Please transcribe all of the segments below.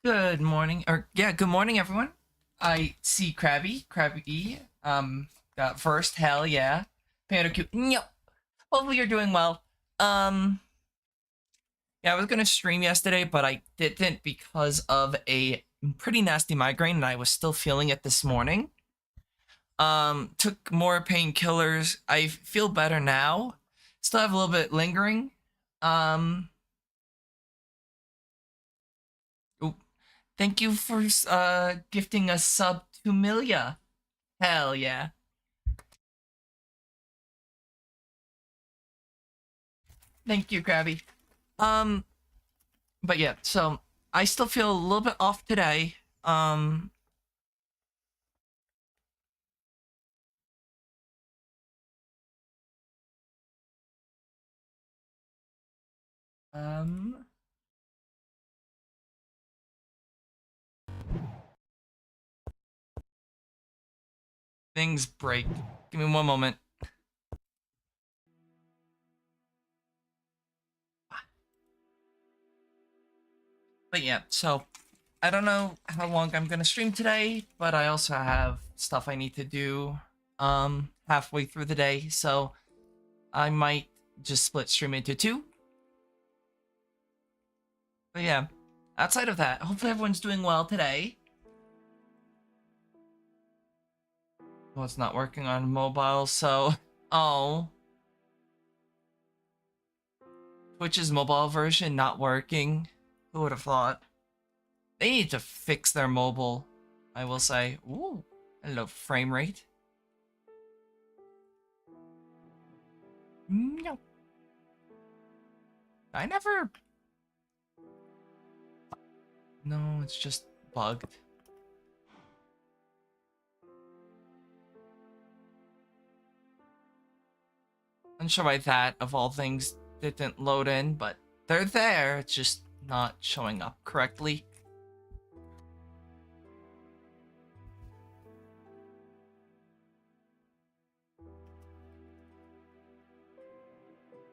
Good morning, or yeah, good morning, everyone. I see Krabby. Got first, hell yeah. Panda Q, yep. Hopefully you're doing well. Um, yeah, I was gonna stream yesterday, but I didn't because of a pretty nasty migraine, and I was still feeling it this morning. Took more painkillers. I feel better now. Still have a little bit lingering. Um, oop. Thank you for gifting a sub to Milia. Hell yeah. Thank you, Krabby. Um, but yeah, so I still feel a little bit off today. Um, um, things break. Give me one moment. But yeah, so I don't know how long I'm gonna stream today, but I also have stuff I need to do halfway through the day, so I might just split stream into two. But yeah, outside of that, hopefully everyone's doing well today. Well, it's not working on mobile, so oh, Twitch's mobile version not working. Who would have thought? They need to fix their mobile, I will say. Ooh, hello, frame rate. No. I never... No, it's just bugged. Unsure why that, of all things, didn't load in, but they're there. It's just not showing up correctly.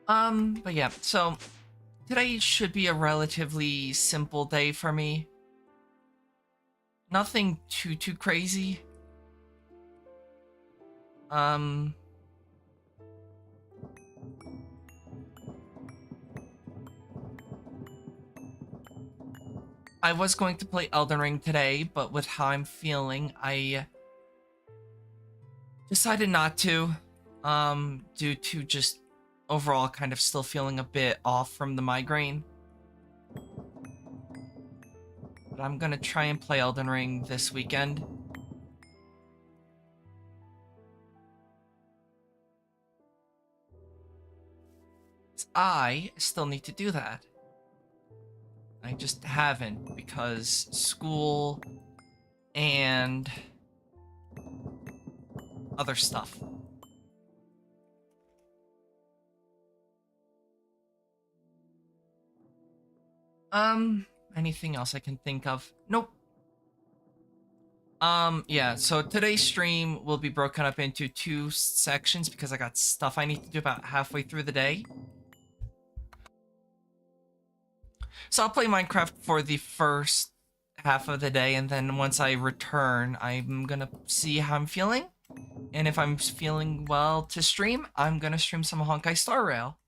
But yeah, so today should be a relatively simple day for me. Nothing too crazy. Um, I was going to play Elden Ring today, but with how I'm feeling, I decided not to. Due to just overall kind of still feeling a bit off from the migraine. But I'm gonna try and play Elden Ring this weekend. I still need to do that. I just haven't because school and other stuff. Anything else I can think of? Nope. Yeah, so today's stream will be broken up into two sections because I got stuff I need to do about halfway through the day. So I'll play Minecraft for the first half of the day, and then once I return, I'm gonna see how I'm feeling. And if I'm feeling well to stream, I'm gonna stream some Honkai Star Rail.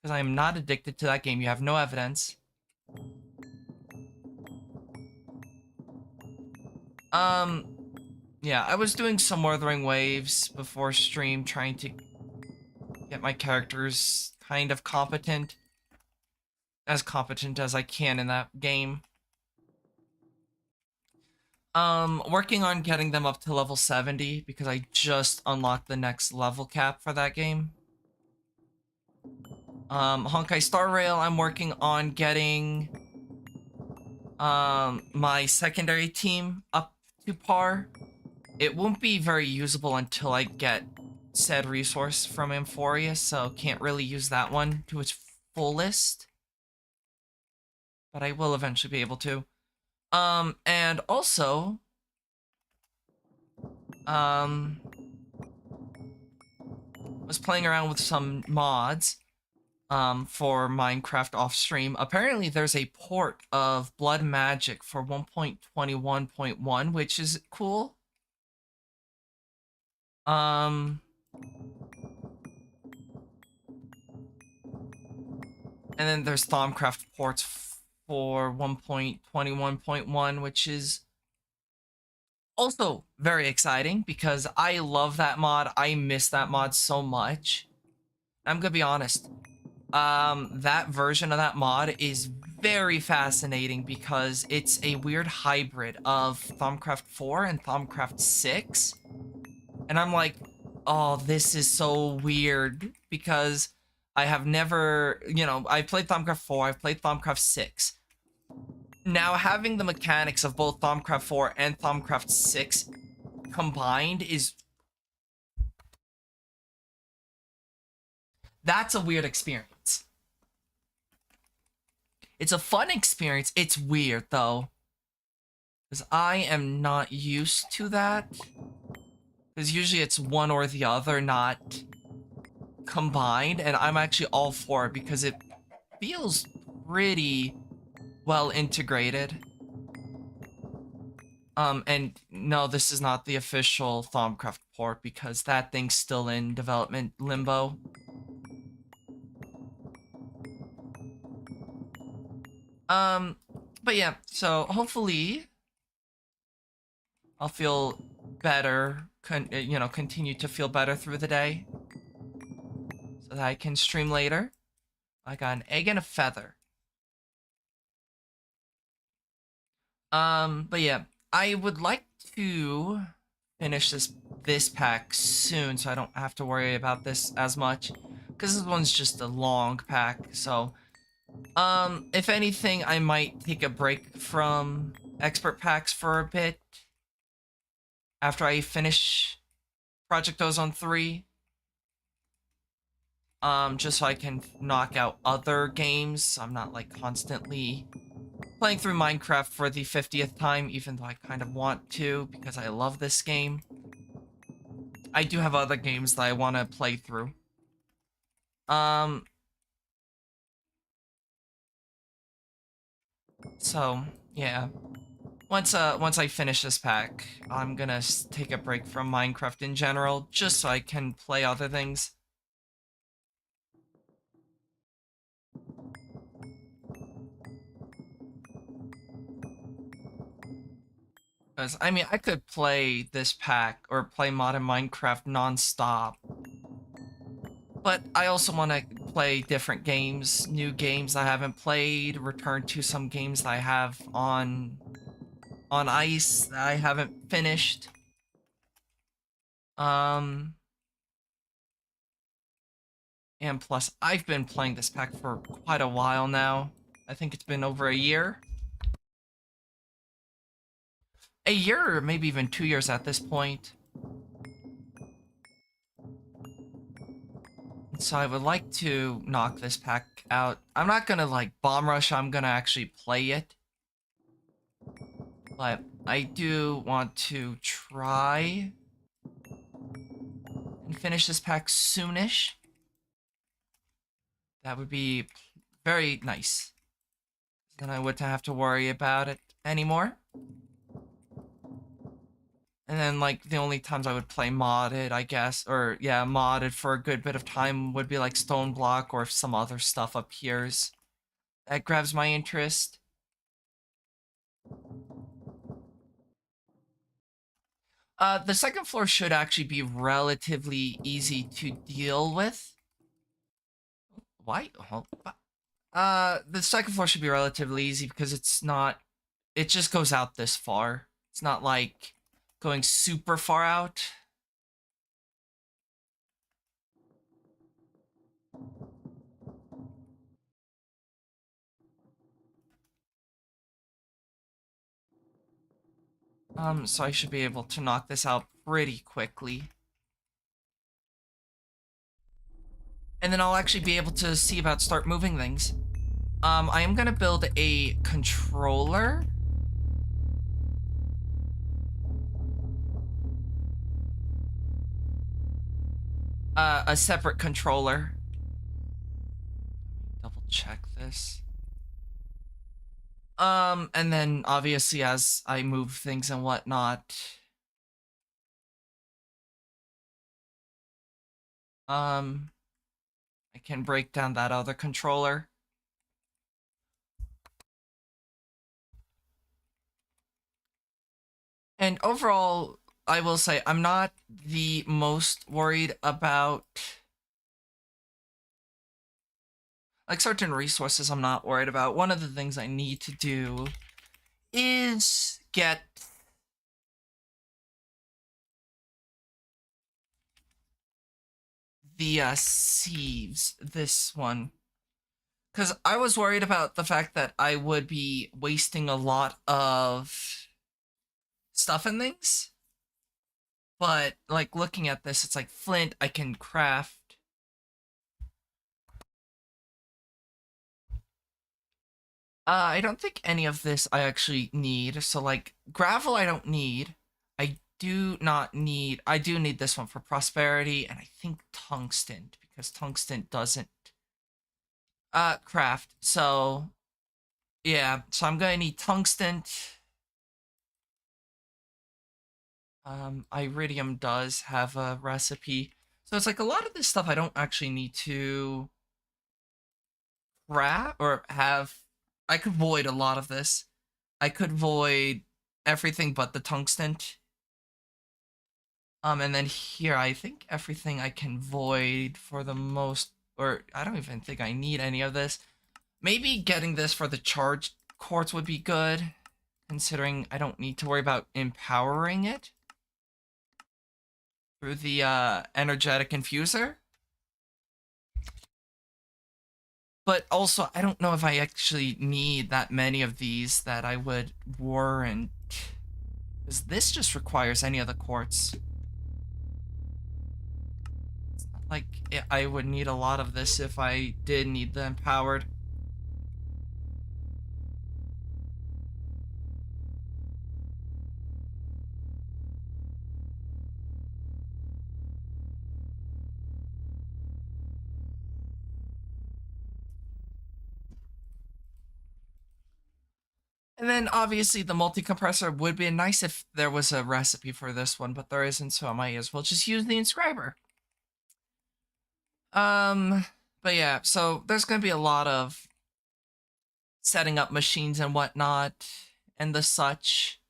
Because I am not addicted to that game. You have no evidence. Um, yeah, I was doing some Wuthering Waves before stream, trying to get my characters kind of competent. As competent as I can in that game. Working on getting them up to level 70 because I just unlocked the next level cap for that game. Honkai Star Rail, I'm working on getting my secondary team up to par. It won't be very usable until I get said resource from Amphoria, so can't really use that one to its fullest. But I will eventually be able to. And also, was playing around with some mods. for Minecraft off stream. Apparently there's a port of Blood Magic for 1.21.1, which is cool. And then there's Thaumcraft ports for 1.21.1, which is also very exciting because I love that mod. I miss that mod so much. I'm gonna be honest. That version of that mod is very fascinating because it's a weird hybrid of Thaumcraft 4 and Thaumcraft 6. And I'm like, oh, this is so weird because I have never, I played Thaumcraft 4, I've played Thaumcraft 6. Now having the mechanics of both Thaumcraft 4 and Thaumcraft 6 combined that's a weird experience. It's a fun experience. It's weird though, because I am not used to that. Because usually it's one or the other, not combined, and I'm actually all for it because it feels pretty well integrated. And no, this is not the official Thaumcraft port because that thing's still in development limbo. But yeah, so hopefully I'll feel better, continue to feel better through the day so that I can stream later. I got an egg and a feather. But yeah, I would like to finish this pack soon so I don't have to worry about this as much because this one's just a long pack. So if anything, I might take a break from expert packs for a bit after I finish Project Ozone 3. Just so I can knock out other games. I'm not like constantly playing through Minecraft for the 50th time, even though I kind of want to because I love this game. I do have other games that I want to play through. So yeah, once I finish this pack, I'm gonna take a break from Minecraft in general, just so I can play other things. Because I mean, I could play this pack or play modern Minecraft non-stop, but I also want to play different games, new games I haven't played, return to some games that I have on ice that I haven't finished. And plus, I've been playing this pack for quite a while now. I think it's been over a year. A year or maybe even 2 years at this point. So I would like to knock this pack out. I'm not gonna like bomb rush, I'm gonna actually play it. But I do want to try and finish this pack soonish. That would be very nice. Then I wouldn't have to worry about it anymore. And then, like, the only times I would play modded, I guess, or, yeah, modded for a good bit of time would be, like, Stone Block or if some other stuff appears that grabs my interest. The second floor should actually be relatively easy to deal with. Why? The second floor should be relatively easy because it's not... It just goes out this far. It's not, like, going super far out. So I should be able to knock this out pretty quickly. And then I'll actually be able to see about start moving things. I am gonna build a controller. A separate controller. check this. And then obviously as I move things and whatnot, I can break down that other controller. And overall, I will say I'm not the most worried about like certain resources. I'm not worried about. One of the things I need to do is get the sieves, this one, because I was worried about the fact that I would be wasting a lot of stuff and things. But like looking at this, it's like flint I can craft. I don't think any of this I actually need. So like gravel I don't need. I do need this one for prosperity, and I think tungsten, because tungsten doesn't craft. So yeah, so I'm gonna need tungsten. Iridium does have a recipe. So it's like a lot of this stuff I don't actually need to craft or have. I could void a lot of this. I could void everything but the tungsten. And then here, I think everything I can void for the most, or I don't even think I need any of this. Maybe getting this for the charge quartz would be good, considering I don't need to worry about empowering it through the energetic infuser. But also, I don't know if I actually need that many of these that I would warrant, because this just requires any of the quartz. It's not like I would need a lot of this if I did need them powered. And then obviously the multi-compressor would be nice if there was a recipe for this one, but there isn't, so I might as well just use the inscriber. But yeah, so there's gonna be a lot of setting up machines and whatnot and the such.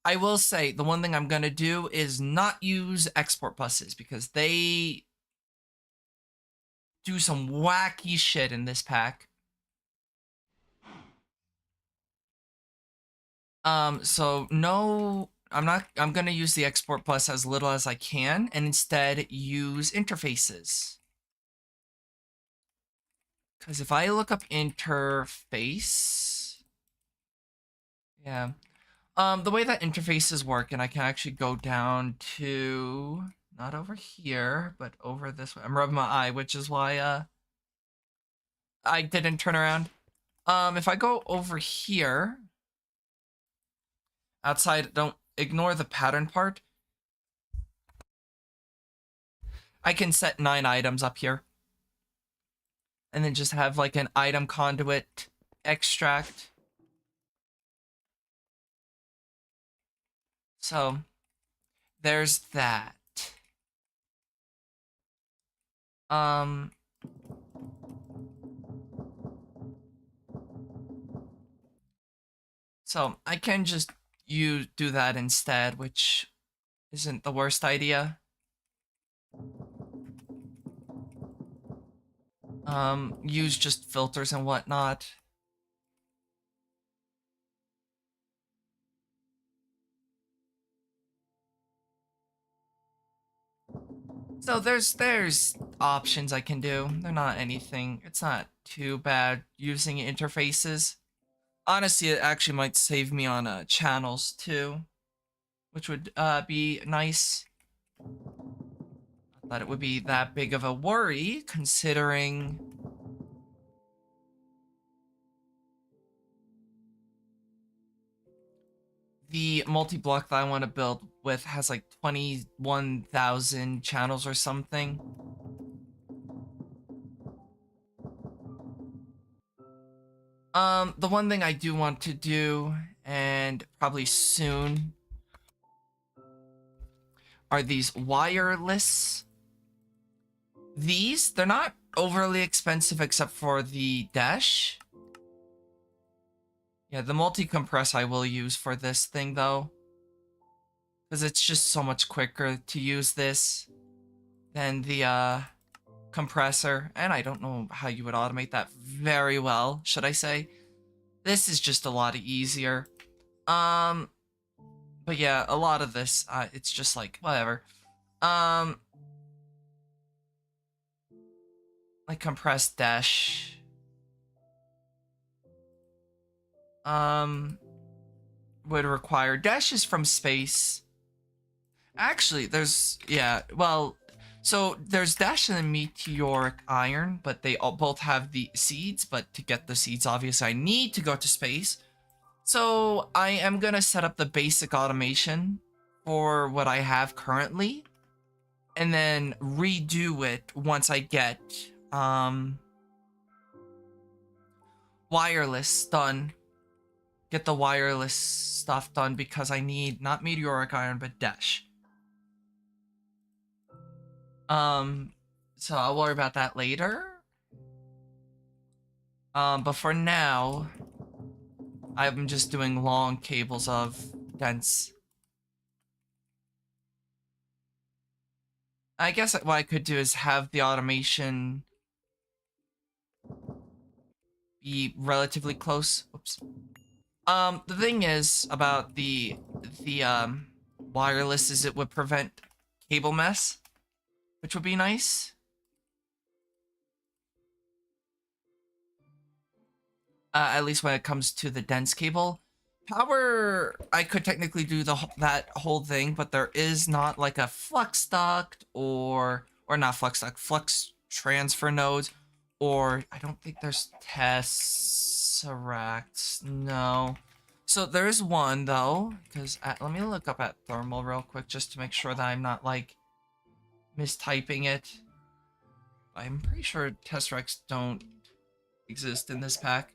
I will say the one thing I'm gonna do is not use export buses, because they do some wacky shit in this pack. So no, I'm gonna use the export bus as little as I can and instead use interfaces. Because if I look up interface, yeah, the way that interfaces work, and I can actually go down to, not over here, but over this way. I'm rubbing my eye, which is why, I didn't turn around. If I go over here, outside, don't ignore the pattern part. I can set 9 items up here. And then just have like an item conduit extract. So there's that. Um so I can just do that instead, which isn't the worst idea. Use just filters and whatnot. So there's options I can do. They're not anything. It's not too bad using interfaces. Honestly, it actually might save me on channels too, which would be nice. Not that it would be that big of a worry, considering the multi-block that I want to build with has like 21,000 channels or something. The one thing I do want to do, and probably soon, are these wireless. They're not overly expensive except for the dash. Yeah, the multi-compress I will use for this thing though. Because it's just so much quicker to use this than the compressor. And I don't know how you would automate that very well, should I say. This is just a lot easier. But yeah, a lot of this, it's just like, whatever. Like compressed dash. Would require dashes from space. Actually, so there's dash and meteoric iron, but they all both have the seeds, but to get the seeds, obviously, I need to go to space. So I am gonna set up the basic automation for what I have currently, and then redo it once I get wireless done. Get the wireless stuff done because I need not meteoric iron but dash. So I'll worry about that later. But for now, I'm just doing long cables of dense. I guess what I could do is have the automation be relatively close. Oops. The thing is about the wireless is it would prevent cable mess, which would be nice. At least when it comes to the dense cable. Power, I could technically do that whole thing, but there is not like a flux duct or not flux duct, flux transfer nodes, or I don't think there's tesseracts. No. So there is one though, because let me look up at thermal real quick just to make sure that I'm not like mistyping it. I'm pretty sure tesseracts don't exist in this pack.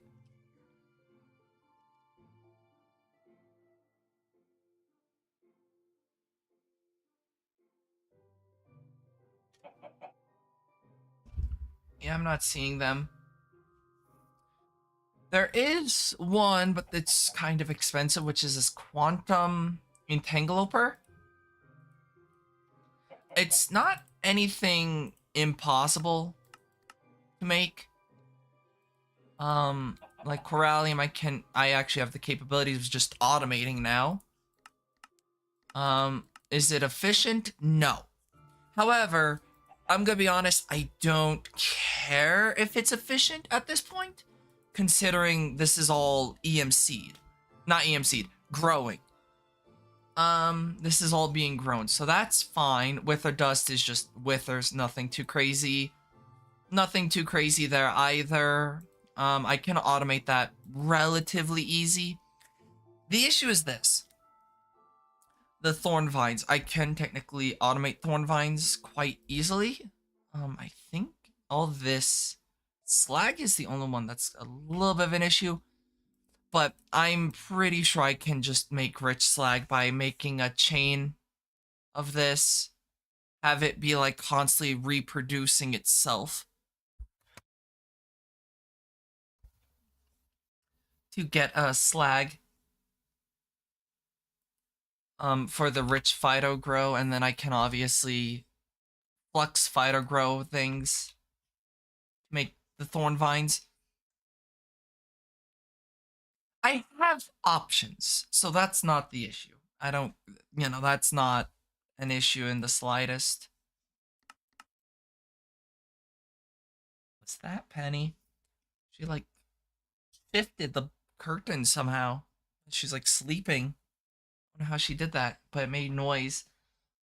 Yeah, I'm not seeing them. There is one, but it's kind of expensive, which is this quantum entangloper. It's not anything impossible to make. Like Corallium, I actually have the capabilities of just automating now. Is it efficient? No. However, I'm gonna be honest, I don't care if it's efficient at this point, considering this is all EMC'd. Not EMC'd, growing. This is all being grown, so that's fine. Wither dust is just withers, nothing too crazy. Nothing too crazy there either. I can automate that relatively easy. The issue is this. The thorn vines. I can technically automate thorn vines quite easily. I think all this slag is the only one that's a little bit of an issue. But I'm pretty sure I can just make rich slag by making a chain of this. Have it be like constantly reproducing itself. To get a slag. For the rich phyto grow, and then I can obviously flux phyto grow things to make the thorn vines. I have options, so that's not the issue. I don't, that's not an issue in the slightest. What's that, Penny? She like shifted the curtain somehow. She's like sleeping. I don't know how she did that, but it made noise.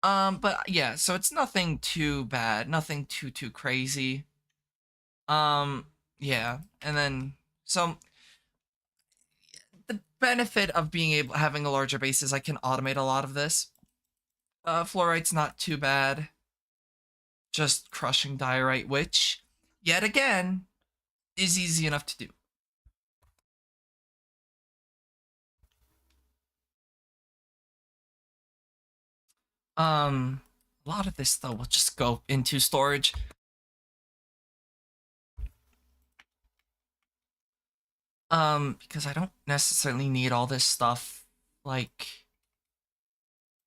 But yeah, so it's nothing too bad, nothing too crazy. Yeah, and then the benefit of being having a larger base is I can automate a lot of this. Fluorite's not too bad. Just crushing diorite, which, yet again, is easy enough to do. A lot of this though will just go into storage. Because I don't necessarily need all this stuff, like,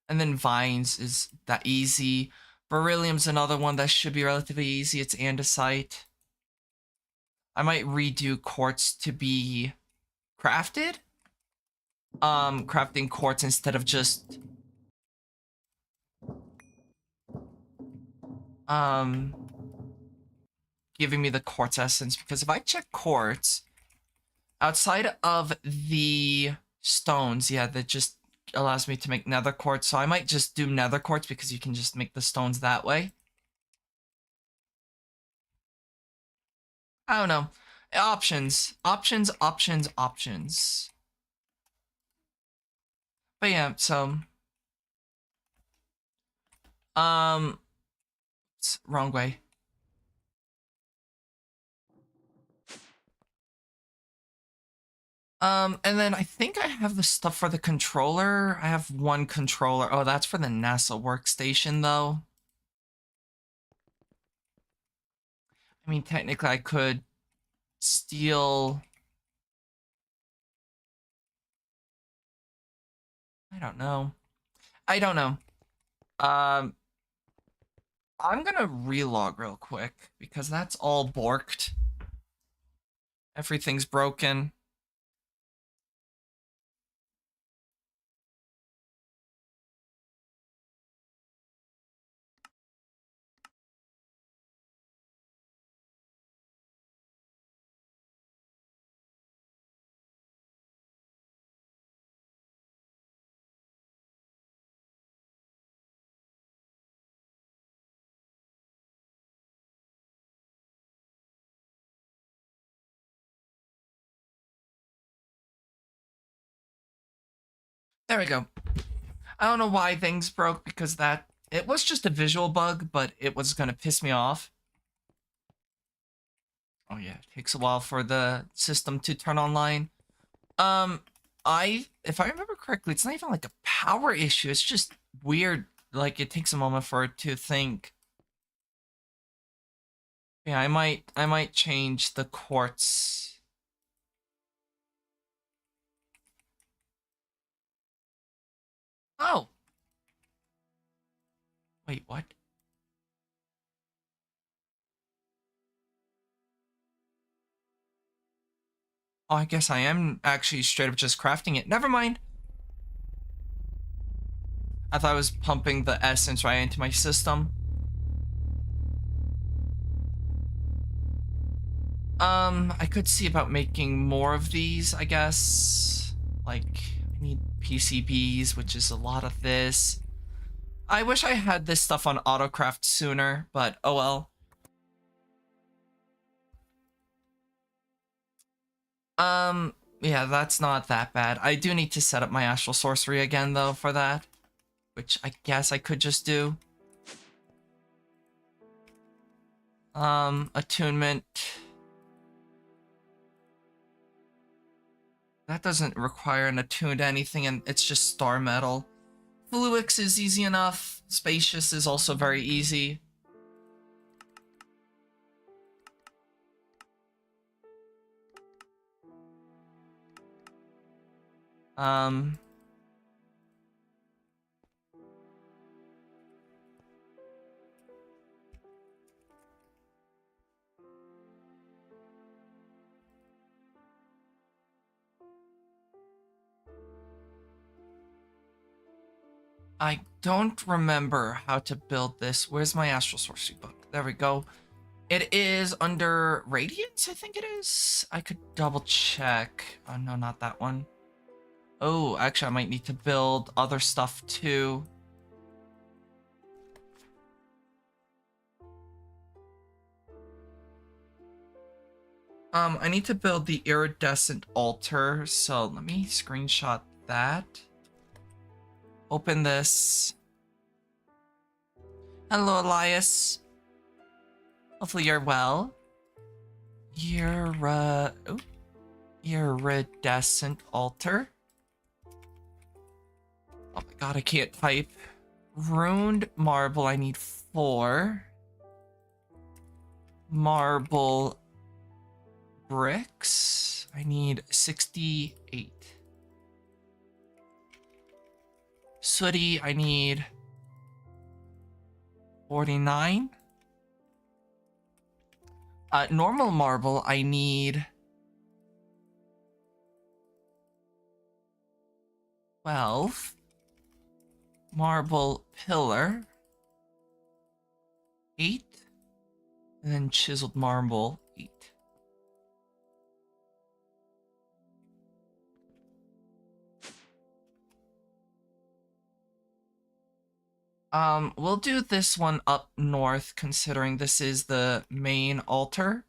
and then vines is that easy. Beryllium's another one that should be relatively easy. It's andesite. I might redo quartz to be crafted. Crafting quartz instead of just um giving me the quartz essence, because if I check quartz outside of the stones, yeah, that just allows me to make nether quartz. So I might just do nether quartz because you can just make the stones that way. I don't know. Options. Options, options, options. But yeah, so wrong way. And then I think I have the stuff for the controller. I have one controller. Oh, that's for the NASA workstation though. I mean, technically I could steal. I don't know. I don't know. Um, I'm gonna relog real quick because that's all borked. Everything's broken. There we go. I don't know why things broke because that it was just a visual bug, but it was gonna piss me off. Oh yeah, it takes a while for the system to turn online. Um, if I remember correctly, it's not even like a power issue. It's just weird. Like it takes a moment for it to think. Yeah, I might change the quartz. Oh, wait, what? Oh, I guess I am actually straight up just crafting it. Never mind. I thought I was pumping the essence right into my system. I could see about making more of these, I guess. Like, I need PCBs, which is a lot of this. I wish I had this stuff on AutoCraft sooner, but oh well. Yeah, that's not that bad. I do need to set up my Astral Sorcery again, though, for that. Which I guess I could just do. Attunement. That doesn't require an attune to anything, and it's just star metal. Fluix is easy enough. Spacious is also very easy. Um... I don't remember how to build this. Where's my Astral Sorcery book? There we go. It is under Radiance, I think it is. I could double check. Oh, no, not that one. Oh, actually, I might need to build other stuff too. I need to build the iridescent altar, so let me screenshot that. Open this. Hello, Elias. Hopefully you're well. Iridescent altar. Oh my god, I can't type. Ruined marble, I need 4. Marble bricks, I need 68. Sooty, I need 49. Normal marble, I need 12. Marble pillar, 8. And then chiseled marble, 8. We'll do this one up north, considering this is the main altar.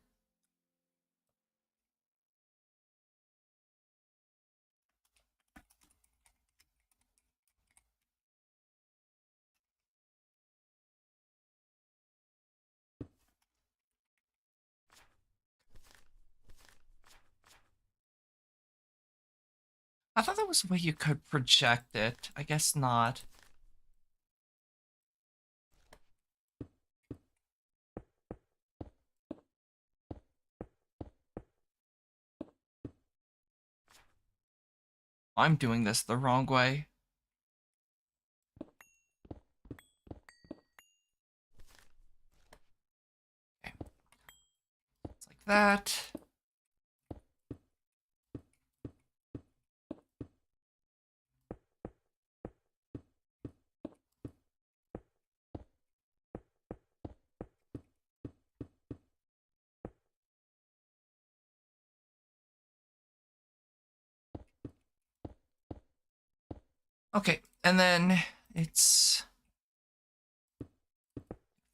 I thought that was a way you could project it. I guess not. I'm doing this the wrong way. Okay. It's like that. Okay, and then it's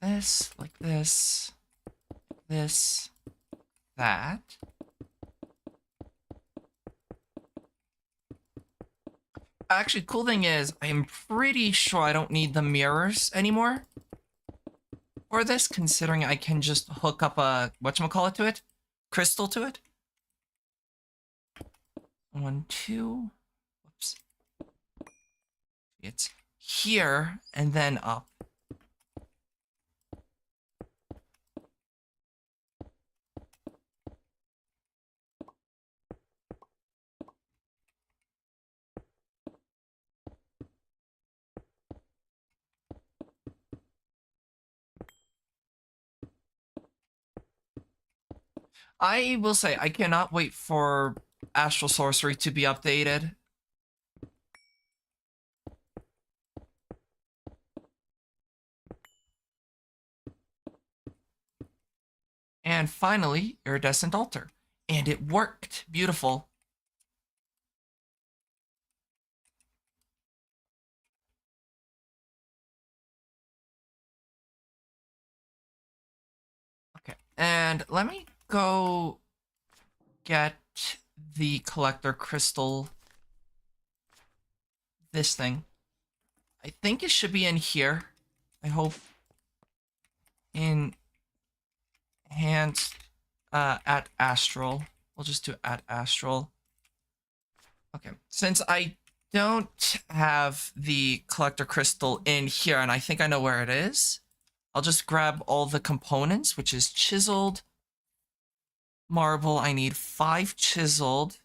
this, like this, this, that. Actually, cool thing is, I'm pretty sure I don't need the mirrors anymore for this, considering I can just hook up a, whatchamacallit to it? Crystal to it. 1, 2. Whoops. It's here and then up. I will say, I cannot wait for Astral Sorcery to be updated. And finally, Iridescent Altar. And it worked. Beautiful. Okay, and let me go get the collector crystal. This thing. I think it should be in here. I hope. In hands at Astral. We'll just do at Astral. Okay, since I don't have the collector crystal in here, and I think I know where it is, I'll just grab all the components, which is chiseled marble. I need 5 chiseled.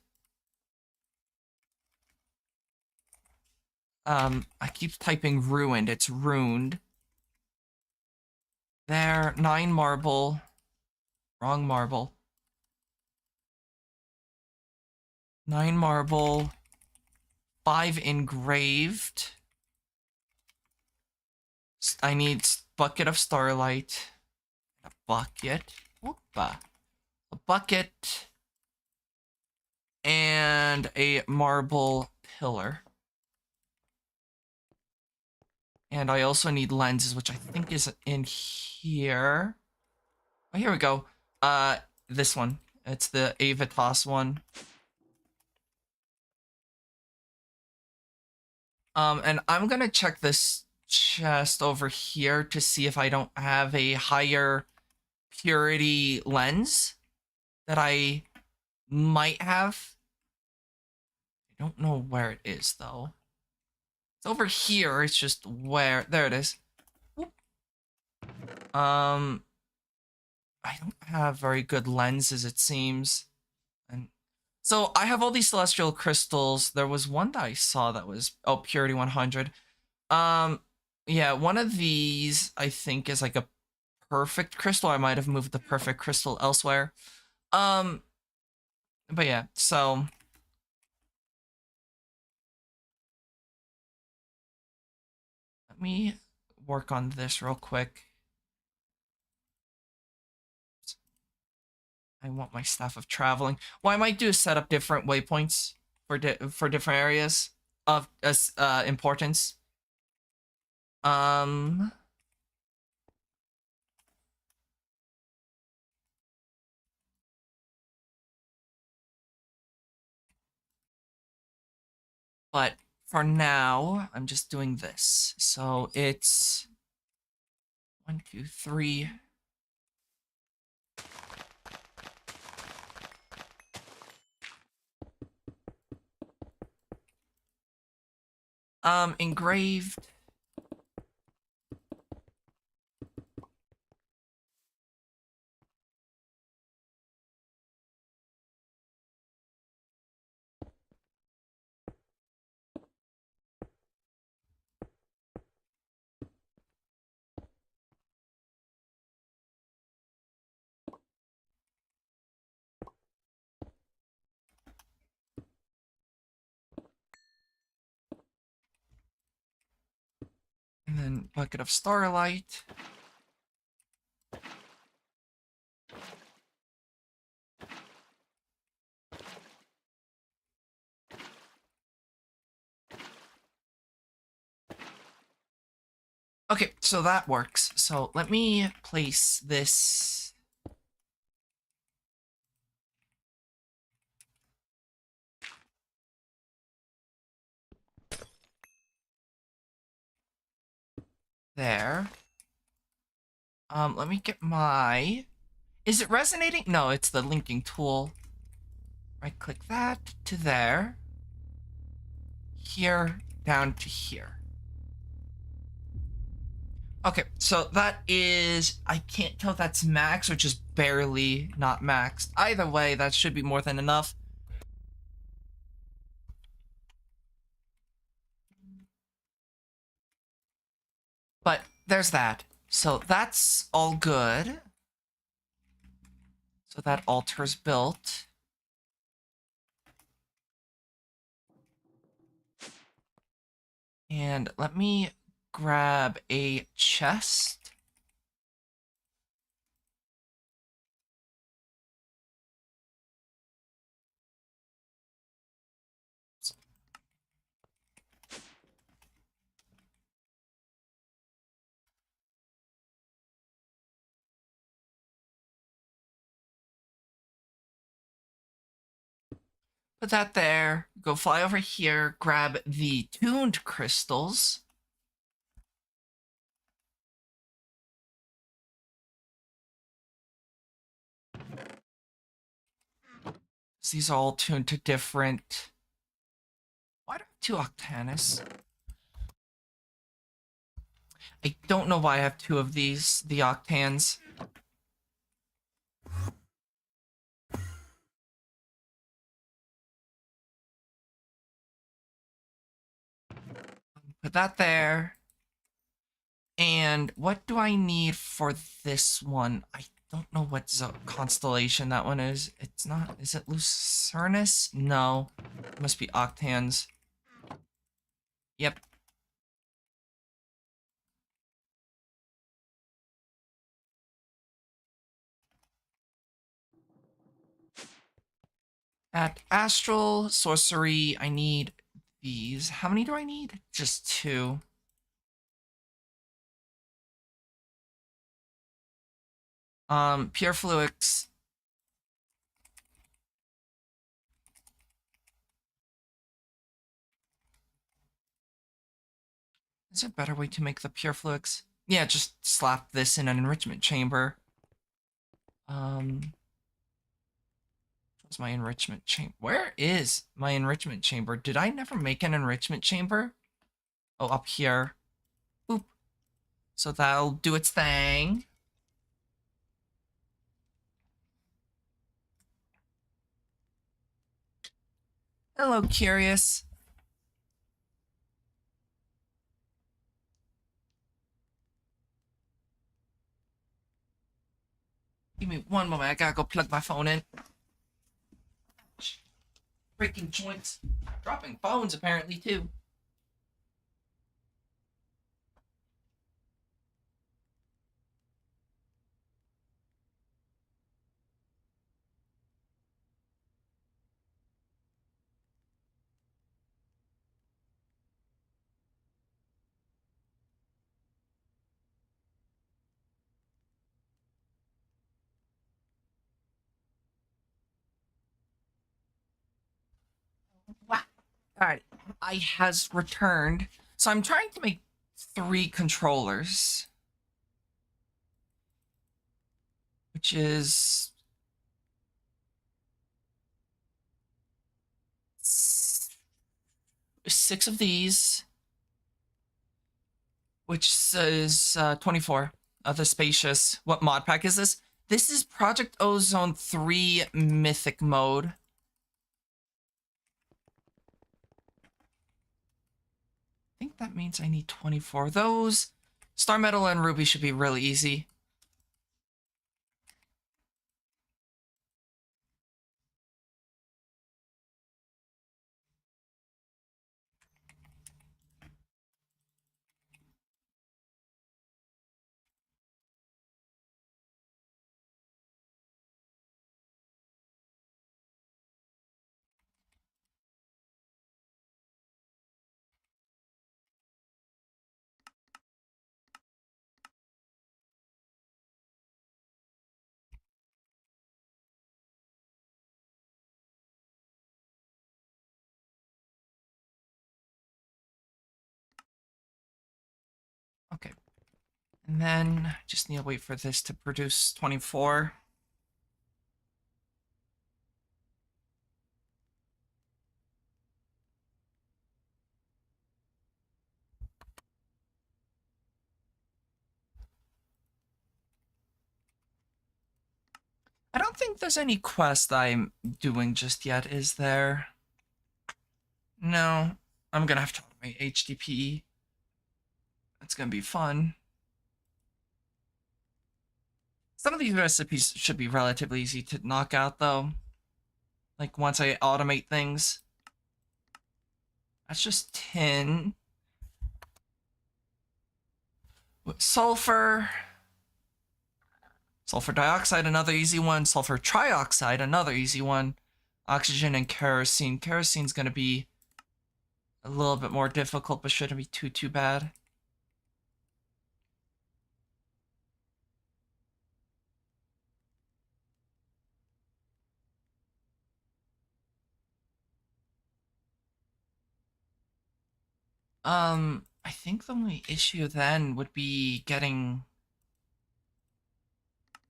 I keep typing ruined. It's ruined. There, 9 marble. Wrong marble. 9 marble. 5 engraved. I need bucket of starlight. A bucket. Whoopa. A bucket. And a marble pillar. And I also need lenses, which I think is in here. Oh, here we go. This one. It's the Avitas one. And I'm gonna check this chest over here to see if I don't have a higher purity lens that I might have. I don't know where it is, though. It's over here. It's just where. There it is. Whoop. I don't have very good lenses, it seems. And so I have all these celestial crystals. There was one that I saw that was purity 100. Um, yeah, one of these I think is like a perfect crystal. I might have moved the perfect crystal elsewhere. Um, but yeah, so let me work on this real quick. I want my staff of traveling. What I might do is set up different waypoints for different areas of importance. Um, but for now, I'm just doing this. So it's 1, 2, 3. Engraved. And then bucket of starlight. Okay, so that works. So let me place this. There. Let me get my... Is it resonating? No, it's the linking tool. Right click that to there. Here, down to here. Okay, so that is... I can't tell if that's max or just barely not maxed. Either way, that should be more than enough. But there's that. So that's all good. So that altar's built. And let me grab a chest. Put that there. Go fly over here. Grab the tuned crystals. These are all tuned to different... Why do I have two Octanus? I don't know why I have two of these, the Octans. Put that there. And what do I need for this one? I don't know what constellation that one is. It's not... Is it Lucernus? No. It must be Octans. Yep. At Astral Sorcery, I need these. How many do I need? Just 2. Pure Fluix. Is there a better way to make the Pure Fluix? Yeah, just slap this in an enrichment chamber. Where's my enrichment chamber? Where is my enrichment chamber? Did I never make an enrichment chamber? Oh, up here. Boop. So that'll do its thing. Hello, Curious. Give me one moment. I gotta go plug my phone in. Breaking joints. Dropping phones, apparently, too. Wow. All right. I has returned. So I'm trying to make 3 controllers. Which is 6 of these, which says 24 of the spacious. What mod pack is this? This is Project Ozone 3 Mythic Mode. I think that means I need 24 of those. Star Metal and Ruby should be really easy. Okay. And then just need to wait for this to produce 24. I don't think there's any quest I'm doing just yet, is there? No. I'm gonna have to automate HDPE. It's gonna be fun. Some of these recipes should be relatively easy to knock out, though. Like, once I automate things. That's just tin. Sulfur. Sulfur dioxide, another easy one. Sulfur trioxide, another easy one. Oxygen and kerosene. Kerosene's gonna be a little bit more difficult, but shouldn't be too bad. I think the only issue then would be getting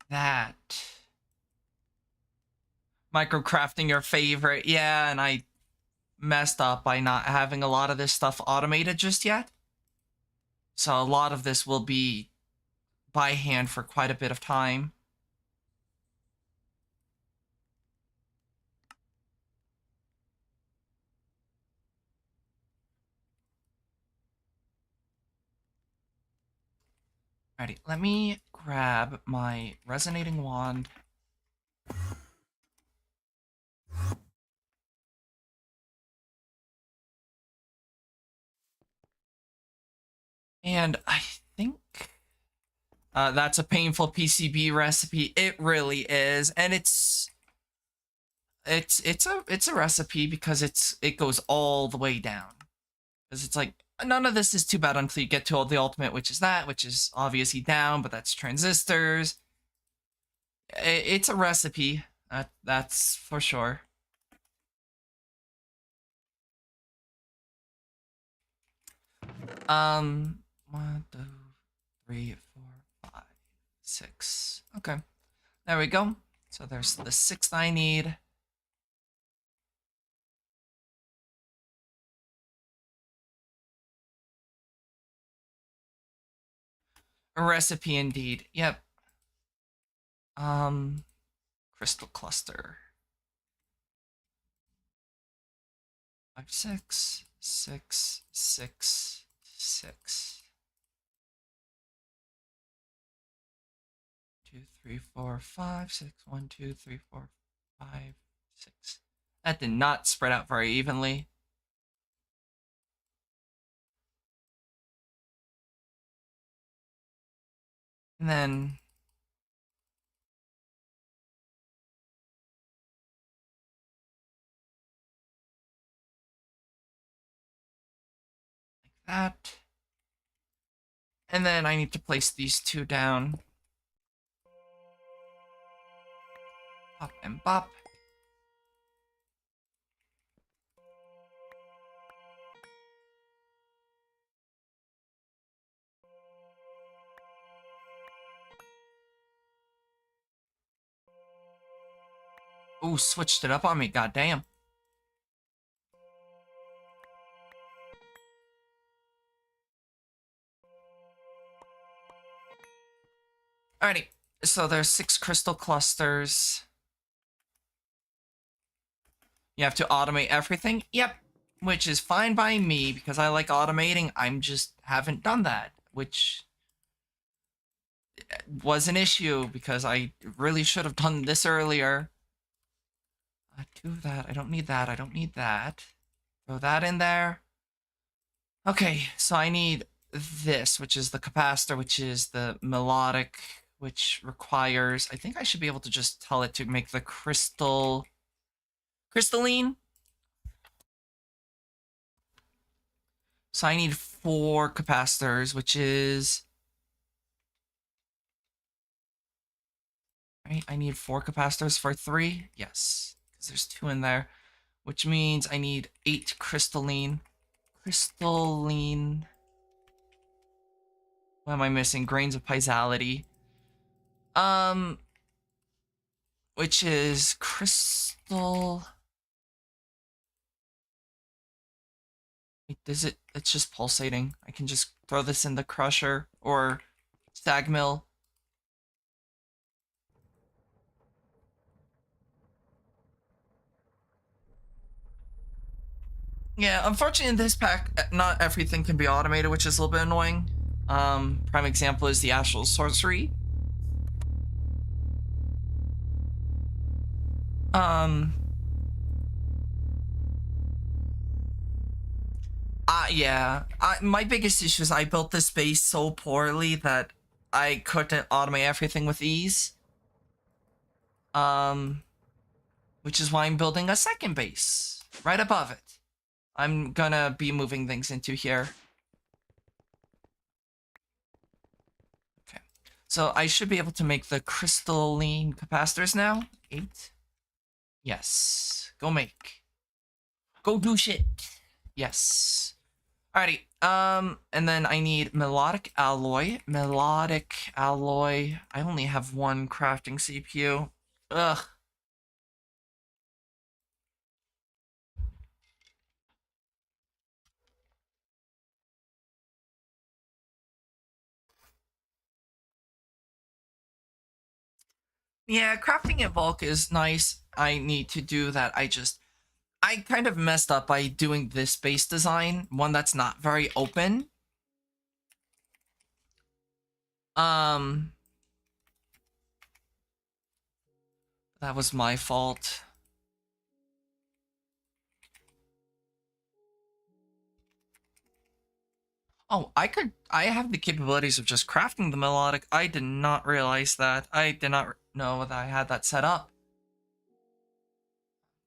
that. Microcrafting your favorite. Yeah, and I messed up by not having a lot of this stuff automated just yet. So a lot of this will be by hand for quite a bit of time. Alrighty, let me grab my resonating wand. And I think that's a painful PCB recipe. It really is, and it's a recipe because it goes all the way down. Because it's like none of this is too bad until you get to the ultimate, which is obviously down, but that's transistors. It's a recipe. That's for sure. One, two, three, four, five, six. Okay, there we go. So there's the 6 I need. A recipe indeed. Yep. Crystal cluster. 5, 6, 6, 6, 6. 2, 3, 4, 5, 6. 1, 2, 3, 4, 5, 6. That did not spread out very evenly. And then like that. And then I need to place these two down. Pop and bop. Ooh, switched it up on me, goddamn. Alrighty, so there's 6 crystal clusters. You have to automate everything? Yep. Which is fine by me because I like automating. I'm just haven't done that, which was an issue because I really should have done this earlier. Do that. I don't need that. I don't need that. Throw that in there. Okay, so I need this, which is the capacitor, which is the melodic, which requires... I think I should be able to just tell it to make the crystalline. So I need 4 capacitors, which is... Right, I need 4 capacitors for 3? Yes, because there's 2 in there. Which means I need 8 crystalline. Crystalline... What am I missing? Grains of piezoality. Which is crystal... Wait, does it... It's just pulsating. I can just throw this in the crusher or stag mill. Yeah, unfortunately in this pack, not everything can be automated, which is a little bit annoying. Prime example is the Astral Sorcery. Yeah. My biggest issue is I built this base so poorly that I couldn't automate everything with ease. Which is why I'm building a second base right above it. I'm gonna be moving things into here. Okay. So I should be able to make the crystalline capacitors now. 8. Yes. Go make. Go do shit. Yes. Alrighty. And then I need melodic alloy. Melodic alloy. I only have 1 crafting CPU. Ugh. Yeah, crafting in bulk is nice. I need to do that. I kind of messed up by doing this base design, one that's not very open. That was my fault. Oh, I have the capabilities of just crafting the melodic. I did not realize that. I did not know that I had that set up.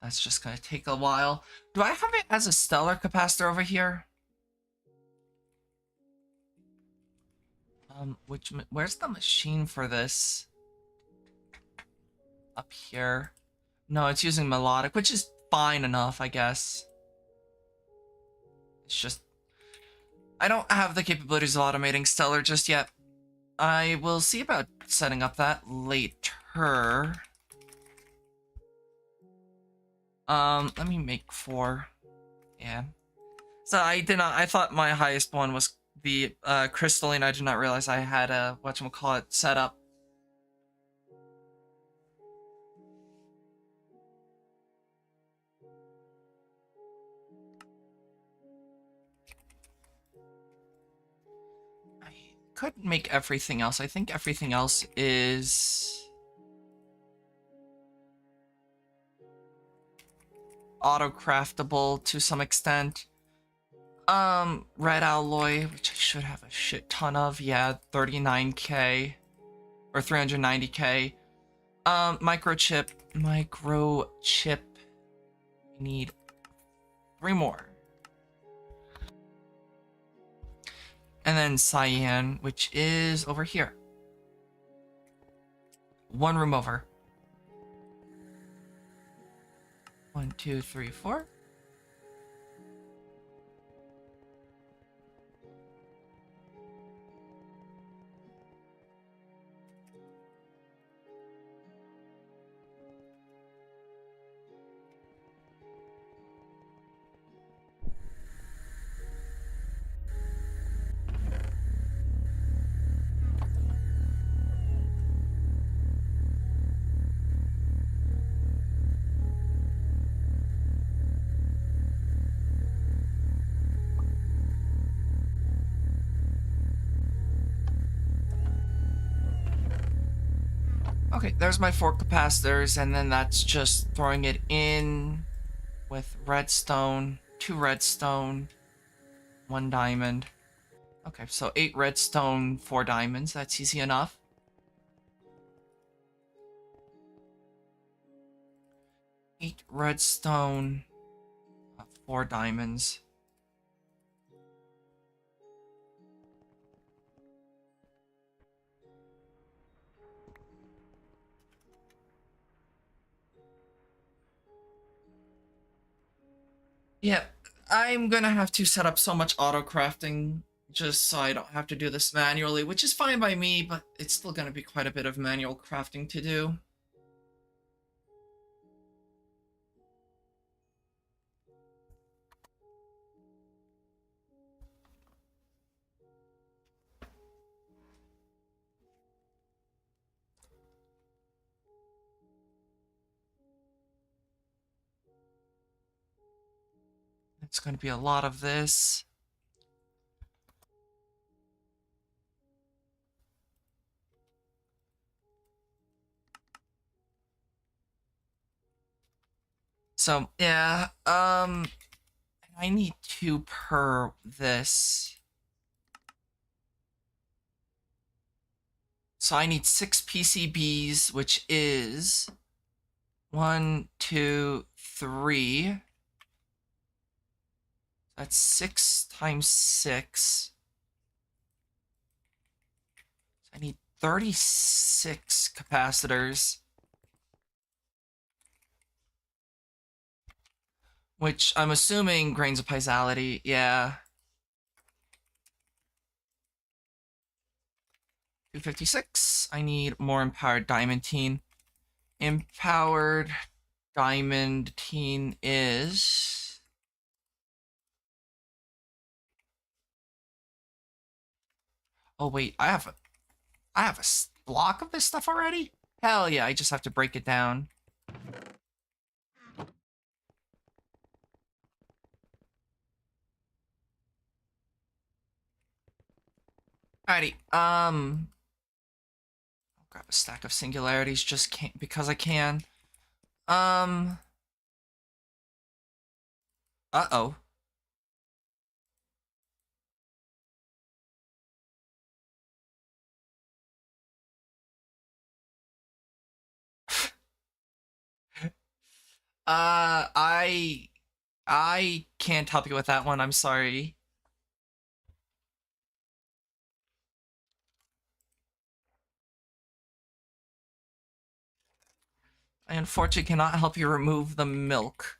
That's just gonna take a while. Do I have it as a stellar capacitor over here? Where's the machine for this? Up here. No, it's using melodic, which is fine enough, I guess. It's just... I don't have the capabilities of automating stellar just yet. I will see about setting up that later. Let me make 4. Yeah. So I thought my highest one was the crystalline. I did not realize I had a whatchamacallit set up. I couldn't make everything else. I think everything else is auto-craftable to some extent. Red alloy, which I should have a shit ton of. Yeah, 39k or 390k. Microchip. Microchip. We need 3 more. And then cyan, which is over here. 1 room over. 1, 2, 3, 4. Okay, there's my 4 capacitors, and then that's just throwing it in with redstone, 2 redstone, 1 diamond. Okay, so 8 redstone, 4 diamonds. That's easy enough. 8 redstone, 4 diamonds. Yeah, I'm gonna have to set up so much auto crafting just so I don't have to do this manually, which is fine by me, but it's still gonna be quite a bit of manual crafting to do. It's gonna be a lot of this. So, yeah, I need 2 per this. So I need 6 PCBs, which is 1, 2, 3. That's 6 times 6. So I need 36 capacitors. Which I'm assuming grains of pisality, yeah. 256. I need more empowered diamantine. Empowered diamantine is... Oh wait, I have a block of this stuff already? Hell yeah, I just have to break it down. Alrighty, I'll grab a stack of singularities just can't because I can. Uh-oh. Uh, I I can't help you with that one. I'm sorry. I unfortunately cannot help you remove the milk.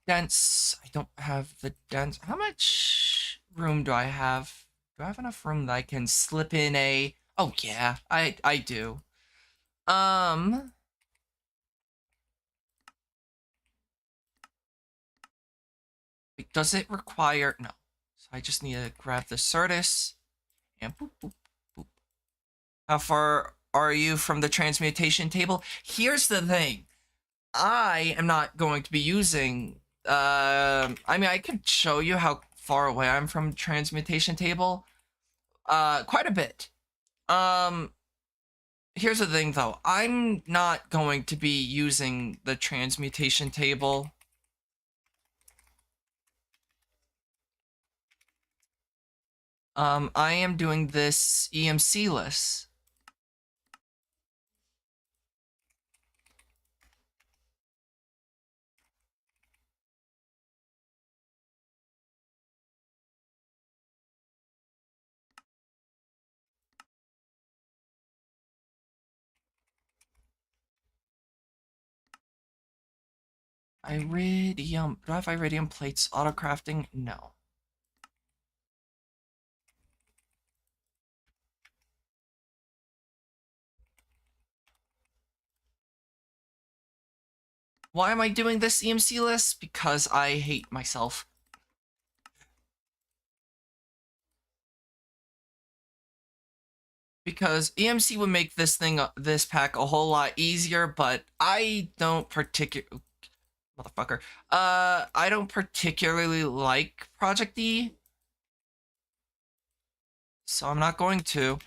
Dense. I don't have the dense. How much room do I have? Do I have enough room that I can slip in a... Oh yeah, I do. Um, Does it require... No. So I just need to grab the Certus and boop, boop, boop. How far are you from the transmutation table? Here's the thing. I am not going to be using... I mean, I could show you how far away I'm from transmutation table. Quite a bit. Here's the thing, though. I'm not going to be using the transmutation table. I am doing this EMC-less. Iridium. Do I have iridium plates auto-crafting? No. Why am I doing this EMC list? Because I hate myself. Because EMC would make this this pack a whole lot easier, but I don't motherfucker. I don't particularly like Project E, so I'm not going to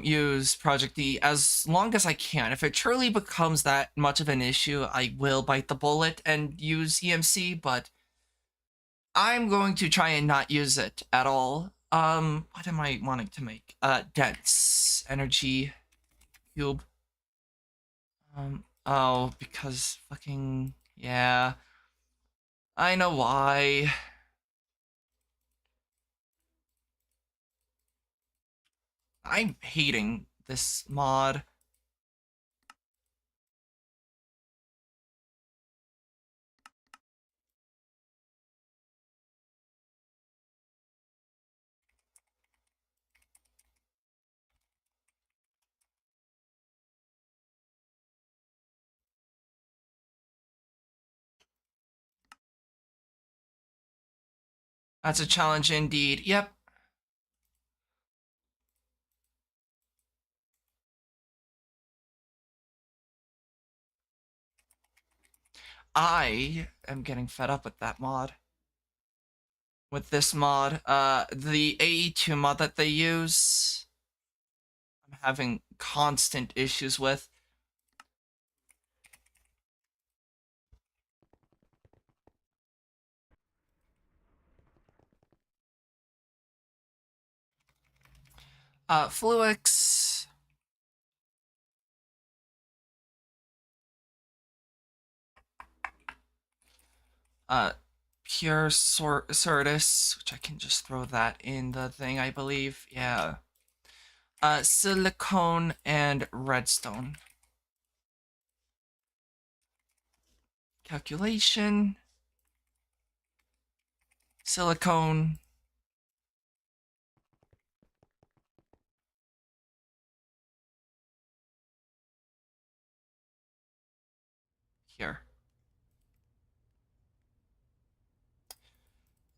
use Project E as long as I can. If it truly becomes that much of an issue, I will bite the bullet and use EMC, but I'm going to try and not use it at all. What am I wanting to make? Dense energy cube. Oh, because fucking, yeah. I know why. I'm hating this mod. That's a challenge indeed. Yep. I am getting fed up with that mod. With this mod, the AE2 mod that they use, I'm having constant issues with. Fluix. Pure Certus, which I can just throw that in the thing, I believe. Yeah. Silicone and redstone. Calculation. Silicone. Here.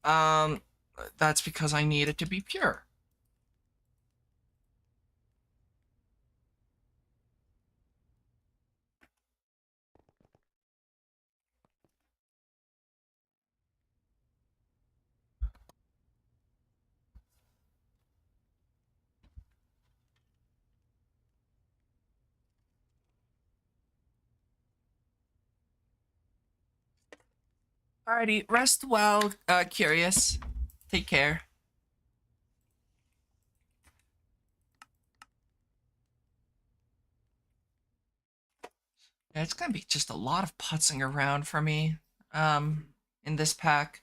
Um, that's because I need it to be pure. Alrighty, rest well, curious. Take care. Yeah, it's gonna be just a lot of putzing around for me, in this pack.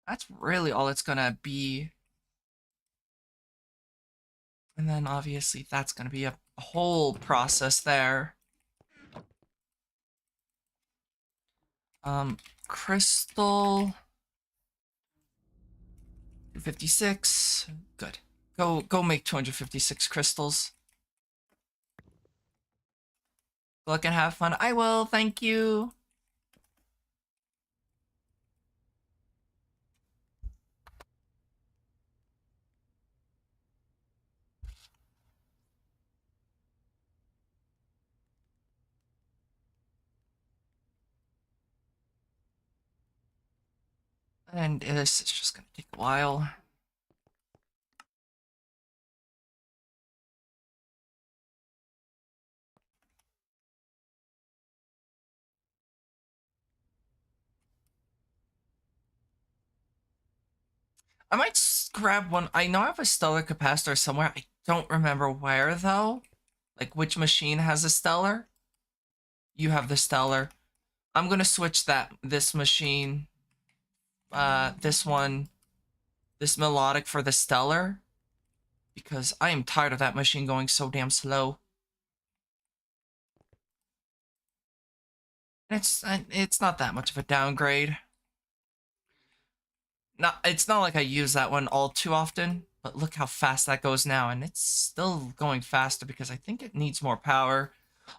That's really all it's gonna be. And then obviously that's gonna be a whole process there. Crystal 256. Good. Go make 256 crystals. Good luck and have fun. I will, thank you. And this is just gonna take a while. I might grab one. I know I have a stellar capacitor somewhere. I don't remember where though. Like which machine has a stellar? You have the stellar. I'm gonna switch this machine, this one, this melodic for the stellar, because I am tired of that machine going so damn slow. It's not that much of a downgrade. It's not like I use that one all too often, but look how fast that goes now, and it's still going faster because I think it needs more power.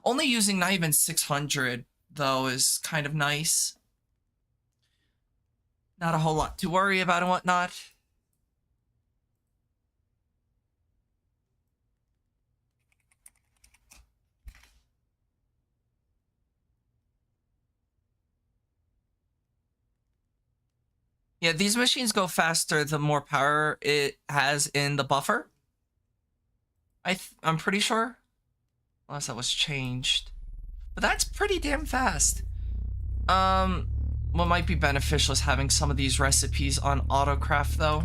Only using not even 600 though is kind of nice. Not a whole lot to worry about and whatnot. Yeah, these machines go faster the more power it has in the buffer. I'm pretty sure. Unless that was changed. But that's pretty damn fast. What might be beneficial is having some of these recipes on autocraft though.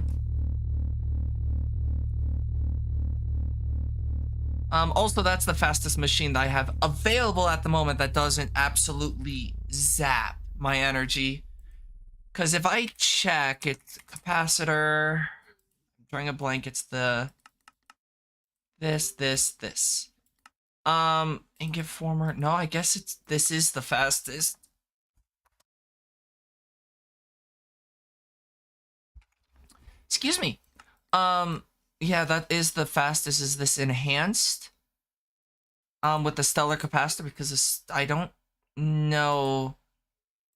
Also that's the fastest machine that I have available at the moment that doesn't absolutely zap my energy. Because if I check, it's capacitor, I'm drawing a blank, it's the this. Ingot former. No, I guess this is the fastest. Excuse me. Yeah, that is the fastest. Is this enhanced? With the stellar capacitor, because I don't know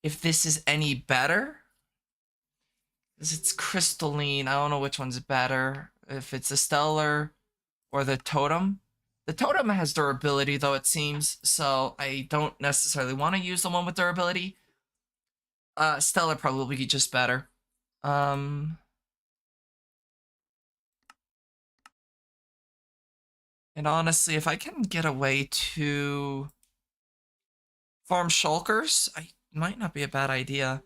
if this is any better. Because it's crystalline. I don't know which one's better. If it's a stellar or the totem. The totem has durability, though, it seems, so I don't necessarily want to use the one with durability. Stellar probably just better. And honestly, if I can get away to farm shulkers, I might not be a bad idea.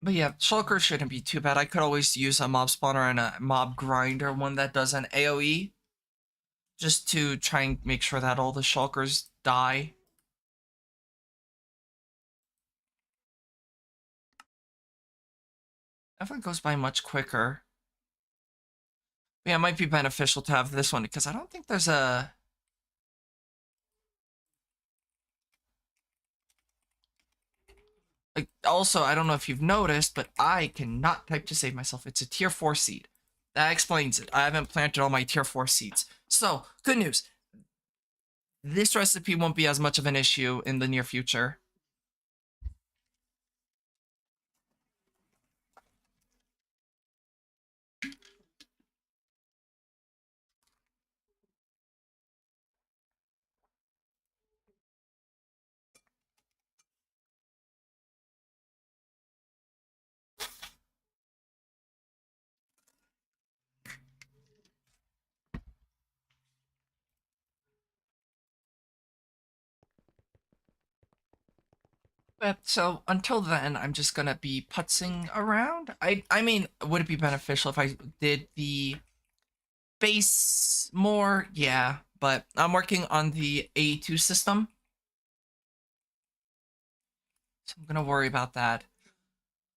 But yeah, shulkers shouldn't be too bad. I could always use a mob spawner and a mob grinder, one that does an AoE, just to try and make sure that all the shulkers die. That goes by much quicker. But yeah, it might be beneficial to have this one because I don't think there's a... Like, also, I don't know if you've noticed, but I cannot type to save myself. It's a tier 4 seed. That explains it. I haven't planted all my tier 4 seeds. So, good news. This recipe won't be as much of an issue in the near future. But so until then, I'm just gonna be putzing around. I mean, would it be beneficial if I did the base more? Yeah, but I'm working on the A2 system, so I'm gonna worry about that.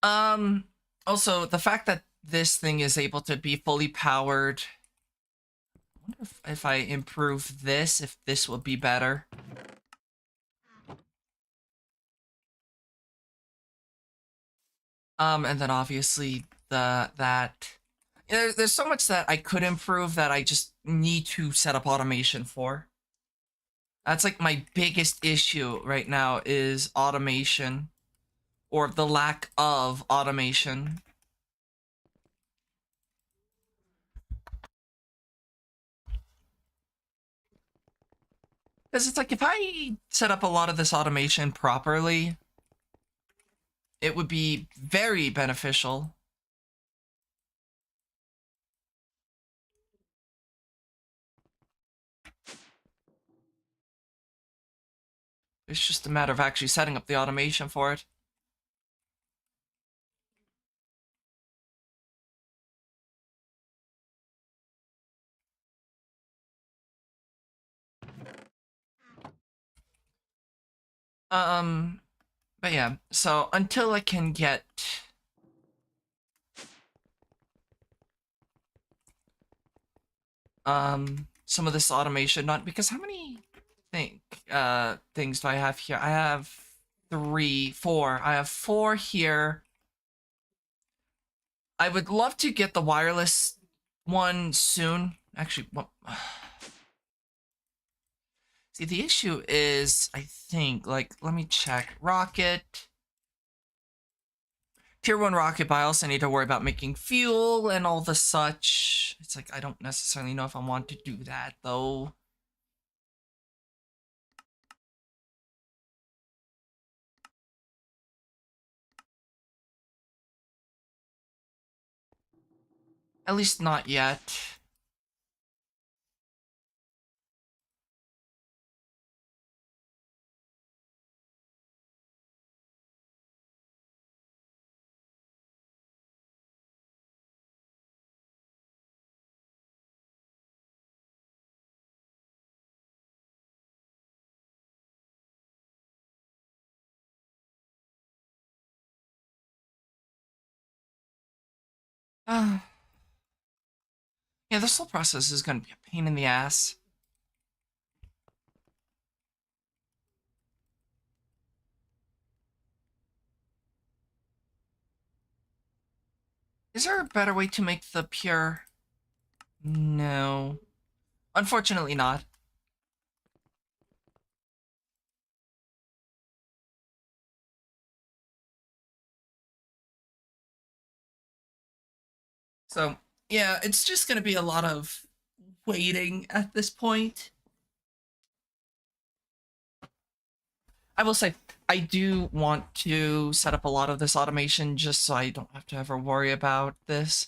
Um, Also the fact that this thing is able to be fully powered. I wonder if I improve this, if this will be better. And then obviously there's so much that I could improve that I just need to set up automation for. That's like my biggest issue right now is automation, or the lack of automation. Because it's like, if I set up a lot of this automation properly, it would be very beneficial. It's just a matter of actually setting up the automation for it. But yeah, so until I can get some of this automation done, because how many things do I have here? I have 3, 4. I have 4 here. I would love to get the wireless one soon. Actually, well, see, the issue is, I think, like, let me check. Rocket. Tier 1 rocket, but I also need to worry about making fuel and all the such. It's like, I don't necessarily know if I want to do that, though. At least not yet. Uh, yeah, this whole process is going to be a pain in the ass. Is there a better way to make the pure? No. Unfortunately not. So, yeah, it's just going to be a lot of waiting at this point. I will say, I do want to set up a lot of this automation just so I don't have to ever worry about this.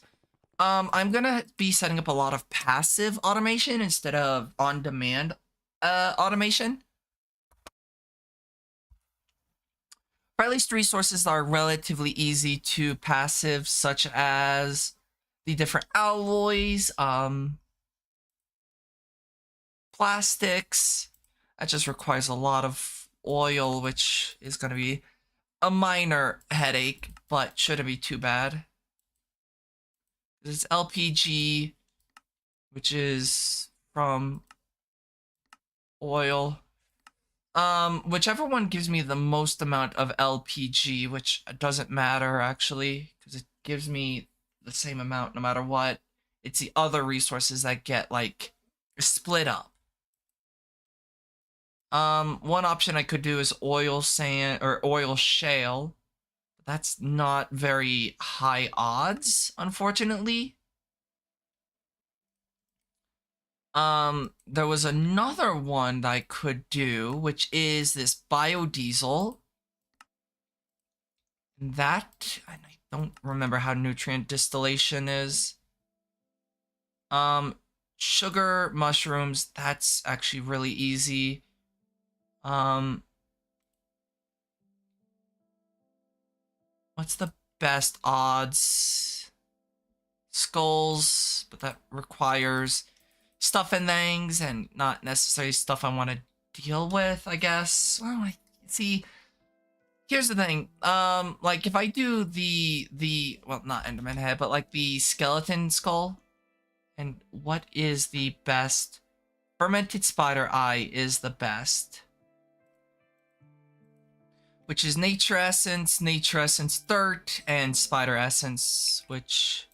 I'm gonna be setting up a lot of passive automation instead of on-demand automation. For at least resources that are relatively easy to passive, such as the different alloys, plastics. That just requires a lot of oil, which is gonna be a minor headache, but shouldn't be too bad. It's LPG, which is from oil. Whichever one gives me the most amount of LPG, which doesn't matter actually, because it gives me the same amount no matter what. It's the other resources that get like split up. One option I could do is oil sand or oil shale. That's not very high odds, unfortunately. There was another one that I could do, which is this biodiesel. That, I don't remember how nutrient distillation is. Sugar, mushrooms, that's actually really easy. What's the best odds? Skulls, but that requires stuff and things and not necessarily stuff I want to deal with, I guess. Well, I see. Here's the thing. Like if I do the well, not Enderman head, but like the skeleton skull, and what is the best? Fermented spider eye is the best, which is nature essence dirt, and spider essence, which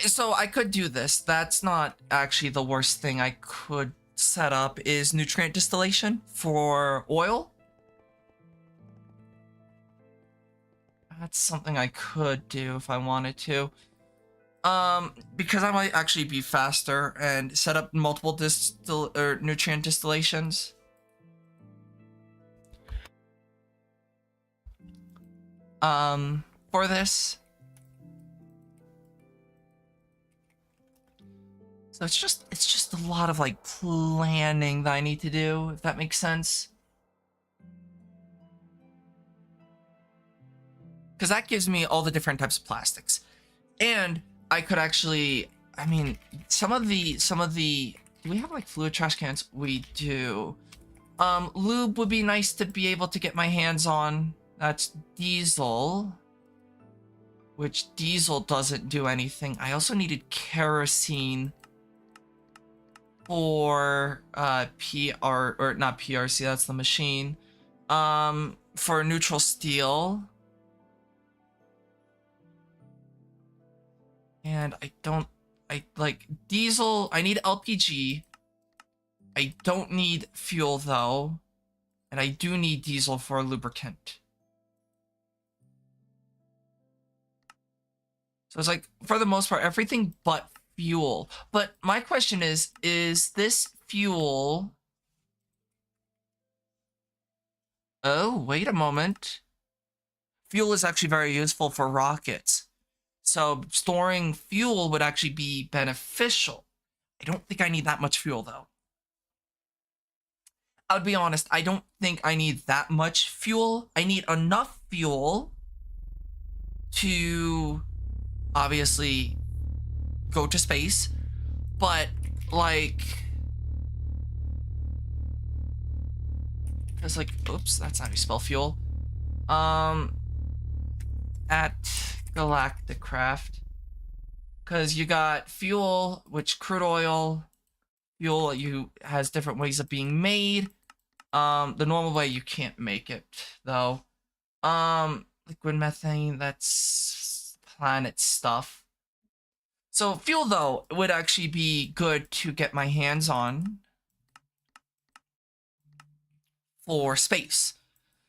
so I could do this. That's not actually the worst thing I could set up is nutrient distillation for oil. That's something I could do if I wanted to. Because I might actually be faster and set up multiple nutrient distillations. For this. So it's just a lot of like planning that I need to do, if that makes sense. Because that gives me all the different types of plastics. And I could actually, I mean, some of the, do we have like fluid trash cans? We do. Lube would be nice to be able to get my hands on. That's diesel, which diesel doesn't do anything. I also needed kerosene for PR, or not PRC, that's the machine. For neutral steel. And I like diesel, I need LPG. I don't need fuel though. And I do need diesel for lubricant. So it's like, for the most part, everything but fuel. But my question is this fuel... Oh, wait a moment. Fuel is actually very useful for rockets. So storing fuel would actually be beneficial. I don't think I need that much fuel though. I'll be honest, I don't think I need that much fuel. I need enough fuel to obviously go to space, but like, it's like, oops, that's not how you spell fuel. At Galactic Craft, because you got fuel, which crude oil, fuel has different ways of being made. The normal way you can't make it though. Liquid methane, that's planet stuff. So fuel though would actually be good to get my hands on for space.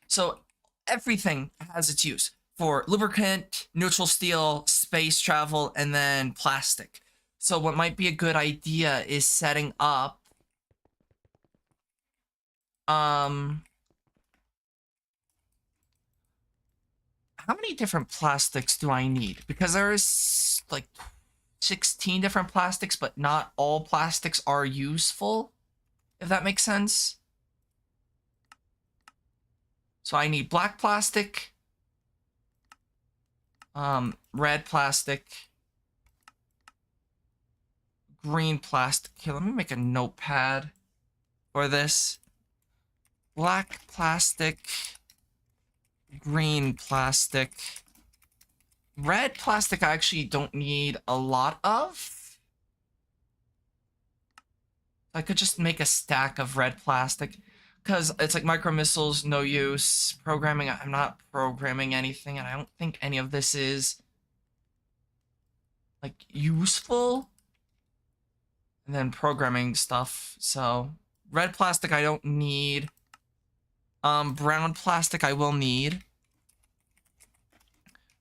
So everything has its use for lubricant, neutral steel, space travel, and then plastic. So what might be a good idea is setting up how many different plastics do I need? Because there's like 16 different plastics, but not all plastics are useful, if that makes sense. So I need black plastic, red plastic, green plastic. Here, let me make a notepad for this. Black plastic, green plastic, red plastic I actually don't need a lot of. I could just make a stack of red plastic, because it's like micro missiles, no use. Programming, I'm not programming anything, and I don't think any of this is like useful. And then programming stuff, so red plastic I don't need. Brown plastic I will need.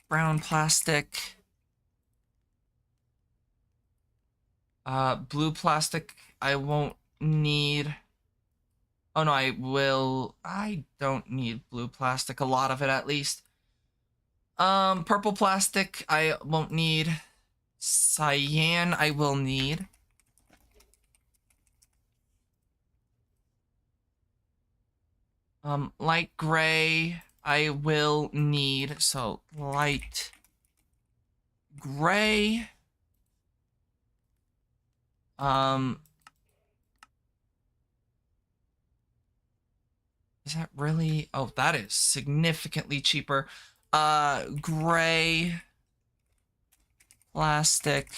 Brown plastic. Blue plastic I won't need. Oh no, I will. I don't need blue plastic, a lot of it at least. Purple plastic I won't need. Cyan I will need. Light gray I will need, so light gray. Is that really? Oh, that is significantly cheaper. Gray plastic.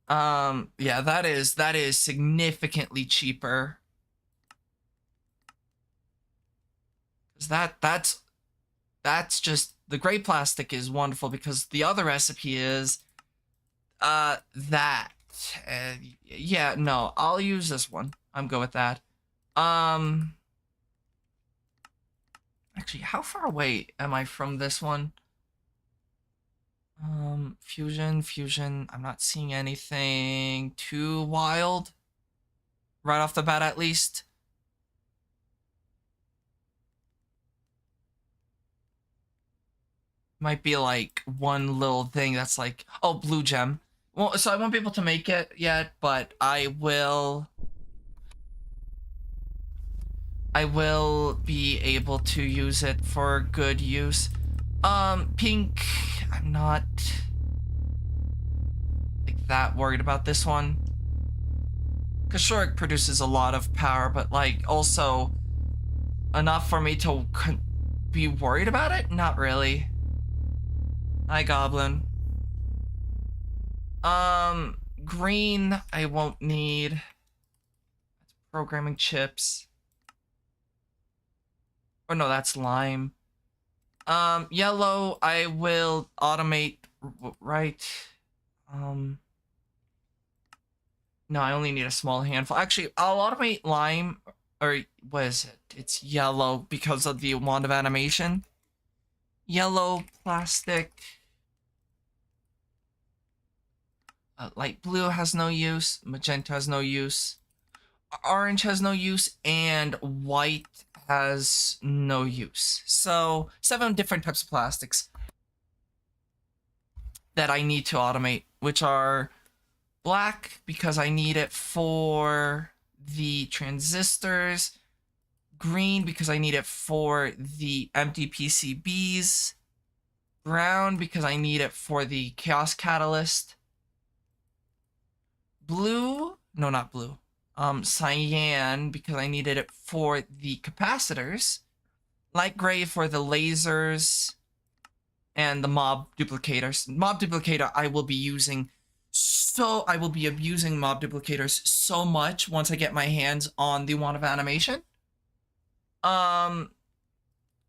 Yeah, that is significantly cheaper. That's just, the gray plastic is wonderful because the other recipe is that. Yeah, no, I'll use this one. I'm good with that. Actually, how far away am I from this one? Fusion. I'm not seeing anything too wild. Right off the bat, at least. Might be like one little thing that's like, oh, blue gem. Well, so I won't be able to make it yet, but I will be able to use it for good use. Pink, I'm not like that worried about this one. Cause sure, it produces a lot of power, but like also enough for me to be worried about it? Not really. Hi, Goblin. Green, I won't need. Programming chips. Oh no, that's lime. Yellow, I will automate, right? No, I only need a small handful. Actually, I'll automate lime, or what is it? It's yellow because of the wand of animation. Yellow, plastic. Light blue has no use. Magenta has no use. Orange has no use, and white has no use. So 7 different types of plastics that I need to automate, which are black because I need it for the transistors, green because I need it for the empty PCBs, brown because I need it for the chaos catalyst, blue, no, not blue, cyan because I needed it for the capacitors, light gray for the lasers, and the mob duplicators. Mob duplicator I will be using mob duplicators so much once I get my hands on the wand of animation.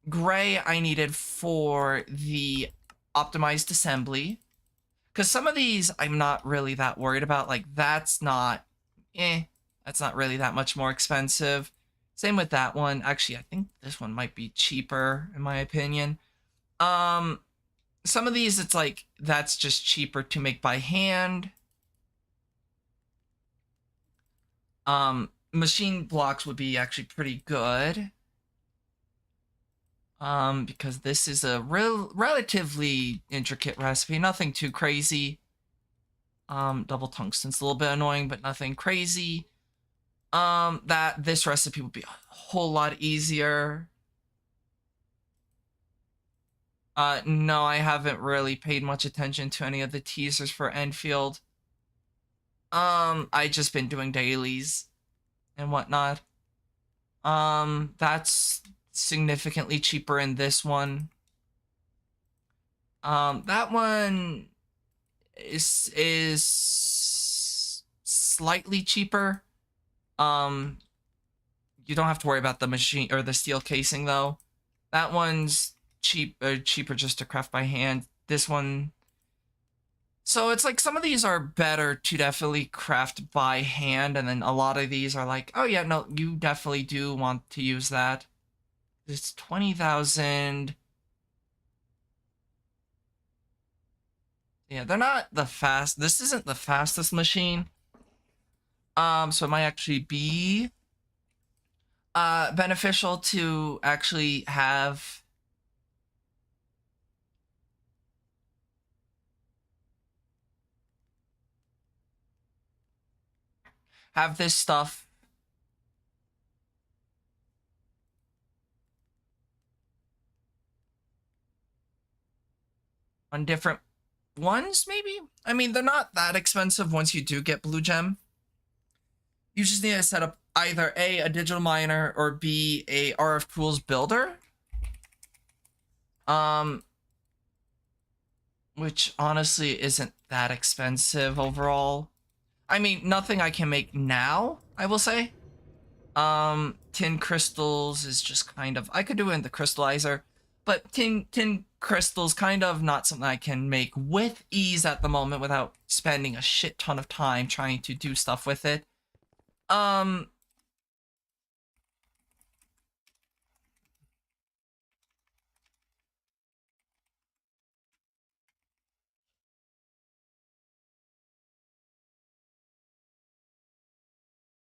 Gray I needed for the optimized assembly. Because some of these I'm not really that worried about. Like, that's not really that much more expensive. Same with that one. Actually, I think this one might be cheaper in my opinion. Some of these, it's like, that's just cheaper to make by hand. Machine blocks would be actually pretty good. Because this is a relatively intricate recipe, nothing too crazy. Double tungsten's a little bit annoying, but nothing crazy. This recipe would be a whole lot easier. No, I haven't really paid much attention to any of the teasers for Enfield. I just been doing dailies and whatnot. That's significantly cheaper in this one. That one is slightly cheaper. You don't have to worry about the machine or the steel casing though. That one's cheaper just to craft by hand. This one, so it's like some of these are better to definitely craft by hand, and then a lot of these are like, oh yeah, no, you definitely do want to use that. It's 20,000. Yeah, they're not the fast. This isn't the fastest machine. So it might actually be beneficial to actually have this stuff on different ones, maybe? I mean, they're not that expensive once you do get blue gem. You just need to set up either a digital miner or B, a RF tools builder. Which honestly isn't that expensive overall. I mean, nothing I can make now, I will say. Tin crystals is just kind of, I could do it in the crystallizer, but tin crystals kind of not something I can make with ease at the moment without spending a shit ton of time trying to do stuff with it.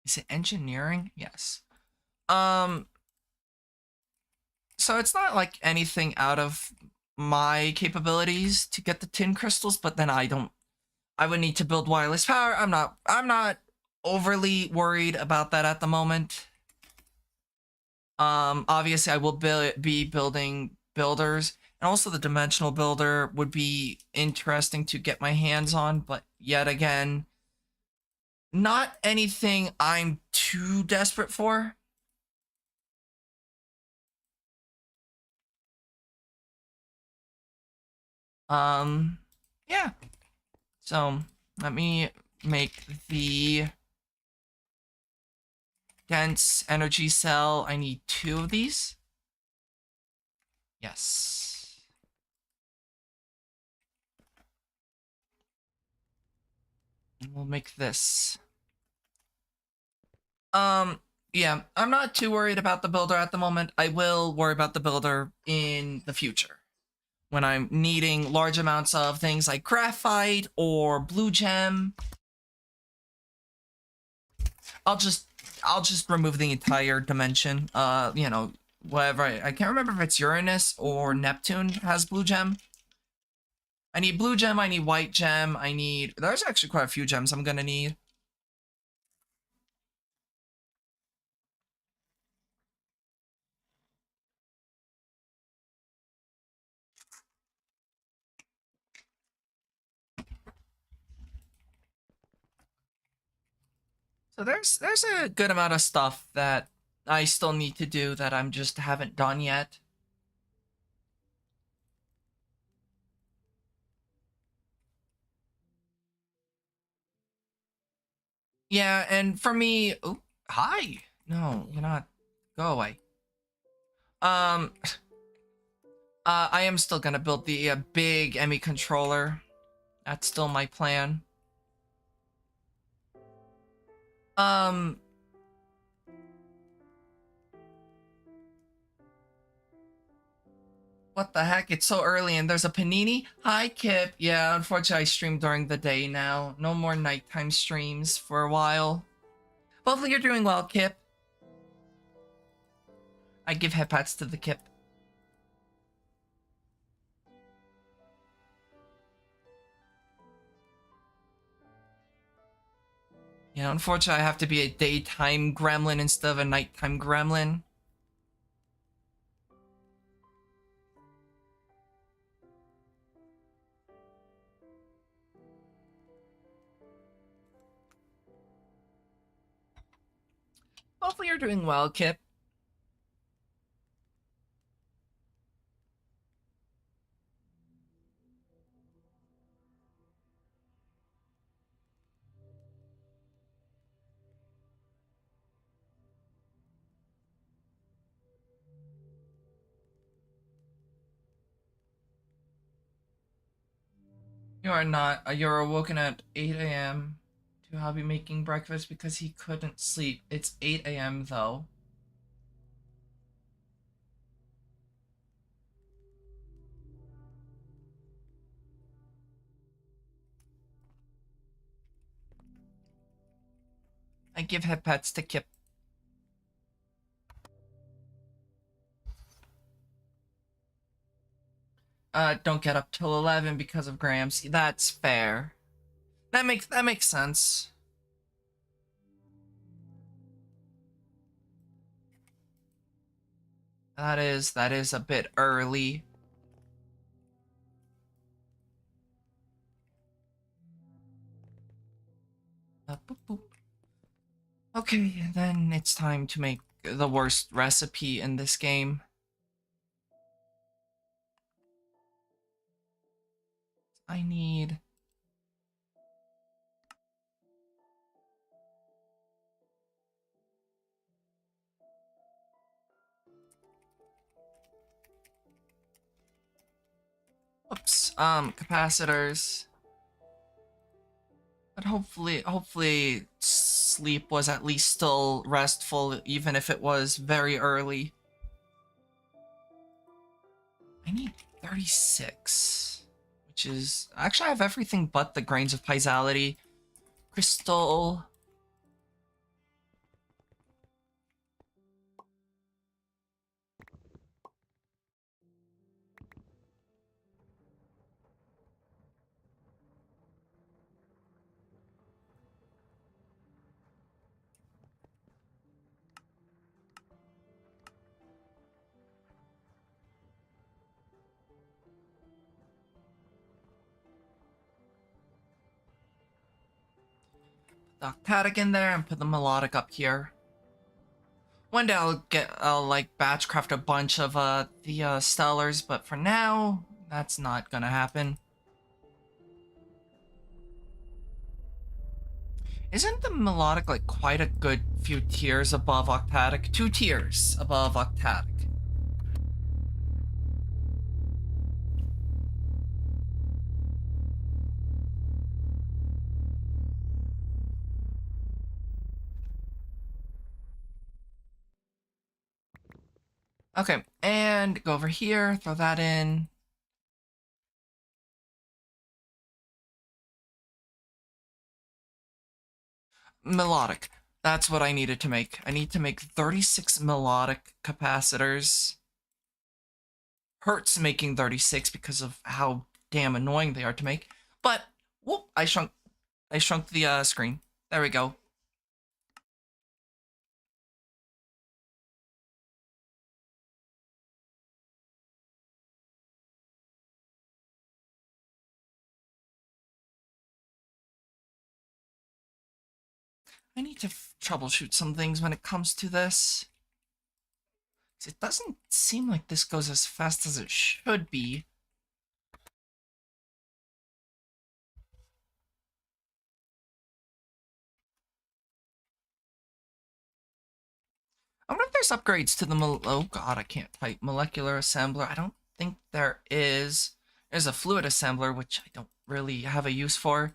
Is it engineering? Yes. So it's not like anything out of my capabilities to get the tin crystals, but then I would need to build wireless power. I'm not overly worried about that at the moment. Obviously I will be building builders, and also the dimensional builder would be interesting to get my hands on, but yet again, not anything I'm too desperate for. Yeah. So let me make the dense energy cell. I need 2 of these. Yes. And we'll make this. Yeah, I'm not too worried about the builder at the moment. I will worry about the builder in the future, when I'm needing large amounts of things like graphite or blue gem. I'll just remove the entire dimension. Whatever. I can't remember if it's Uranus or Neptune has blue gem. I need blue gem, I need white gem, there's actually quite a few gems I'm gonna need. So there's a good amount of stuff that I still need to do that I'm just haven't done yet. Yeah, and for me, oh, hi. No, you're not. Go away. Um, I am still gonna build the big Emmy controller. That's still my plan. Um, what the heck? It's so early and there's a panini. Hi, Kip. Yeah, unfortunately, I stream during the day now. No more nighttime streams for a while. Hopefully, you're doing well, Kip. I give head pats to the Kip. Yeah, unfortunately, I have to be a daytime gremlin instead of a nighttime gremlin. Hopefully, you're doing well, Kip. You are not. You're awoken at 8 a.m. to Hobby making breakfast because he couldn't sleep. It's 8 a.m. though. I give head pats to Kip. Don't get up till 11 because of Grams. That's fair. That makes sense. That is a bit early. Boop, boop. Okay, then it's time to make the worst recipe in this game. I need... Oops, capacitors. But hopefully sleep was at least still restful, even if it was very early. I need 36, which is... Actually, I have everything but the grains of piezoality. Crystal... the octatic in there and put the melodic up here. One day I'll like batch craft a bunch of the stellars, but for now, that's not gonna happen. Isn't the melodic like quite a good few tiers above octatic? 2 tiers above octatic. Okay, and go over here, throw that in. Melodic. That's what I needed to make. I need to make 36 melodic capacitors. Hurts making 36 because of how damn annoying they are to make. But whoop, I shrunk the screen. There we go. I need to troubleshoot some things when it comes to this. It doesn't seem like this goes as fast as it should be. I wonder if there's upgrades to the oh god, I can't type molecular assembler. I don't think there is. There's a fluid assembler, which I don't really have a use for.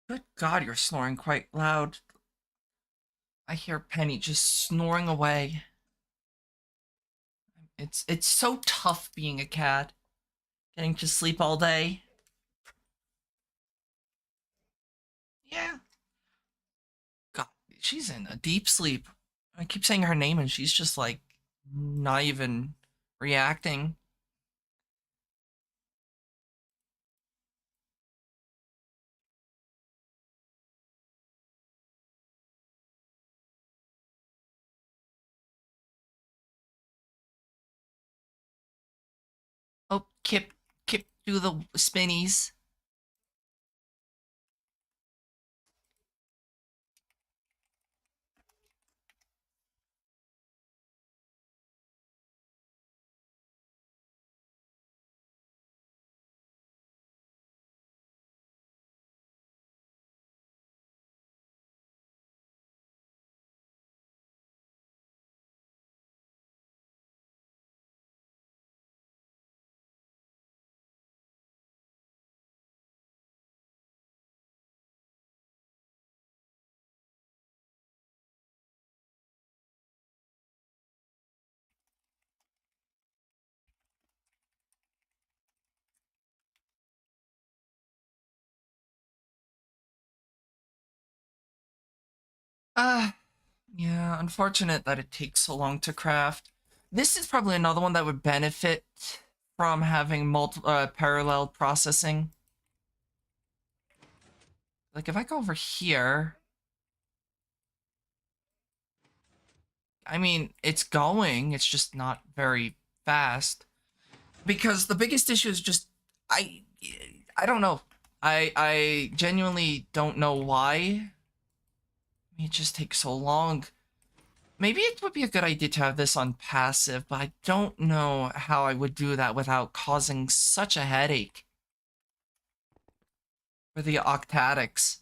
Good god, you're snoring quite loud. I hear Penny just snoring away. It's so tough being a cat. Getting to sleep all day. Yeah. God, she's in a deep sleep. I keep saying her name and she's just like not even reacting. Oh, Kip, do the spinnies. Ah, yeah, unfortunate that it takes so long to craft. This is probably another one that would benefit from having parallel processing. Like if I go over here, I mean, it's going, it's just not very fast. Because the biggest issue is just I I don't know. I genuinely don't know why. It just takes so long. Maybe it would be a good idea to have this on passive, but I don't know how I would do that without causing such a headache for the octatics.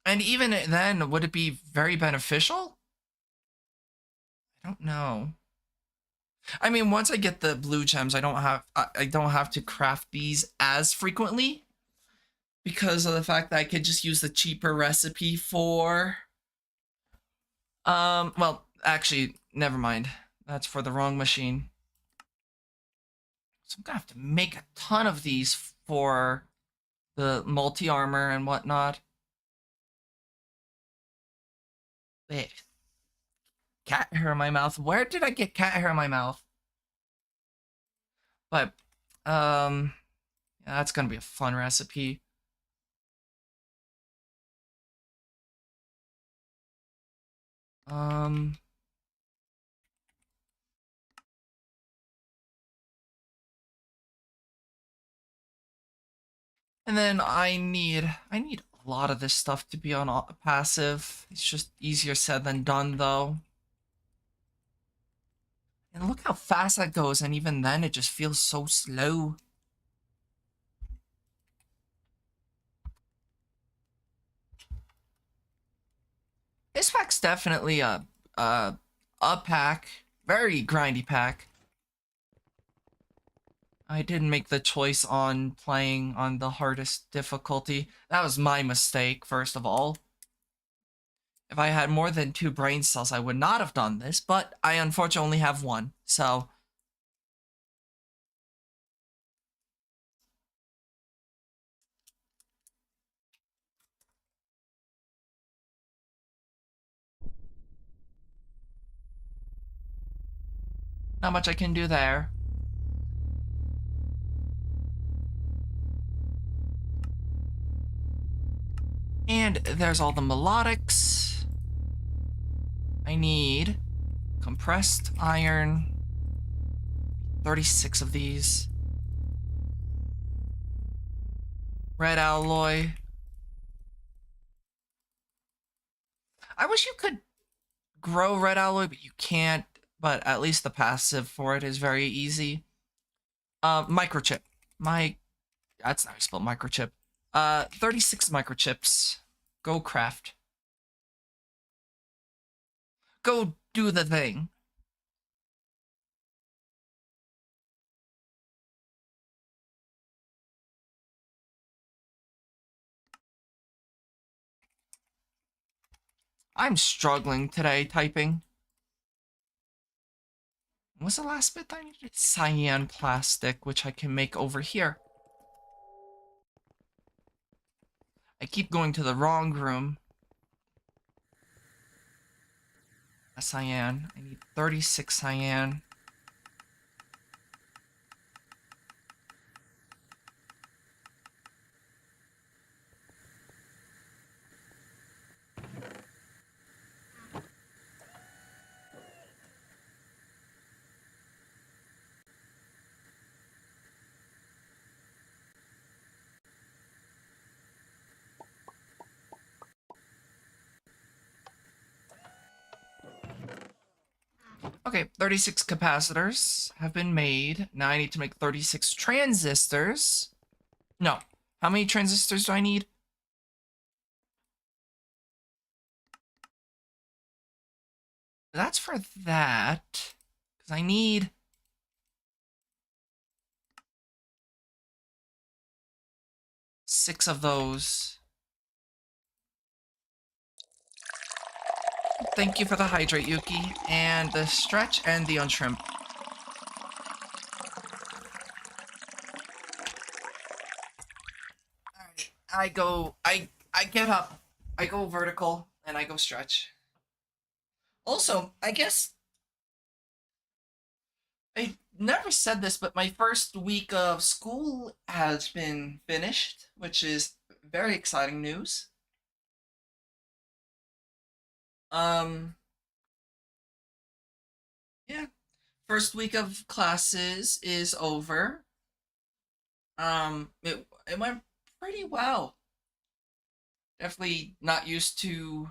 And even then, would it be very beneficial? I don't know. I mean, once I get the blue gems, I don't have to craft these as frequently because of the fact that I could just use the cheaper recipe for well, actually, never mind. That's for the wrong machine. So I'm gonna have to make a ton of these for the multi-armor and whatnot. Wait, cat hair in my mouth. Where did I get cat hair in my mouth? But, yeah, that's gonna be a fun recipe. Um, and then I need a lot of this stuff to be on passive. It's just easier said than done, though. And look how fast that goes, and even then, it just feels so slow. This pack's definitely a pack, very grindy pack. I didn't make the choice on playing on the hardest difficulty. That was my mistake, first of all. If I had more than 2 brain cells, I would not have done this, but I unfortunately only have 1, so... not much I can do there. And there's all the melodics. I need compressed iron. 36 of these. Red alloy. I wish you could grow red alloy, but you can't. But at least the passive for it is very easy. Microchip. That's not how you spell microchip. 36 microchips. Go craft. Go do the thing. I'm struggling today typing. What's the last bit that I needed? Cyan plastic, which I can make over here. I keep going to the wrong room. A cyan. I need 36 cyan. Okay, 36 capacitors have been made. Now I need to make 36 transistors. No. How many transistors do I need? That's for that. Because I need 6 of those. Thank you for the hydrate, Yuki. And the stretch and the unshrimp. Alright, I get up. I go vertical, and I go stretch. Also, I guess I never said this, but my first week of school has been finished, which is very exciting news. Um, yeah, first week of classes is over. It went pretty well. Definitely not used to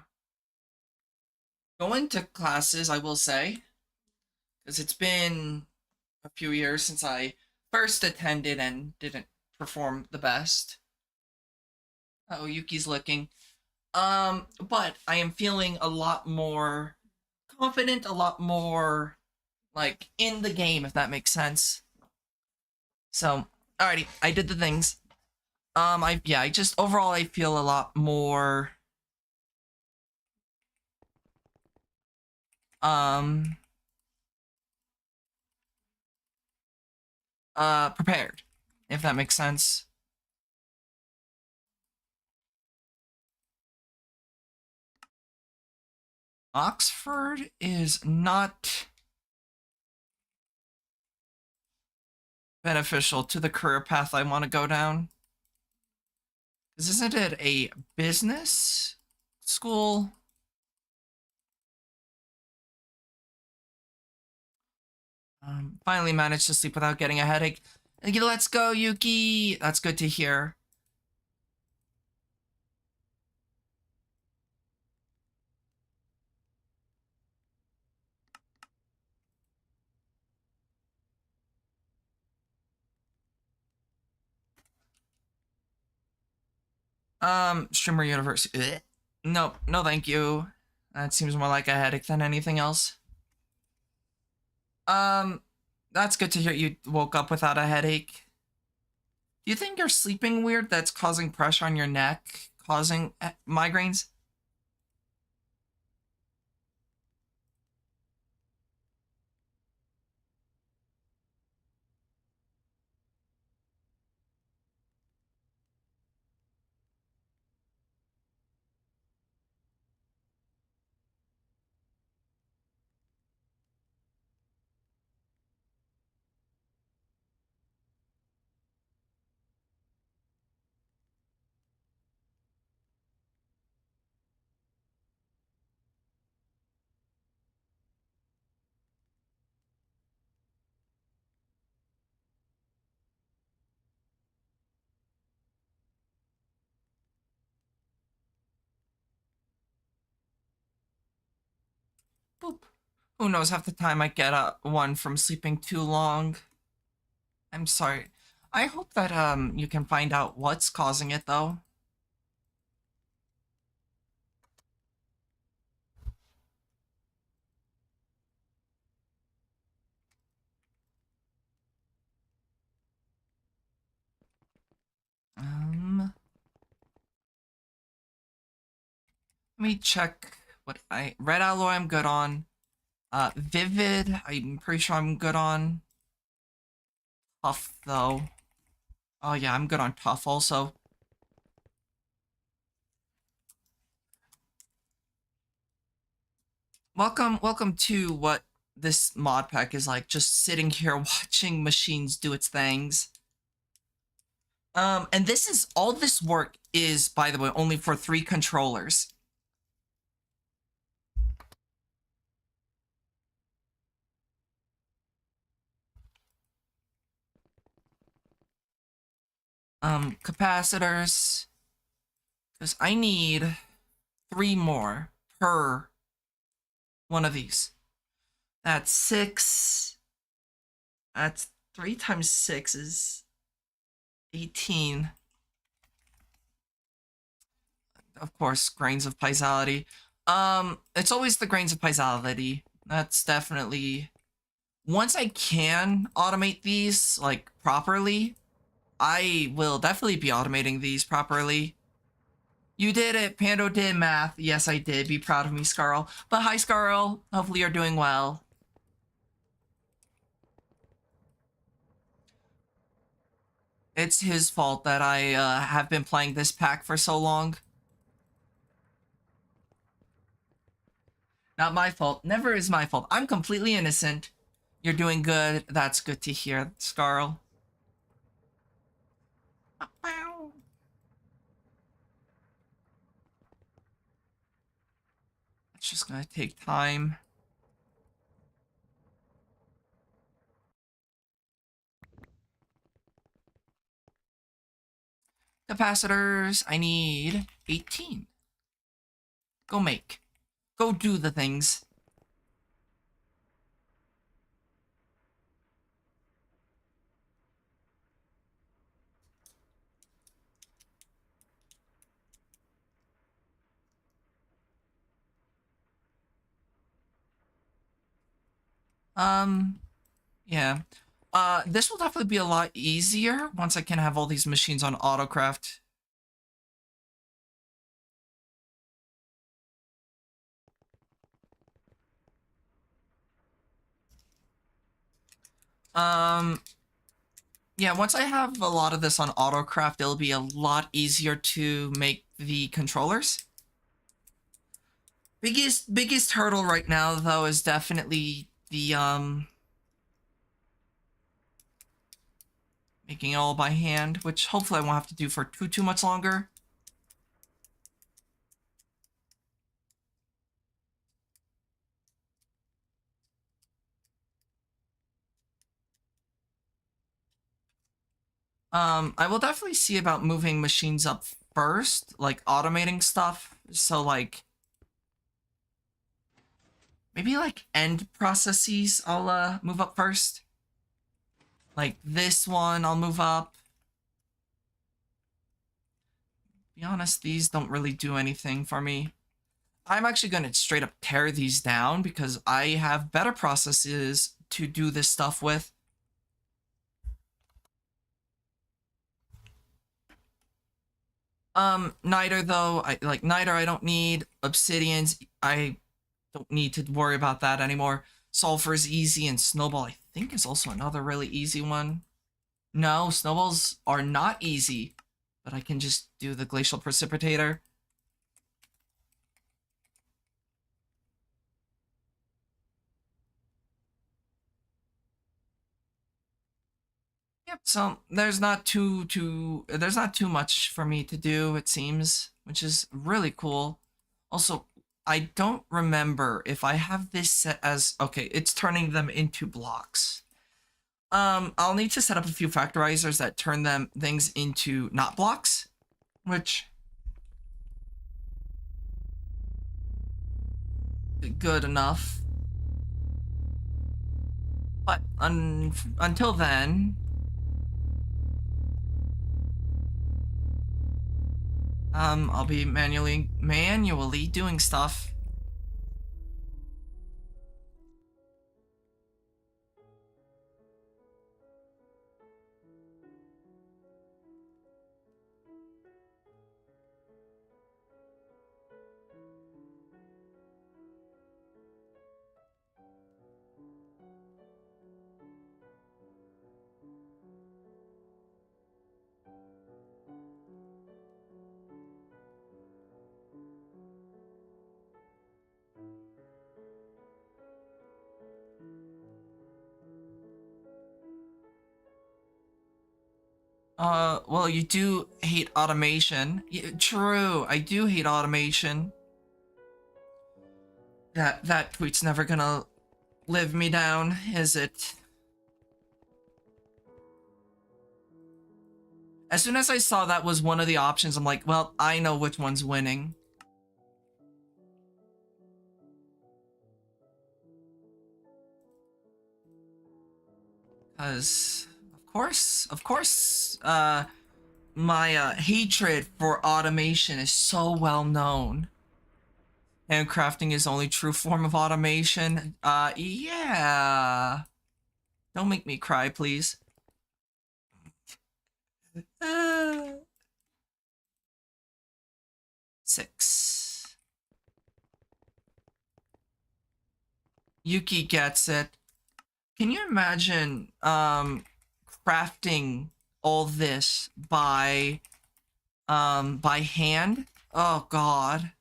going to classes, I will say, because it's been a few years since I first attended and didn't perform the best. Oh, Yuki's looking. But I am feeling a lot more confident, a lot more like in the game, if that makes sense. So, alrighty, I did the things. I just overall I feel a lot more um prepared, if that makes sense. Oxford is not beneficial to the career path I want to go down. Because isn't it a business school? Finally managed to sleep without getting a headache. Let's go, Yuki. That's good to hear. Streamer Universe. Ugh. Nope, no thank you. That seems more like a headache than anything else. Um, that's good to hear you woke up without a headache. Do you think you're sleeping weird that's causing pressure on your neck, causing migraines? Boop. Who knows, half the time I get one from sleeping too long. I'm sorry. I hope that you can find out what's causing it though. Let me check what I red alloy I'm good on. Vivid, I'm pretty sure I'm good on. Tough though. Oh yeah, I'm good on tough also. Welcome to what this mod pack is like, just sitting here watching machines do its things. And this is all this work is, by the way, only for 3 controllers. Capacitors, because I need 3 more per one of these. That's 6. That's 3 times 6 is 18. Of course, grains of piezoality. It's always the grains of piezoality. That's definitely... Once I can automate these, like, properly, I will definitely be automating these properly. You did it. Pando did math. Yes, I did. Be proud of me, Scarl. But hi, Scarl. Hopefully you're doing well. It's his fault that I have been playing this pack for so long. Not my fault. Never is my fault. I'm completely innocent. You're doing good. That's good to hear, Scarl. It's just gonna take time. Capacitors, I need 18. Go make. Go do the things. Yeah. This will definitely be a lot easier once I can have all these machines on autocraft. Yeah, once I have a lot of this on autocraft, it'll be a lot easier to make the controllers. Biggest hurdle right now though is definitely the making it all by hand, which hopefully I won't have to do for too much longer. I will definitely see about moving machines up first, like automating stuff. So like maybe like end processes I'll move up first. Like this one I'll move up. Be honest, these don't really do anything for me. I'm actually going to straight up tear these down because I have better processes to do this stuff with. Niter though, Niter I don't need. Obsidians, I don't need to worry about that anymore. Sulfur is easy, and Snowball I think is also another really easy one. No, Snowballs are not easy, but I can just do the Glacial Precipitator. Yep, so there's not too much for me to do, it seems, which is really cool. Also, I don't remember if I have this set as okay, it's turning them into blocks. I'll need to set up a few factorizers that turn things into not blocks, which good enough. But until then, I'll be manually doing stuff. Well, you do hate automation. Yeah, true, I do hate automation. That tweet's never gonna live me down, is it? As soon as I saw that was one of the options, I'm like, well, I know which one's winning. Because, of course, my hatred for automation is so well known. Handcrafting is the only true form of automation. Yeah. Don't make me cry, please. Six. Yuki gets it. Can you imagine crafting all this by hand? Oh god.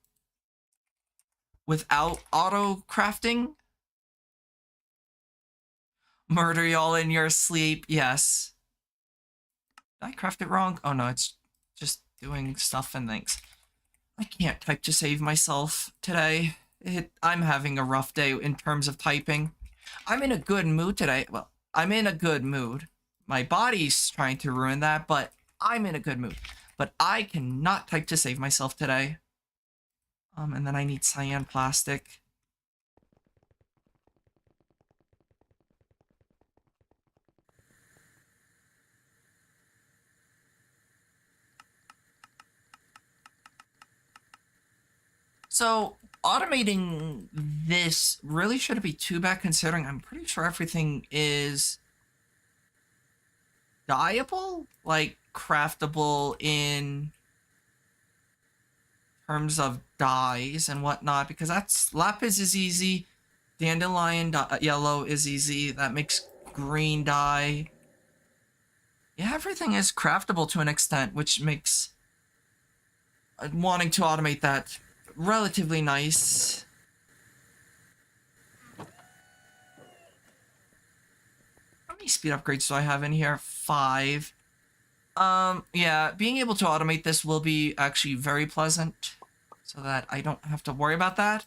Without auto crafting? Murder y'all in your sleep, yes. Did I craft it wrong? Oh no, it's just doing stuff and things. I can't type to save myself today. I'm having a rough day in terms of typing. I'm in a good mood today. Well, I'm in a good mood. My body's trying to ruin that, but I'm in a good mood. But I cannot type to save myself today. And then I need cyan plastic. So, automating this really shouldn't be too bad considering I'm pretty sure everything is dyeable? Like, craftable in terms of dyes and whatnot, because that's lapis is easy, dandelion yellow is easy, that makes green dye. Yeah, everything is craftable to an extent, which makes wanting to automate that relatively nice. many speed upgrades do I have in here? 5. Yeah, being able to automate this will be actually very pleasant so that I don't have to worry about that.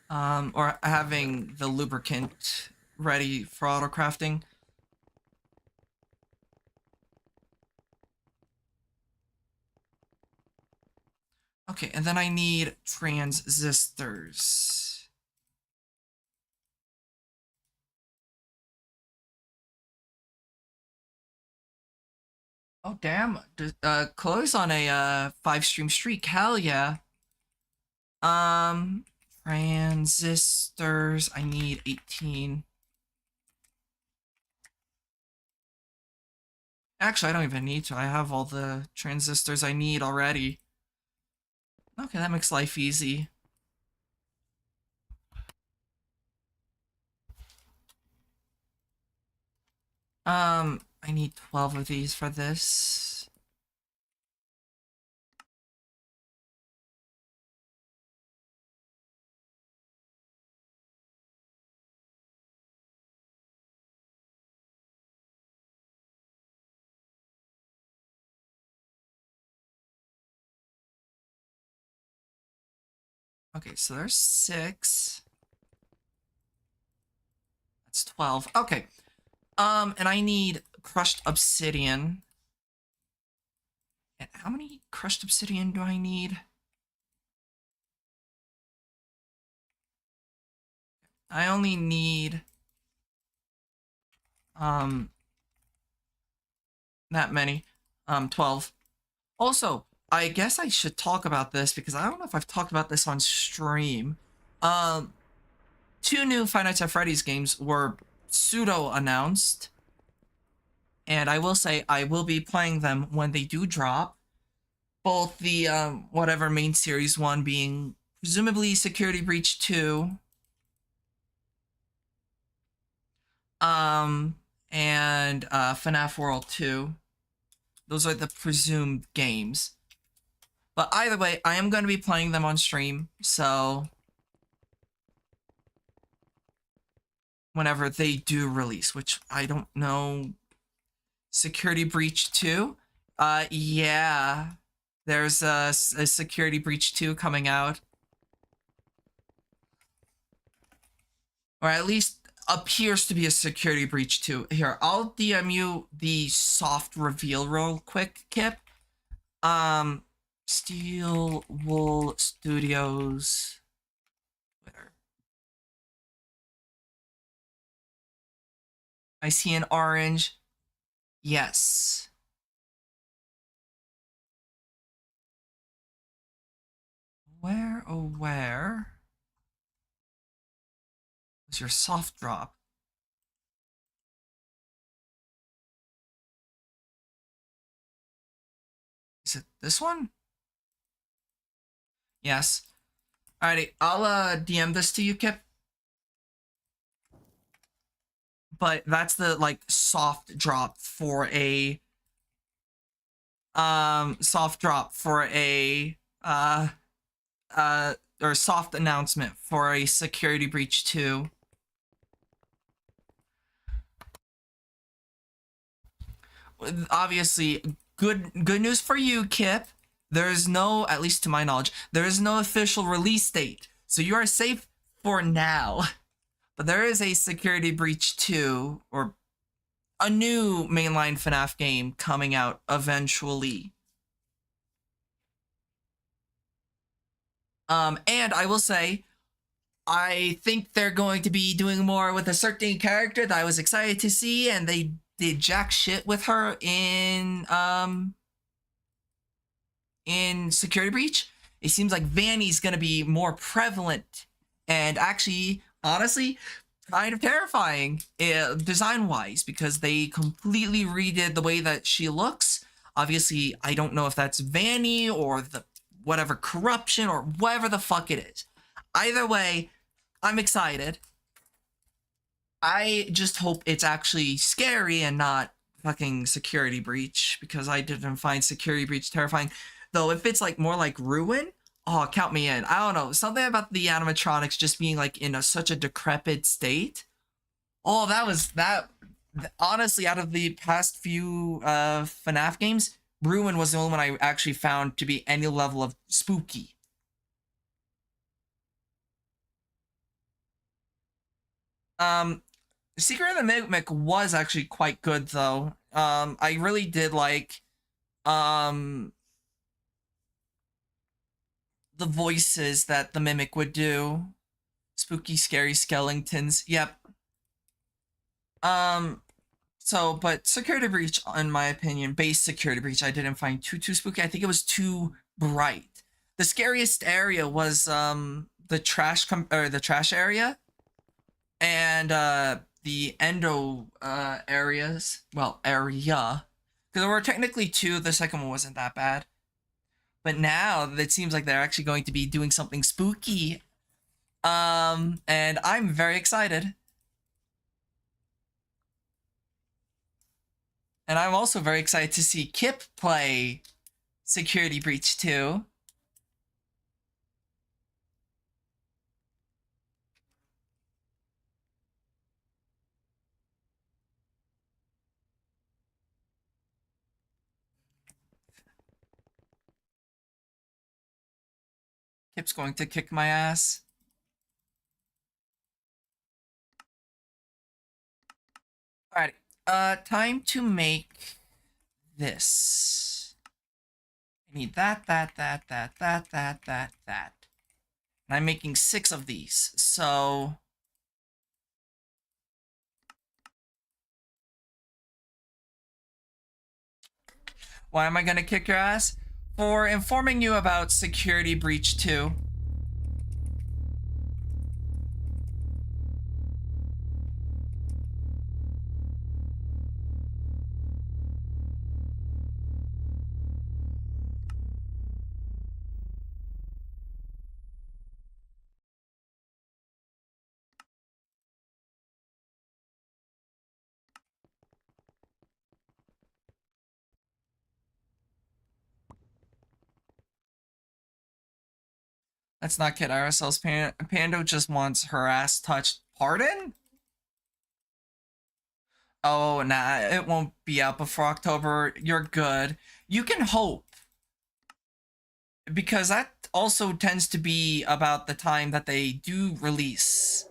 Or having the lubricant ready for auto crafting. Okay, and then I need transistors. Oh damn! Chloe's on a 5-stream streak. Hell yeah! Transistors. I need 18. Actually, I don't even need to. I have all the transistors I need already. Okay, that makes life easy. I need 12 of these for this. Okay, so there's 6. That's 12. Okay. And I need crushed obsidian. And how many crushed obsidian do I need? I only need that many. 12. Also, I guess I should talk about this because I don't know if I've talked about this on stream. 2 new Five Nights at Freddy's games were pseudo announced. And I will say I will be playing them when they do drop. Both the whatever main series one being presumably Security Breach 2. And FNAF World 2. Those are the presumed games. But either way, I am going to be playing them on stream, so whenever they do release, which I don't know. Security Breach 2? Yeah. There's a Security Breach 2 coming out. Or at least appears to be a Security Breach 2. Here, I'll DM you the soft reveal real quick, Kip. Steel Wool Studios. Where? I see an orange. Yes. Where, oh where was your soft drop? Is it this one? Yes. Alrighty, I'll DM this to you, Kip. But that's the like soft drop for a or soft announcement for a Security Breach 2. Obviously, good news for you, Kip. There's no, at least to my knowledge, there is no official release date. So you are safe for now. But there is a Security Breach 2, or a new mainline FNAF game coming out eventually. And I will say, I think they're going to be doing more with a certain character that I was excited to see, and they did jack shit with her in Security Breach. It seems like Vanny's gonna be more prevalent and actually, honestly, kind of terrifying design-wise, because they completely redid the way that she looks. Obviously, I don't know if that's Vanny or the whatever corruption or whatever the fuck it is. Either way, I'm excited. I just hope it's actually scary and not fucking Security Breach, because I didn't find Security Breach terrifying. Though if it's like more like Ruin, Oh, count me in. I don't know. Something about the animatronics just being like in such a decrepit state. Oh, that was that. Honestly, out of the past few FNAF games, Ruin was the only one I actually found to be any level of spooky. Um, Secret of the Mimic was actually quite good though. I really did like um the voices that the Mimic would do. Spooky, scary skeletons. Yep. Um, but Security Breach, in my opinion, base Security Breach, I didn't find too spooky. I think it was too bright. The scariest area was the the trash area, and the endo areas. Well, area, because there were technically two. The second one wasn't that bad, but now it seems like they're actually going to be doing something spooky. And I'm very excited. And I'm also very excited to see Kip play Security Breach 2. Kip's going to kick my ass. Alright, time to make this. I need that. And I'm making 6 of these, so... Why am I gonna kick your ass? For informing you about Security Breach 2. Let's not kid ourselves. Pando just wants her ass touched. Pardon? Oh, nah, it won't be out before October. You're good. You can hope. Because that also tends to be about the time that they do release.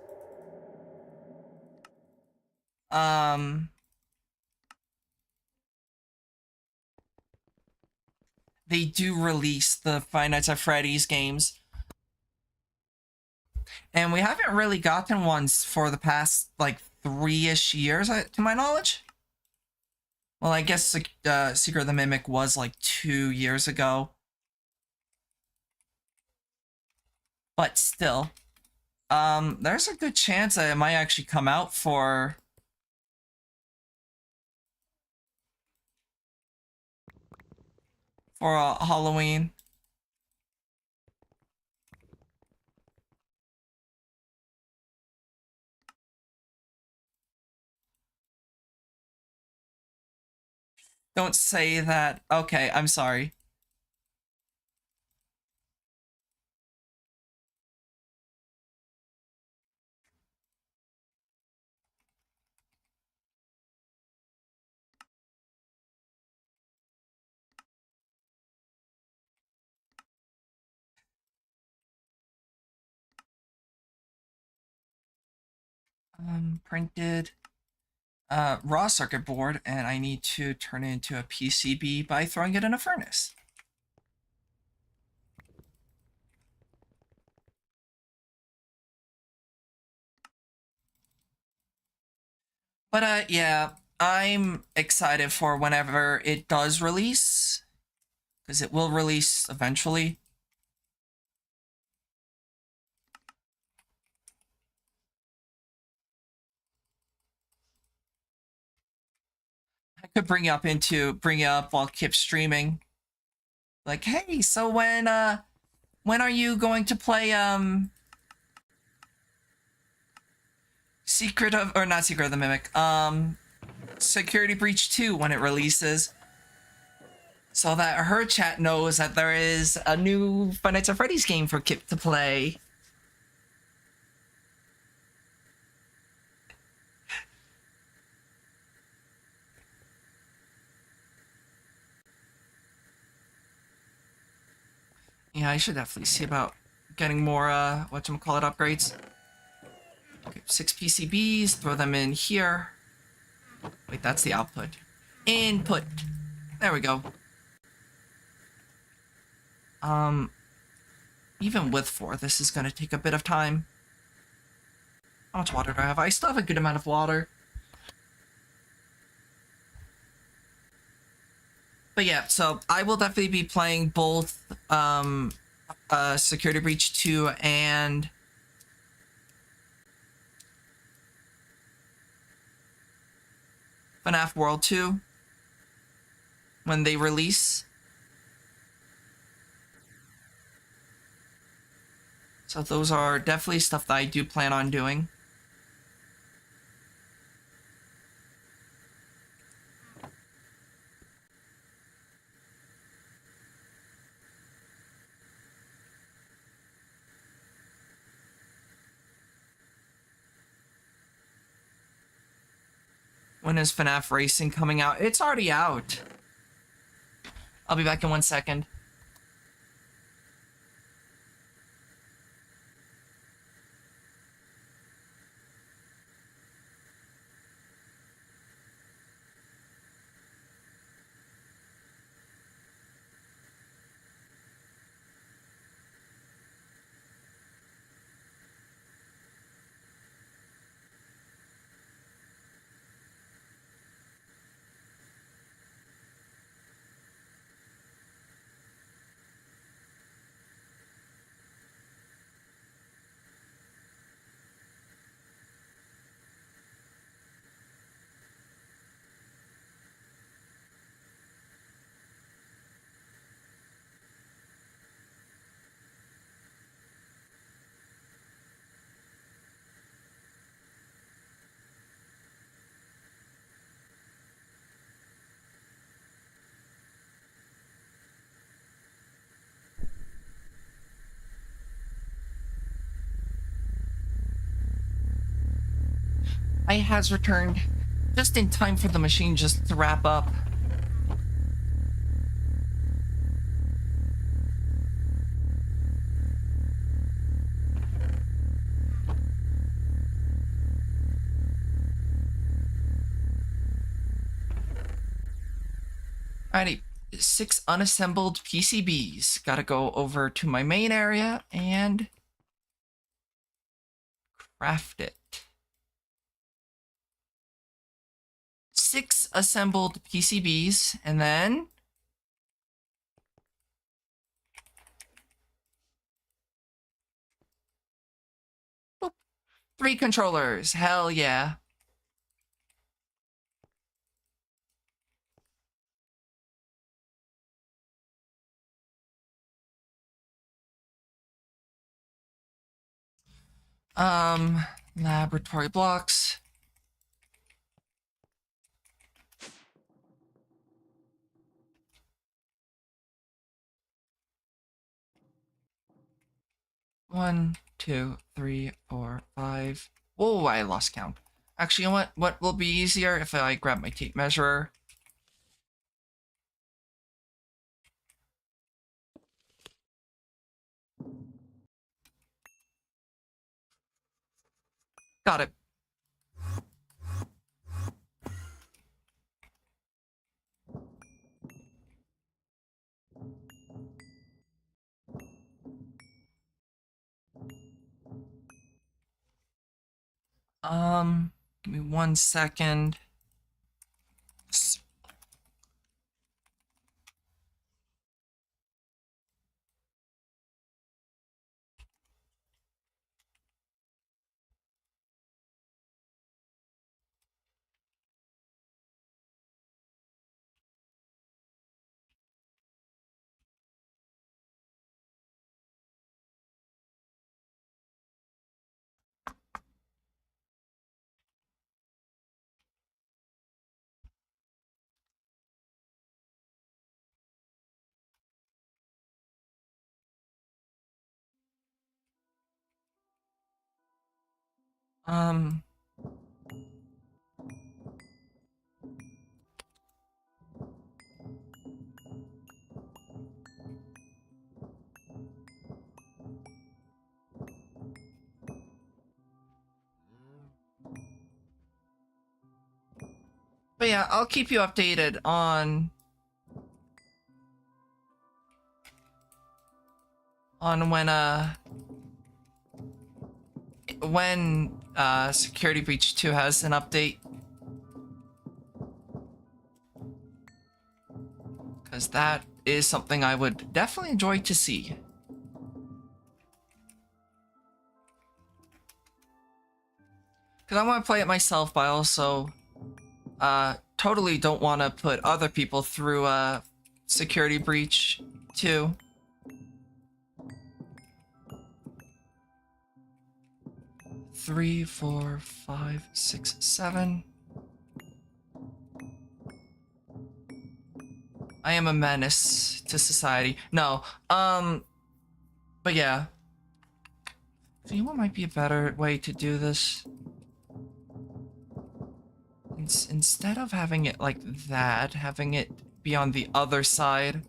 Um... They do release the Five Nights at Freddy's games. And we haven't really gotten ones for the past, like, 3-ish years, to my knowledge. Well, I guess Secret of the Mimic was, like, 2 years ago. But still. There's a good chance that it might actually come out for... Halloween. Don't say that. Okay, I'm sorry. Printed raw circuit board, and I need to turn it into a PCB by throwing it in a furnace. But yeah, I'm excited for whenever it does release, because it will release eventually. I could bring it up while Kip's streaming. Like, hey, so when are you going to play not Secret of the Mimic, Security Breach 2 when it releases? so that her chat knows that there is a new Five Nights at Freddy's game for Kip to play. Yeah, I should definitely see about getting more, whatchamacallit upgrades. Okay, 6 PCBs, throw them in here. Wait, that's the output. Input. There we go. Even with 4, this is gonna take a bit of time. How much water do I have? I still have a good amount of water. But yeah, so I will definitely be playing both Security Breach 2 and FNAF World 2 when they release. So those are definitely stuff that I do plan on doing. When is FNAF Racing coming out? It's already out. I'll be back in 1 second. I has returned just in time for the machine just to wrap up. Alrighty, 6 unassembled PCBs. Gotta go over to my main area and craft it. 6 assembled PCBs, and then boop, 3 controllers. Hell yeah. Laboratory blocks. One, two, three, four, five. Whoa, I lost count. Actually, you know what? What will be easier if I grab my tape measure? Got it. Give me 1 second. Um, but yeah, I'll keep you updated on when Security Breach 2 has an update. Because that is something I would definitely enjoy to see. Because I want to play it myself, but I also totally don't want to put other people through a Security Breach 2. Three, four, five, six, seven. I am a menace to society. No, but yeah. So you know what might be a better way to do this? Instead of having it like that, having it be on the other side.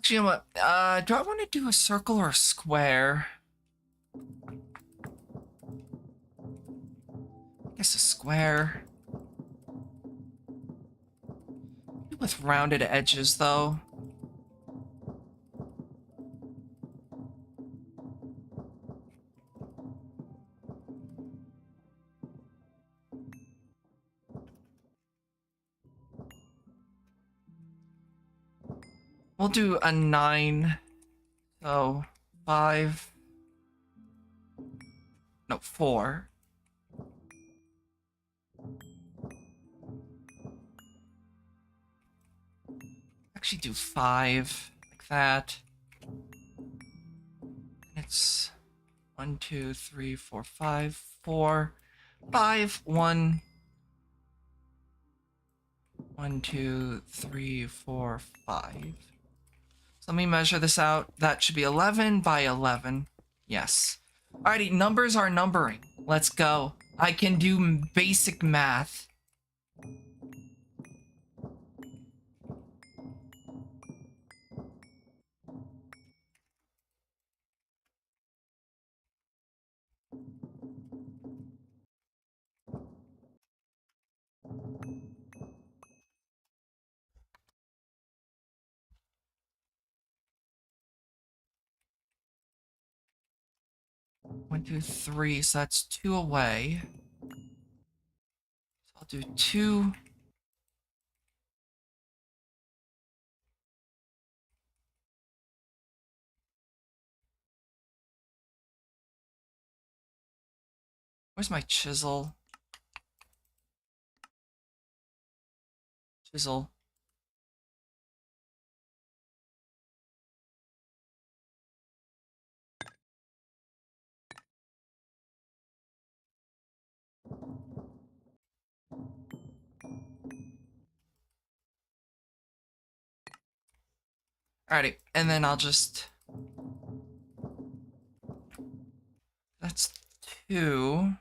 Actually, you know what? Do I want to do a circle or a square? I guess a square. With rounded edges, though. We'll do a 9. So, 5. No, 4. Actually do 5. Like that. And it's 1, 2, 3, 4, 5, 4, 5, 1. 1, 2, 3, 4, 5. So let me measure this out. That should be 11 by 11. Yes. Alrighty, numbers are numbering. Let's go. I can do basic math. One, two, three. So that's 2 away. So I'll do 2. Where's my chisel? Chisel. Alrighty, and then I'll just... That's 2.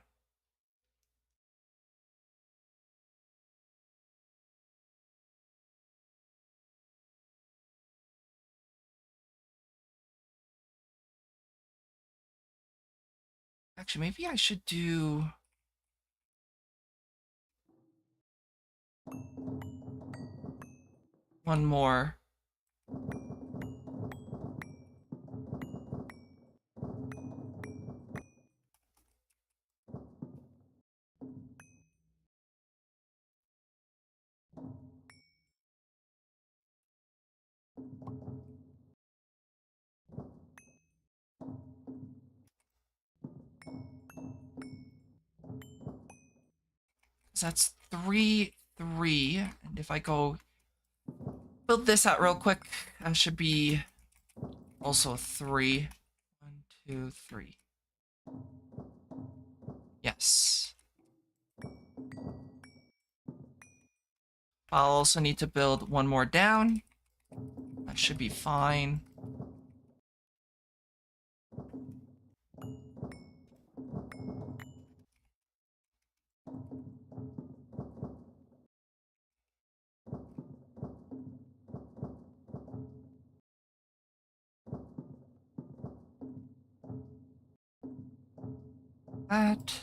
Actually, maybe I should do... one more. So that's 3, 3. And if I go build this out real quick, that should be also 3. 1, 2, 3. Yes. I'll also need to build one more down. That should be fine. That.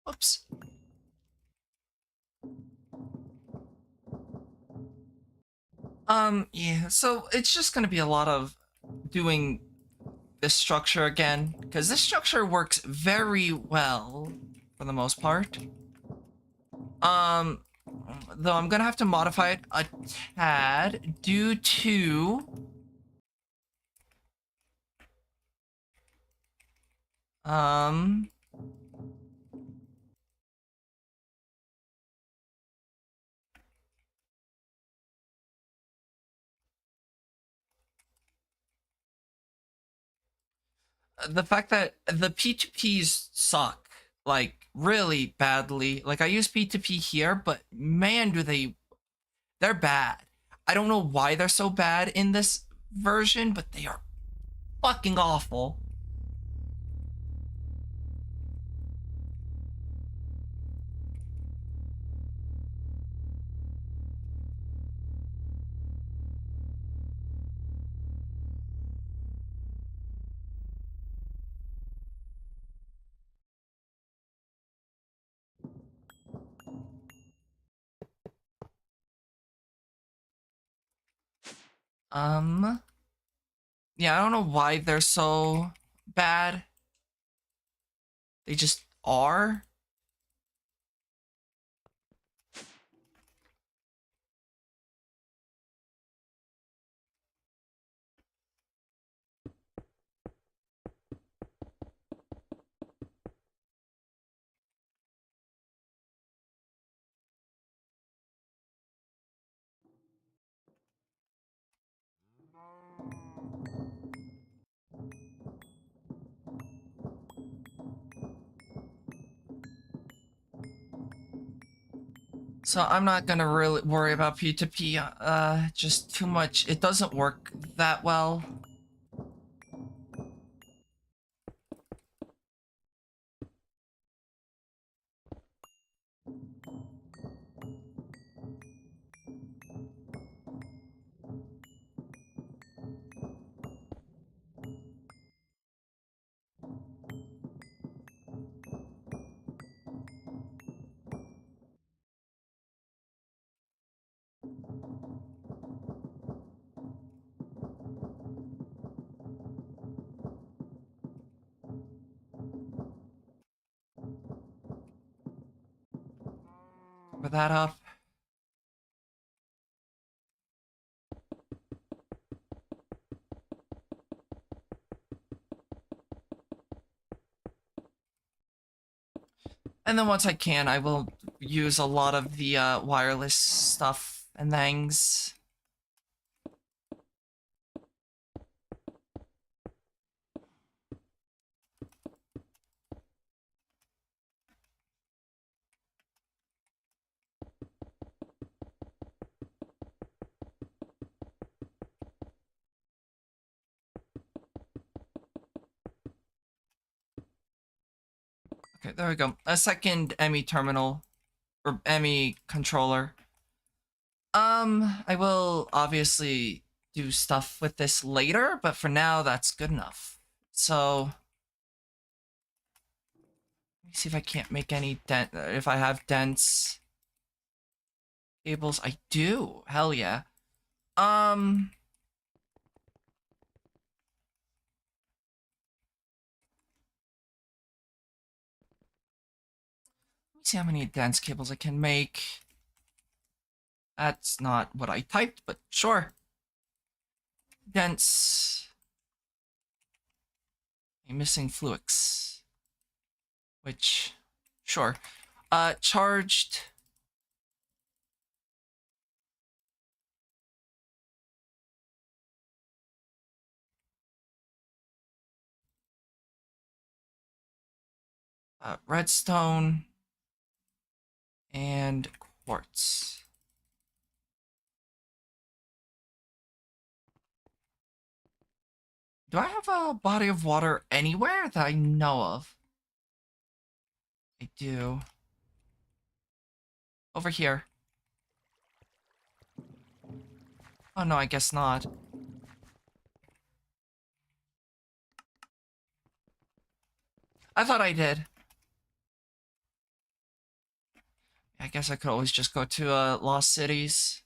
Oops. Yeah, so it's just gonna be a lot of doing this structure again, because this structure works very well for the most part. Um, though I'm gonna have to modify it a tad due to um the fact that the P2Ps suck like really badly. Like I use P2P here, but man, they're bad. I don't know why they're so bad in this version, but they are fucking awful. Um, yeah, I don't know why they're so bad. They just are. So I'm not gonna really worry about P2P, just too much. It doesn't work that well. Cover that up. And then once I can, I will use a lot of the wireless stuff and things. Okay, there we go. A second ME terminal or ME controller. I will obviously do stuff with this later, but for now that's good enough. So let me see if I can't make any if I have dense cables. I do. Hell yeah. Um Let me see how many dense cables I can make. That's not what I typed, but sure. Dense. A missing fluix. Which, sure. Charged. Redstone. And quartz. Do I have a body of water anywhere that I know of? I do. Over here. Oh no, I guess not. I thought I did. I guess I could always just go to Lost Cities.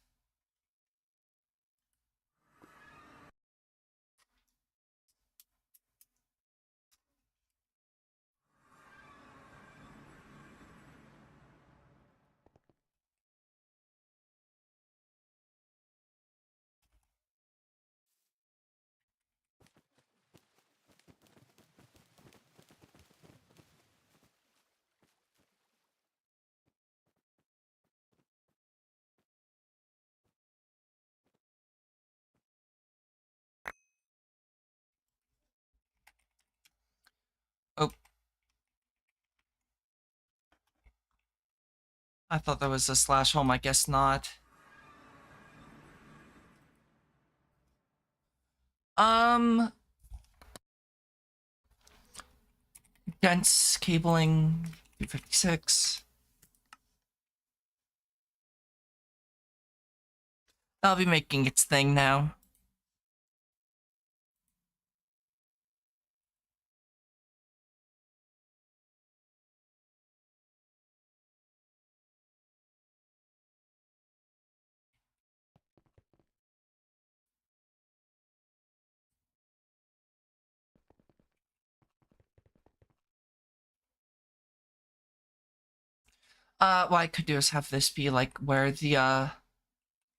Oh, I thought there was a slash home. I guess not. Um, dense cabling, 256. That'll be making its thing now. What I could do is have this be like where the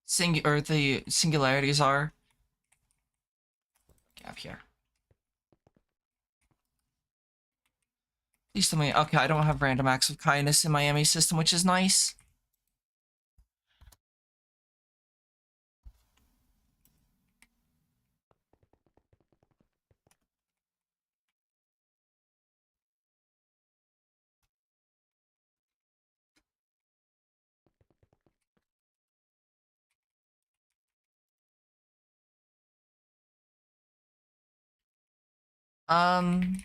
the singularities are. Up here. Please tell me. Okay, I don't have random acts of kindness in my ME system, which is nice. Um,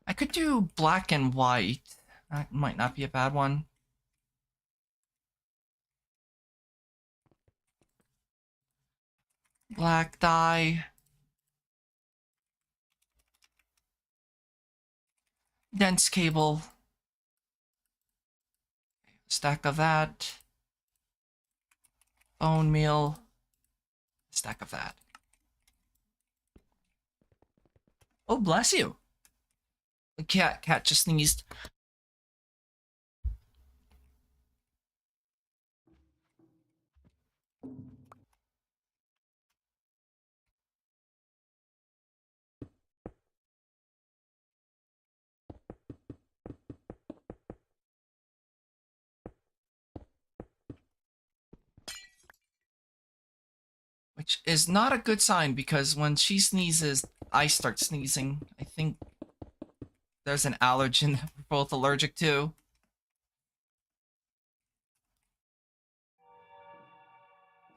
I could do black and white. That might not be a bad one. Black dye. Dense cable. Stack of that. Bone meal. Stack of that. Oh, bless you. The cat just sneezed. Which is not a good sign because when she sneezes, I start sneezing. I think there's an allergen we're both allergic to.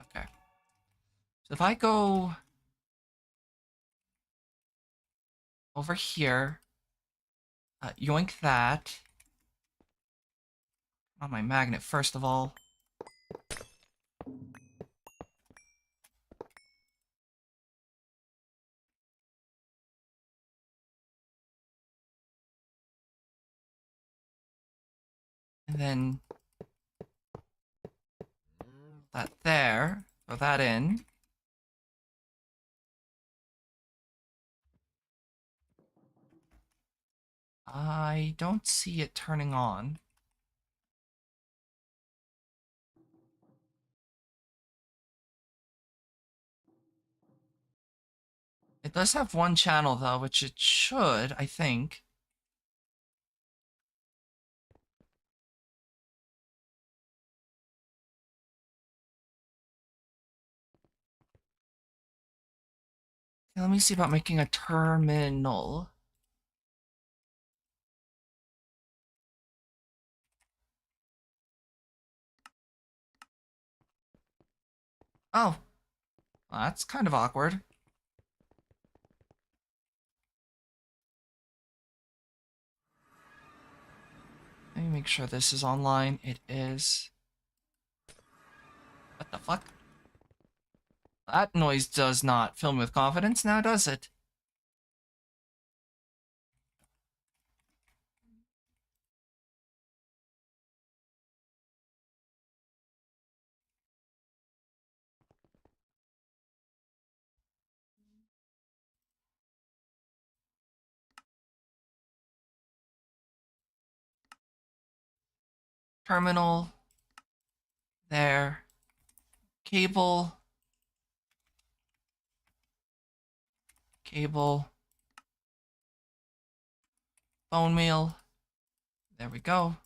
Okay. So if I go over here. Yoink that. On my magnet, first of all. And then that there. Throw that in. I don't see it turning on. It does have one channel though, which it should, I think. Okay, let me see about making a terminal. Oh, well, that's kind of awkward. Let me make sure this is online. It is. What the fuck? That noise does not fill me with confidence now, does it? Terminal. There. Cable. Cable. Bone meal. There we go.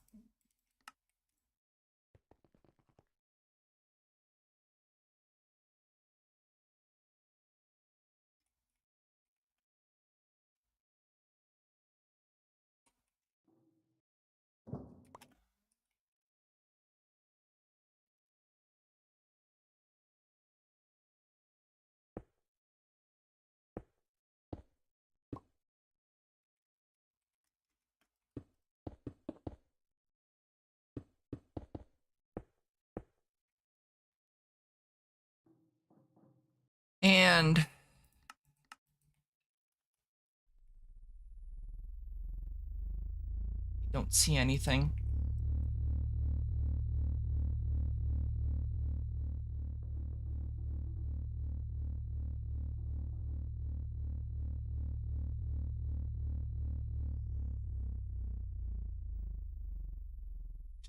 And don't see anything.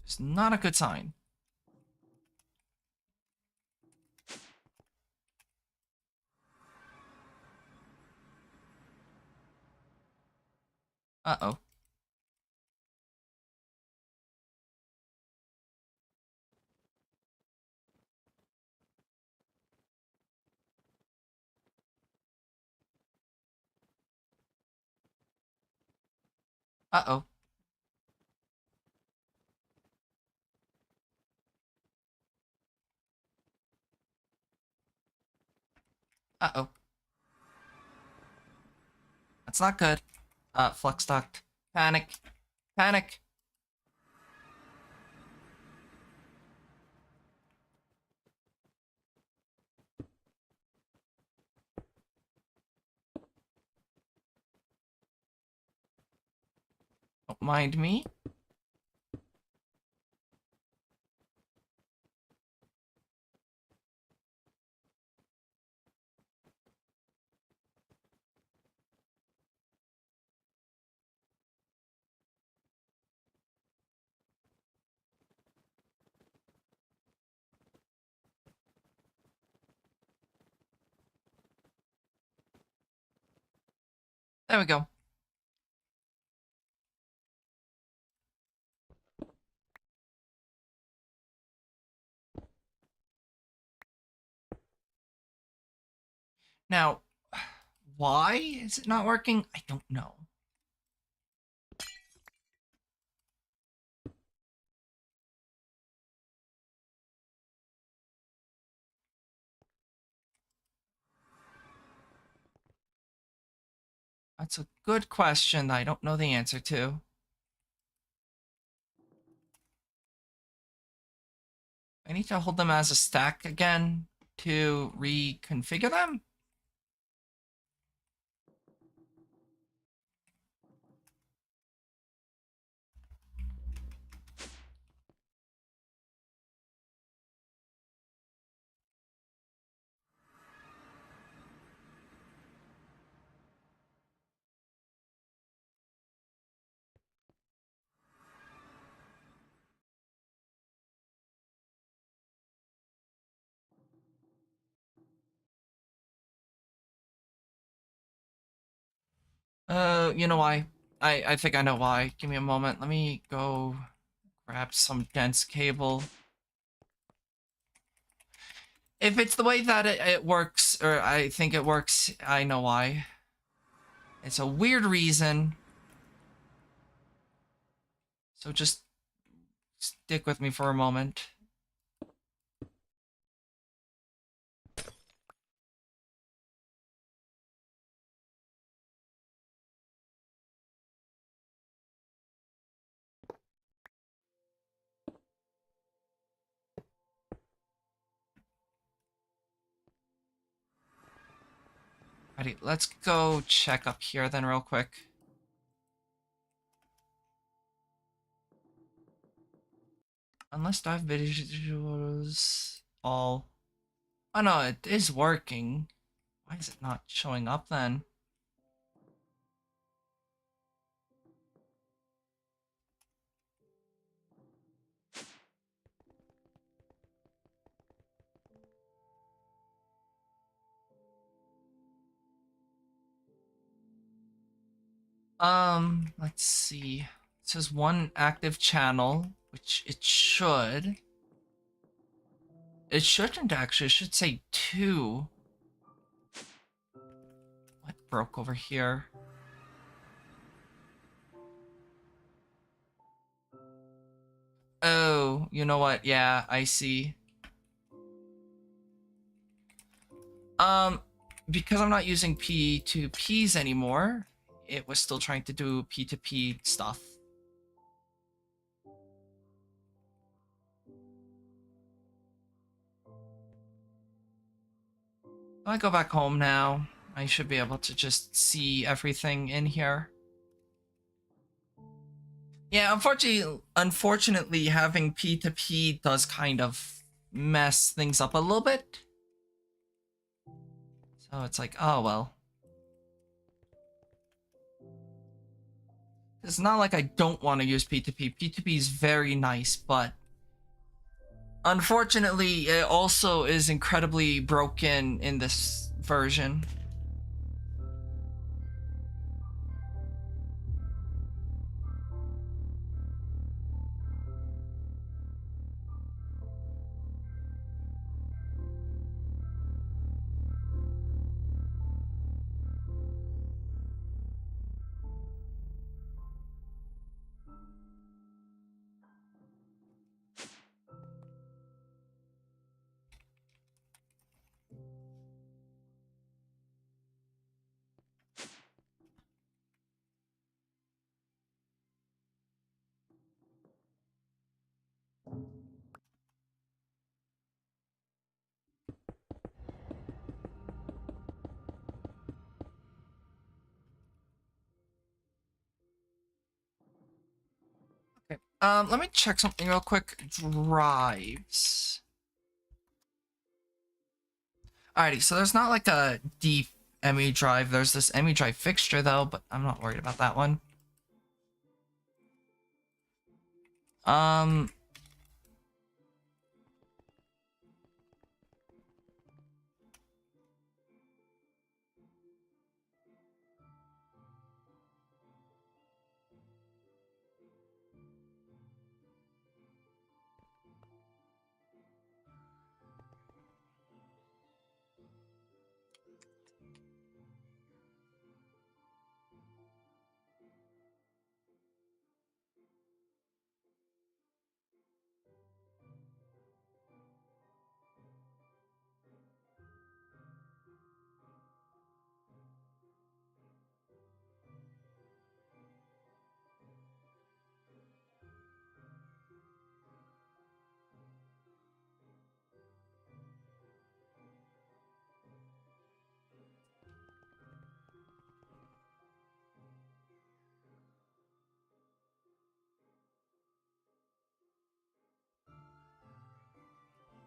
It's not a good sign. Uh-oh. Uh-oh. Uh-oh. That's not good. Flux duct. Panic. Panic. Don't mind me. There we go. Now, why is it not working? I don't know. That's a good question that I don't know the answer to. I need to hold them as a stack again to reconfigure them? You know why? I think I know why. Give me a moment. Let me go grab some dense cable. If it's the way that it works, or I think it works, I know why. It's a weird reason. So just stick with me for a moment. Alrighty, let's go check up here then real quick. Unless dive visuals all... Oh no, it is working. Why is it not showing up then? Let's see. It says one active channel, which it should. It shouldn't actually, it should say two. What broke over here? Oh, you know what? Yeah, I see. Um, because I'm not using P2Ps anymore, it was still trying to do P2P stuff. I go back home now. I should be able to just see everything in here. Yeah, unfortunately, having P2P does kind of mess things up a little bit. So it's like, oh well. It's not like I don't want to use P2P. P2P is very nice, but unfortunately, it also is incredibly broken in this version. Okay. Let me check something real quick. Drives. Alrighty, so there's not like a deep ME drive. There's this ME drive fixture though, but I'm not worried about that one. Um,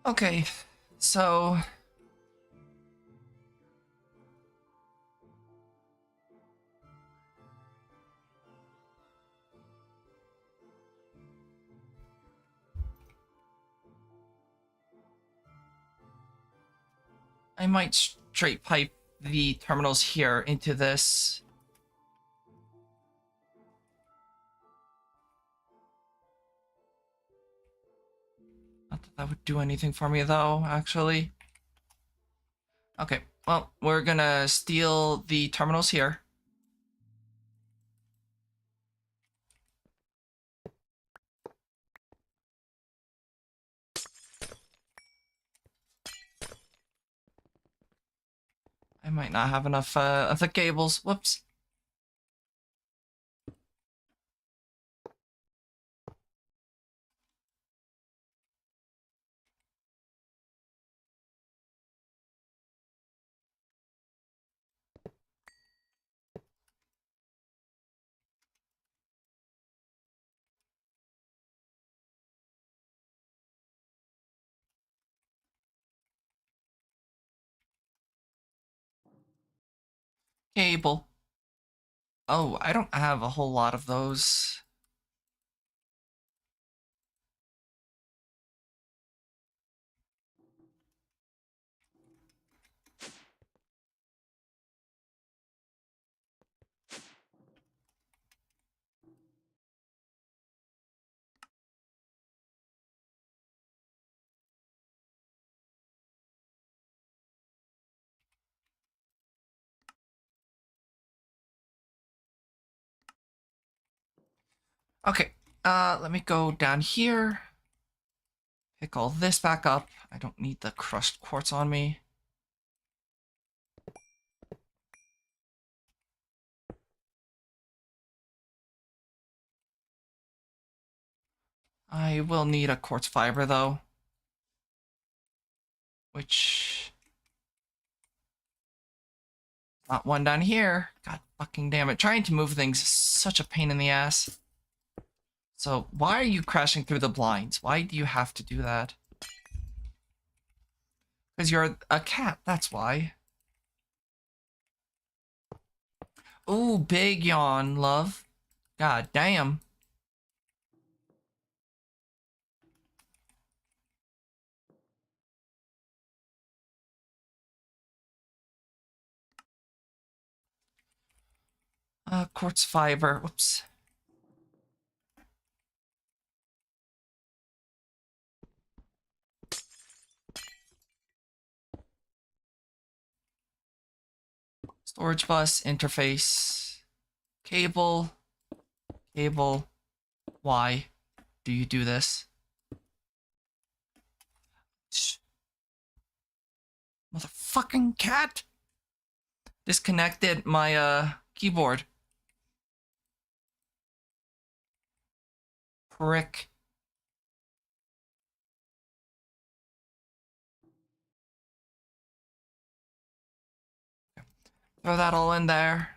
Okay, so I might straight pipe the terminals here into this. Not that that would do anything for me though, actually. Okay, well, we're gonna steal the terminals here. I might not have enough of the cables. Whoops. Cable. Oh, I don't have a whole lot of those. Okay, let me go down here. Pick all this back up. I don't need the crushed quartz on me. I will need a quartz fiber though. Which... not one down here. God fucking damn it. Trying to move things is such a pain in the ass. So why are you crashing through the blinds? Why do you have to do that? Because you're a cat, that's why. Ooh, big yawn, love. God damn. Quartz fiber. Whoops. Storage bus, interface, cable, cable. Why do you do this? Motherfucking cat! Disconnected my keyboard. Prick. Throw that all in there.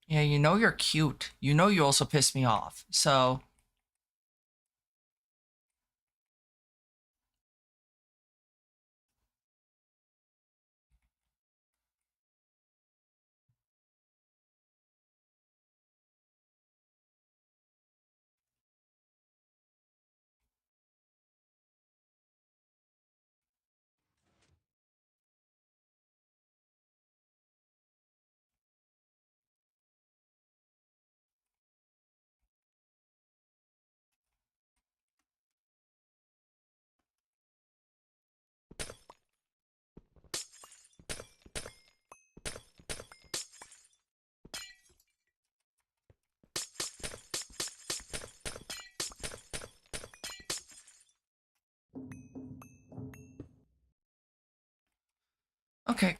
Yeah, you know you're cute. You know you also piss me off. So... okay.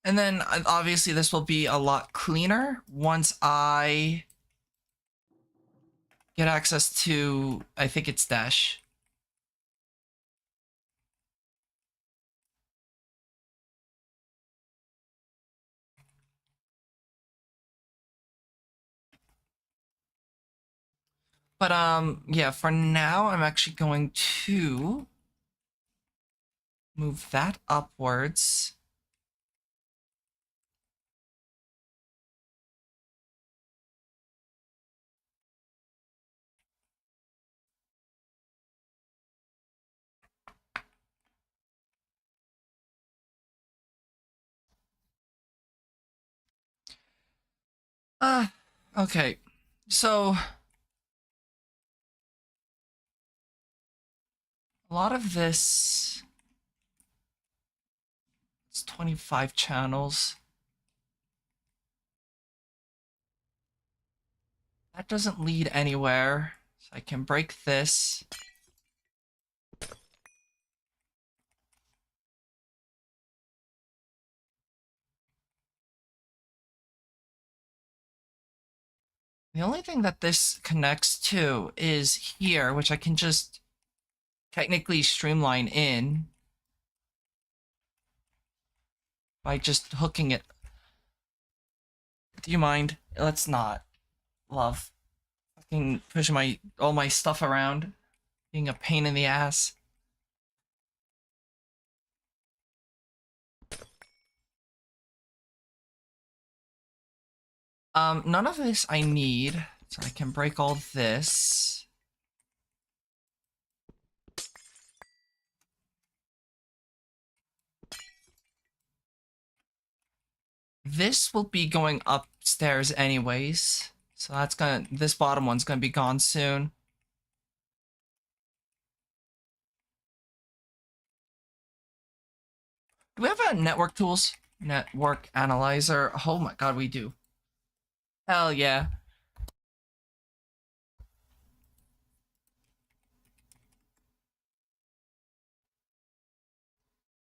And then obviously this will be a lot cleaner once I get access to, I think it's Dash. But yeah, for now I'm actually going to move that upwards. Okay. So a lot of this, it's 25 channels. That doesn't lead anywhere. So I can break this. The only thing that this connects to is here, which I can just technically streamline in by just hooking it. Do you mind? Let's not, love. Fucking pushing all my stuff around. Being a pain in the ass. None of this I need, so I can break all this. This will be going upstairs anyways, so this bottom one's gonna be gone soon. Do we have a network tools? Network analyzer? Oh my god, we do. Hell yeah.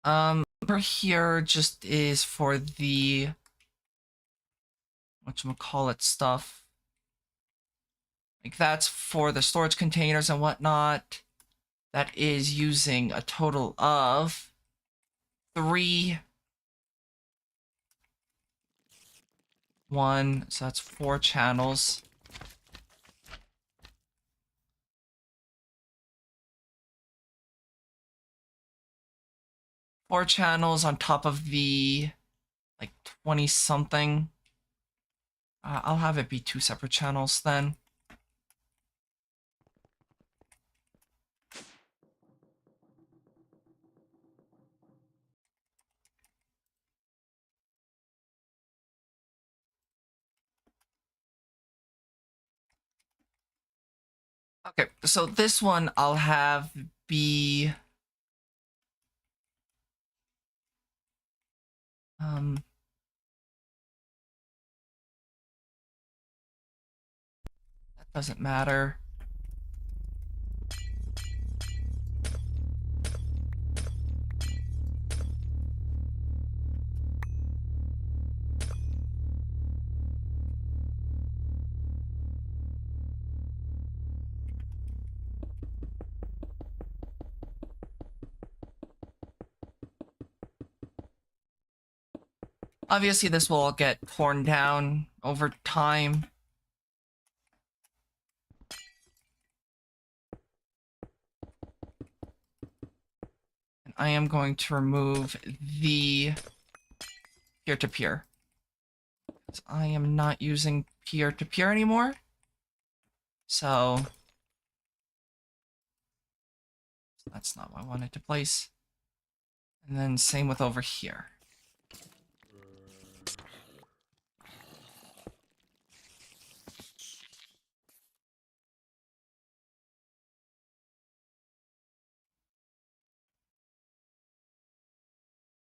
Over here just is for the whatchamacallit stuff. Like that's for the storage containers and whatnot. That is using a total of 3, 1, so that's 4 channels. Four channels on top of the like 20 something. I'll have it be 2 separate channels then. Okay, so this one I'll have be that doesn't matter. Obviously this will all get torn down over time. And I am going to remove the peer-to-peer. Because I am not using peer-to-peer anymore. So that's not what I wanted to place. And then same with over here.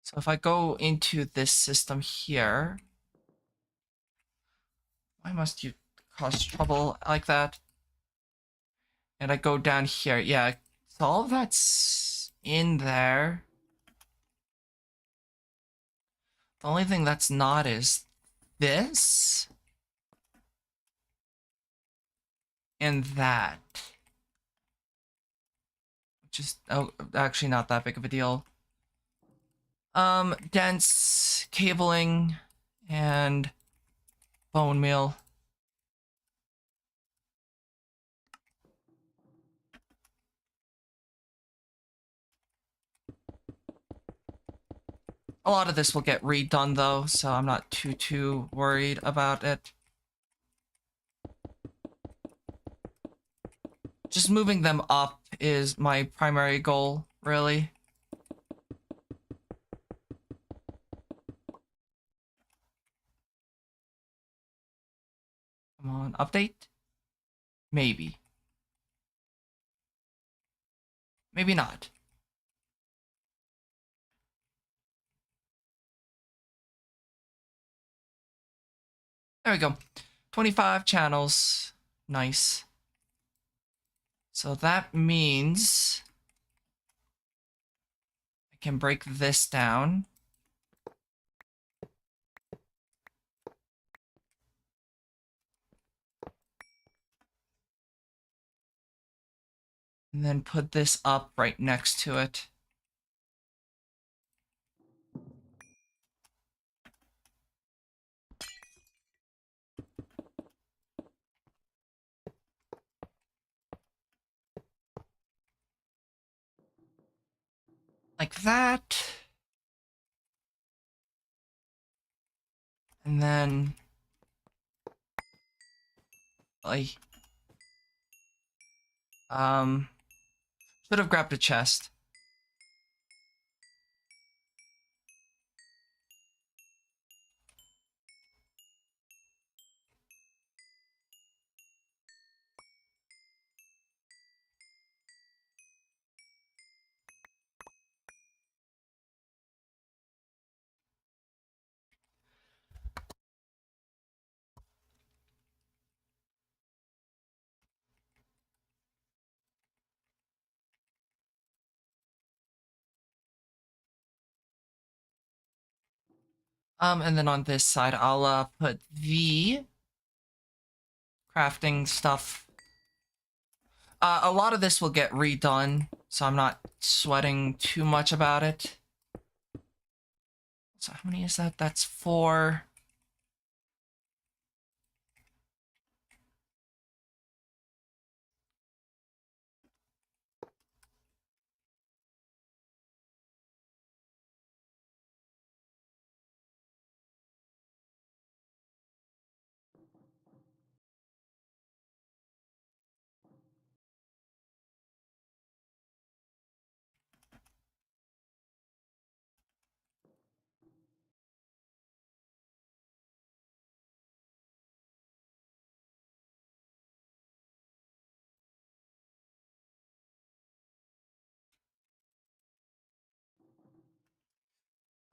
So if I go into this system here, why must you cause trouble like that? And I go down here, yeah, so all of that's in there. The only thing that's not is this and that, which is actually not that big of a deal. Dense cabling and bone meal. A lot of this will get redone though, so I'm not too worried about it. Just moving them up is my primary goal, really. Come on, update? Maybe. Maybe not. There we go. 25 channels. Nice. So that means I can break this down. And then put this up right next to it. Like that. And then like should have grabbed a chest. And then on this side, I'll put the crafting stuff. A lot of this will get redone, so I'm not sweating too much about it. So how many is that? That's 4.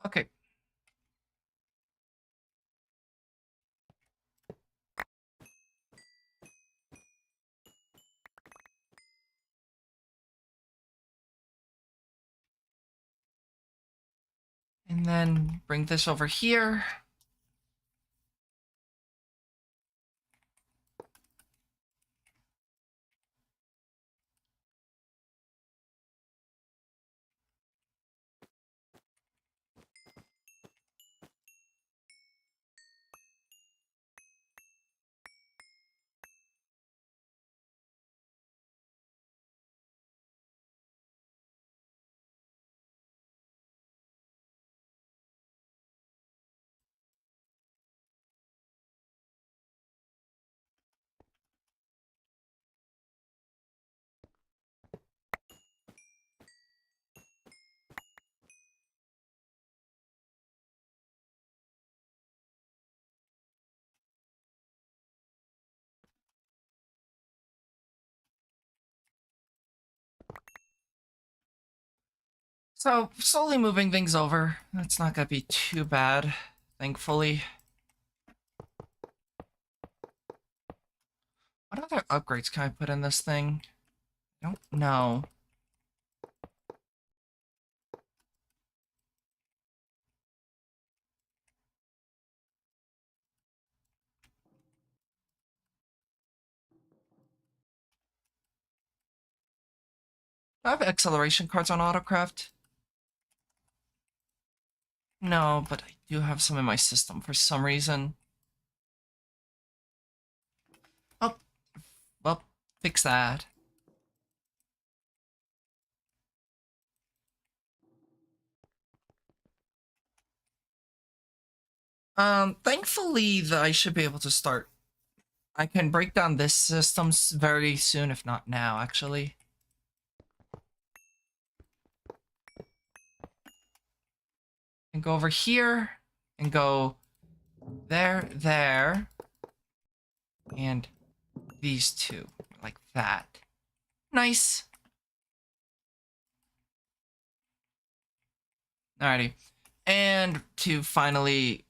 Okay. And then bring this over here. So slowly moving things over. That's not gonna be too bad, thankfully. What other upgrades can I put in this thing? I don't know. Do I have acceleration cards on Autocraft? No, but I do have some in my system for some reason. Oh, well, fix that. Thankfully, I should be able to start. I can break down this system very soon, if not now, actually. And go over here, and go there, there, and these two, like that. Nice. Alrighty. And to finally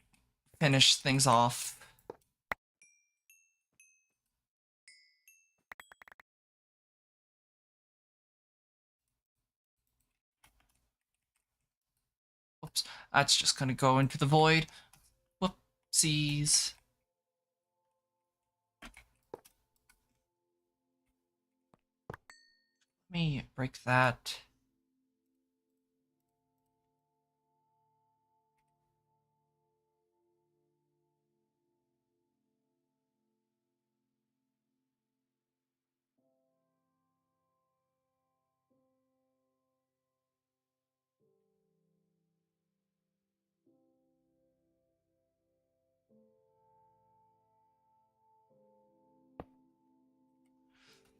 finish things off, oops, that's just gonna go into the void. Whoopsies. Let me break that.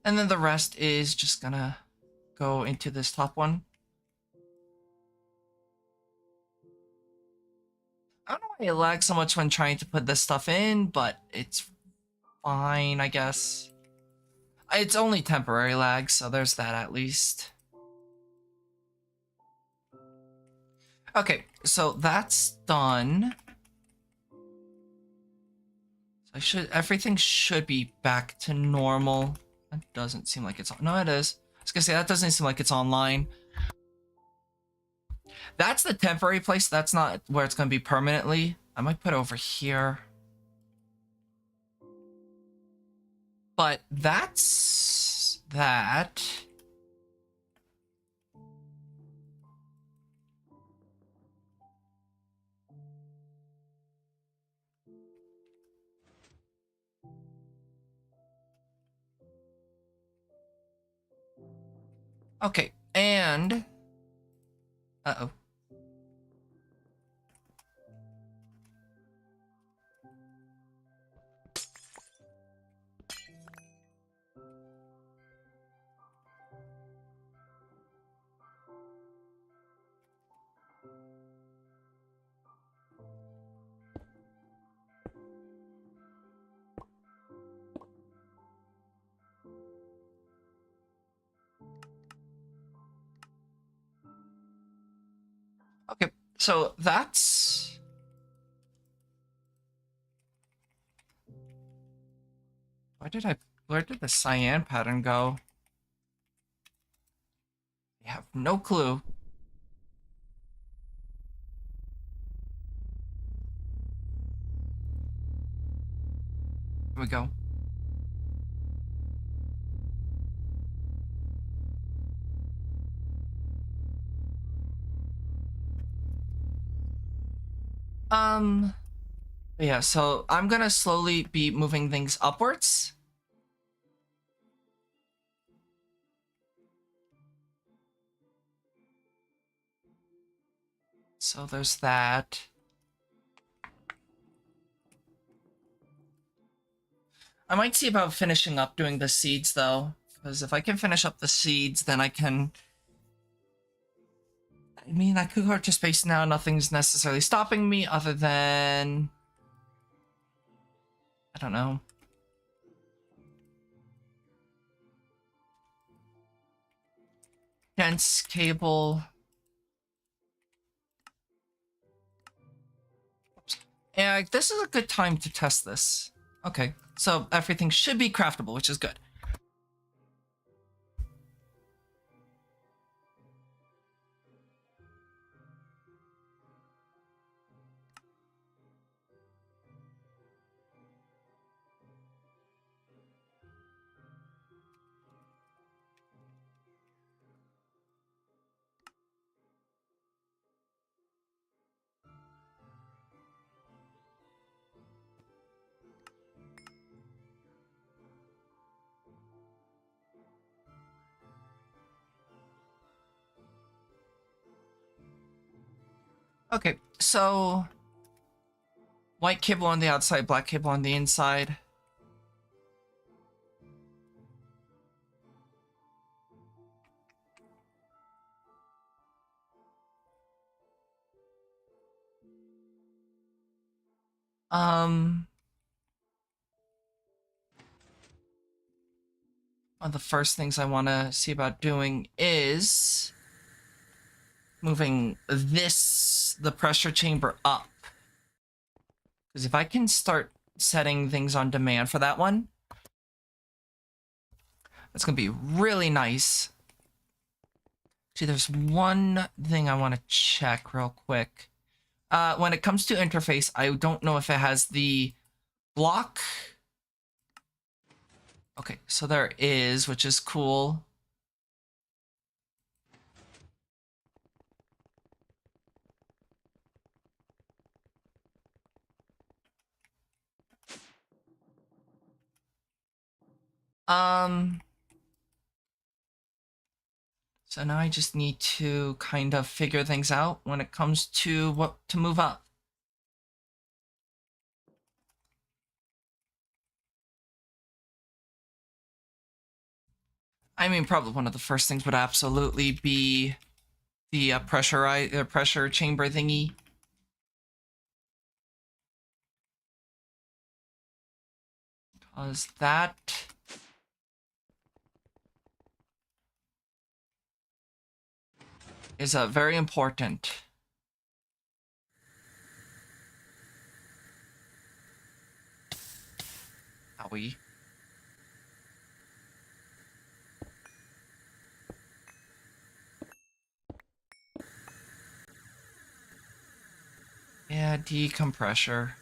And then the rest is just gonna go into this top one. I don't know why it lags so much when trying to put this stuff in, but it's fine, I guess. It's only temporary lag, so there's that at least. Okay, so that's done. Everything should be back to normal. That doesn't seem like it's on. No, it is. I was gonna say, that doesn't seem like it's online. That's the temporary place. That's not where it's gonna be permanently. I might put it over here. But that's that. Okay, and uh-oh. Okay, so that's where did the cyan pattern go? I have no clue. Here we go. Yeah, so I'm gonna slowly be moving things upwards. So there's that. I might see about finishing up doing the seeds though, because if I can finish up the seeds, then I can. I mean, I could go to space now. Nothing's necessarily stopping me other than, I don't know. Dense cable. Yeah, this is a good time to test this. Okay, so everything should be craftable, which is good. Okay, so White cable on the outside, black cable on the inside. One of the first things I want to see about doing is moving the pressure chamber up. Because if I can start setting things on demand for that one, that's going to be really nice. See, there's one thing I want to check real quick. When it comes to interface, I don't know if it has the block. Okay, so there is, which is cool. So now I just need to kind of figure things out when it comes to what to move up. I mean, probably one of the first things would absolutely be the pressure chamber thingy. Because that is very important. Owie. Yeah, decompressor.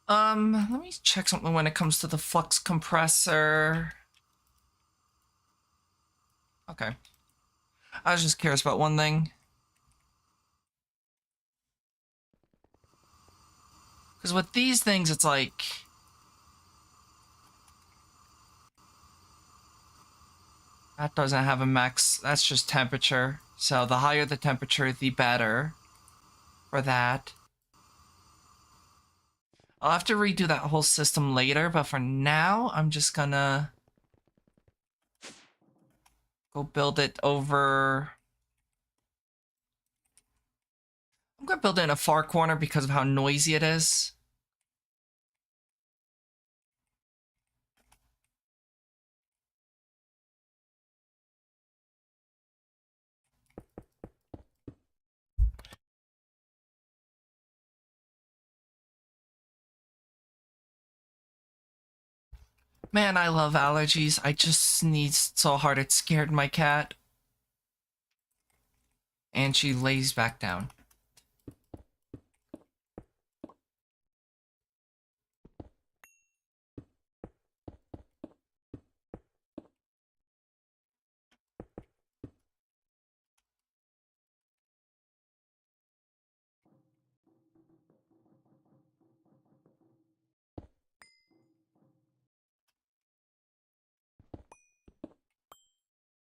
Let me check something when it comes to the flux compressor. Okay. I was just curious about one thing. Because with these things, it's like... That doesn't have a max, that's just temperature. So the higher the temperature, the better for that. I'll have to redo that whole system later, but for now, I'm just gonna go build it over... I'm gonna build it in a far corner because of how noisy it is. Man, I love allergies. I just sneezed so hard it scared my cat. And she lays back down.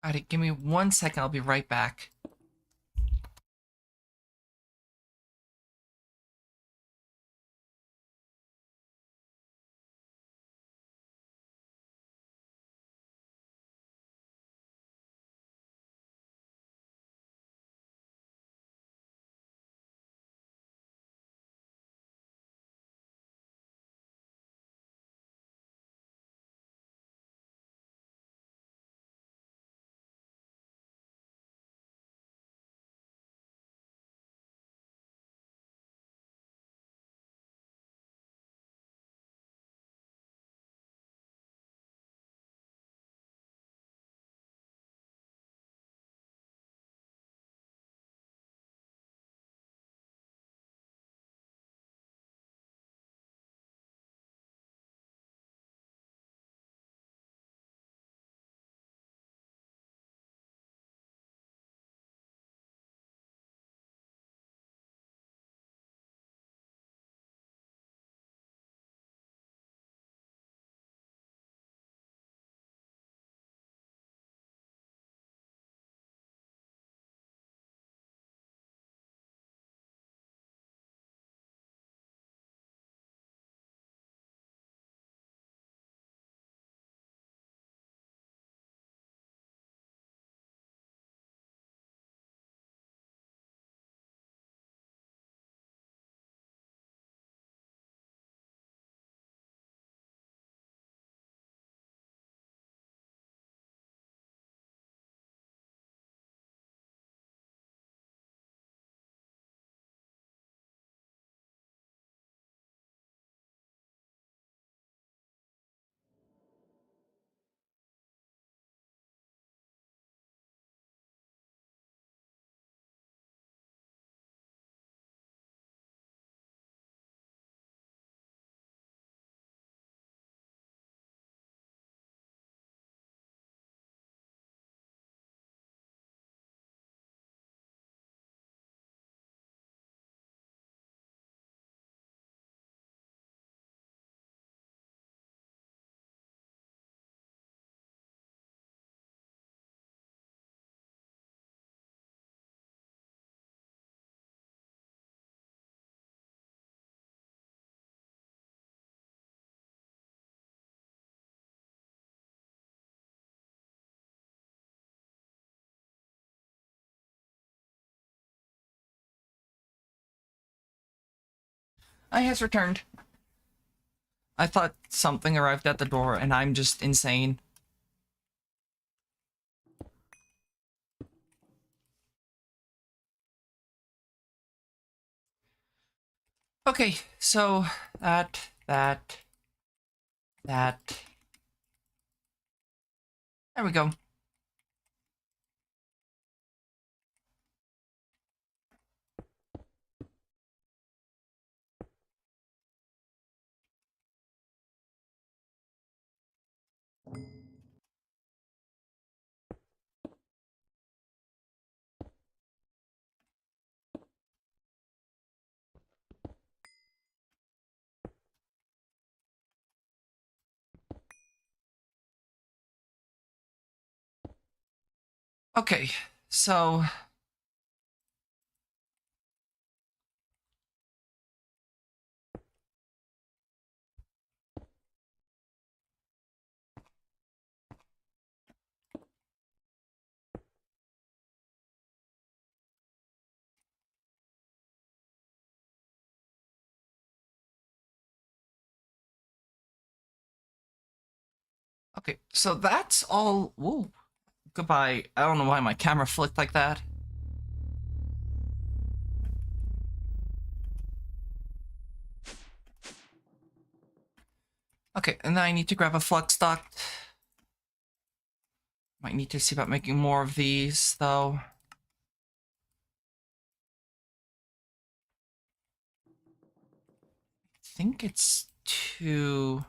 Alright, give me 1 second. I'll be right back. I has returned. I thought something arrived at the door and I'm just insane. Okay, so that. There we go. Okay, so okay, so that's all. Whoa, goodbye. I don't know why my camera flicked like that. Okay, and then I need to grab a flux duct. Might need to see about making more of these, though. I think it's two.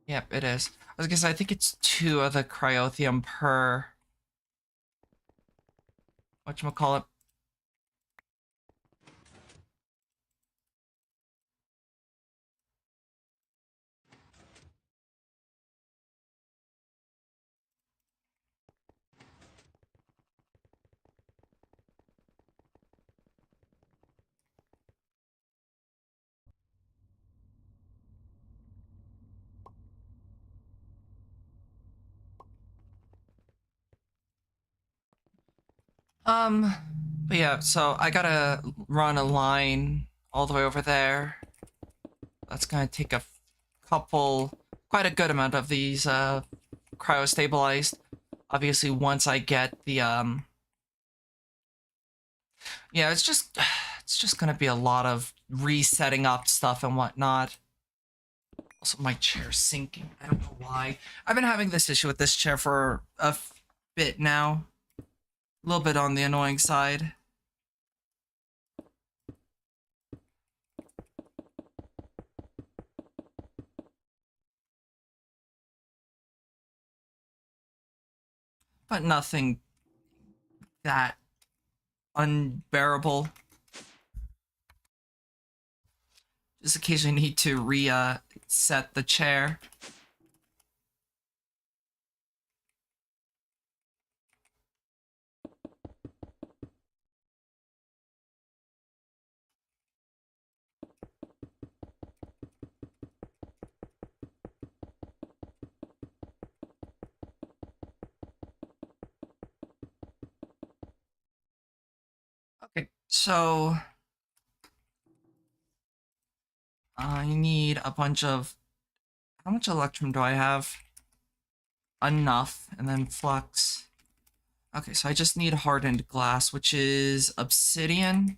Yep, it is. I was gonna say, I think it's two of the cryothium per. Whatchamacallit? But yeah, so I gotta run a line all the way over there. That's gonna take a quite a good amount of these, cryo-stabilized. Obviously, once I get the, yeah, it's just gonna be a lot of resetting up stuff and whatnot. Also, my chair's sinking. I don't know why. I've been having this issue with this chair for a bit now. A little bit on the annoying side. But nothing that unbearable. Just occasionally need to set the chair. Okay, so I need a bunch of. How much electrum do I have? Enough, and then flux. Okay, so I just need hardened glass, which is obsidian.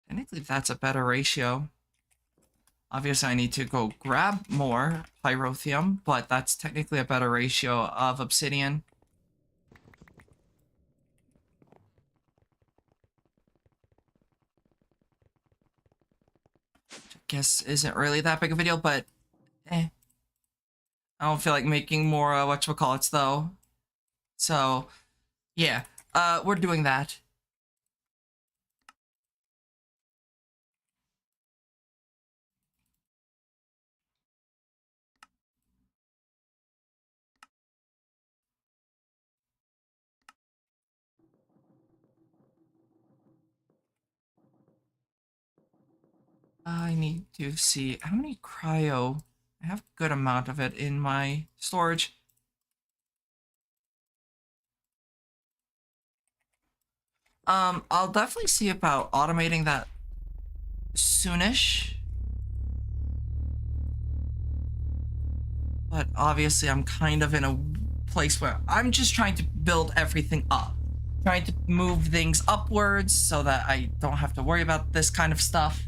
Technically, that's a better ratio. Obviously, I need to go grab more pyrotheum, but that's technically a better ratio of obsidian. Which I guess isn't really that big of a deal, but eh. I don't feel like making more whatchamacallits though. So yeah, we're doing that. I need to see how many cryo. I have a good amount of it in my storage. I'll definitely see about automating that soonish. But obviously I'm kind of in a place where I'm just trying to build everything up. Trying to move things upwards so that I don't have to worry about this kind of stuff.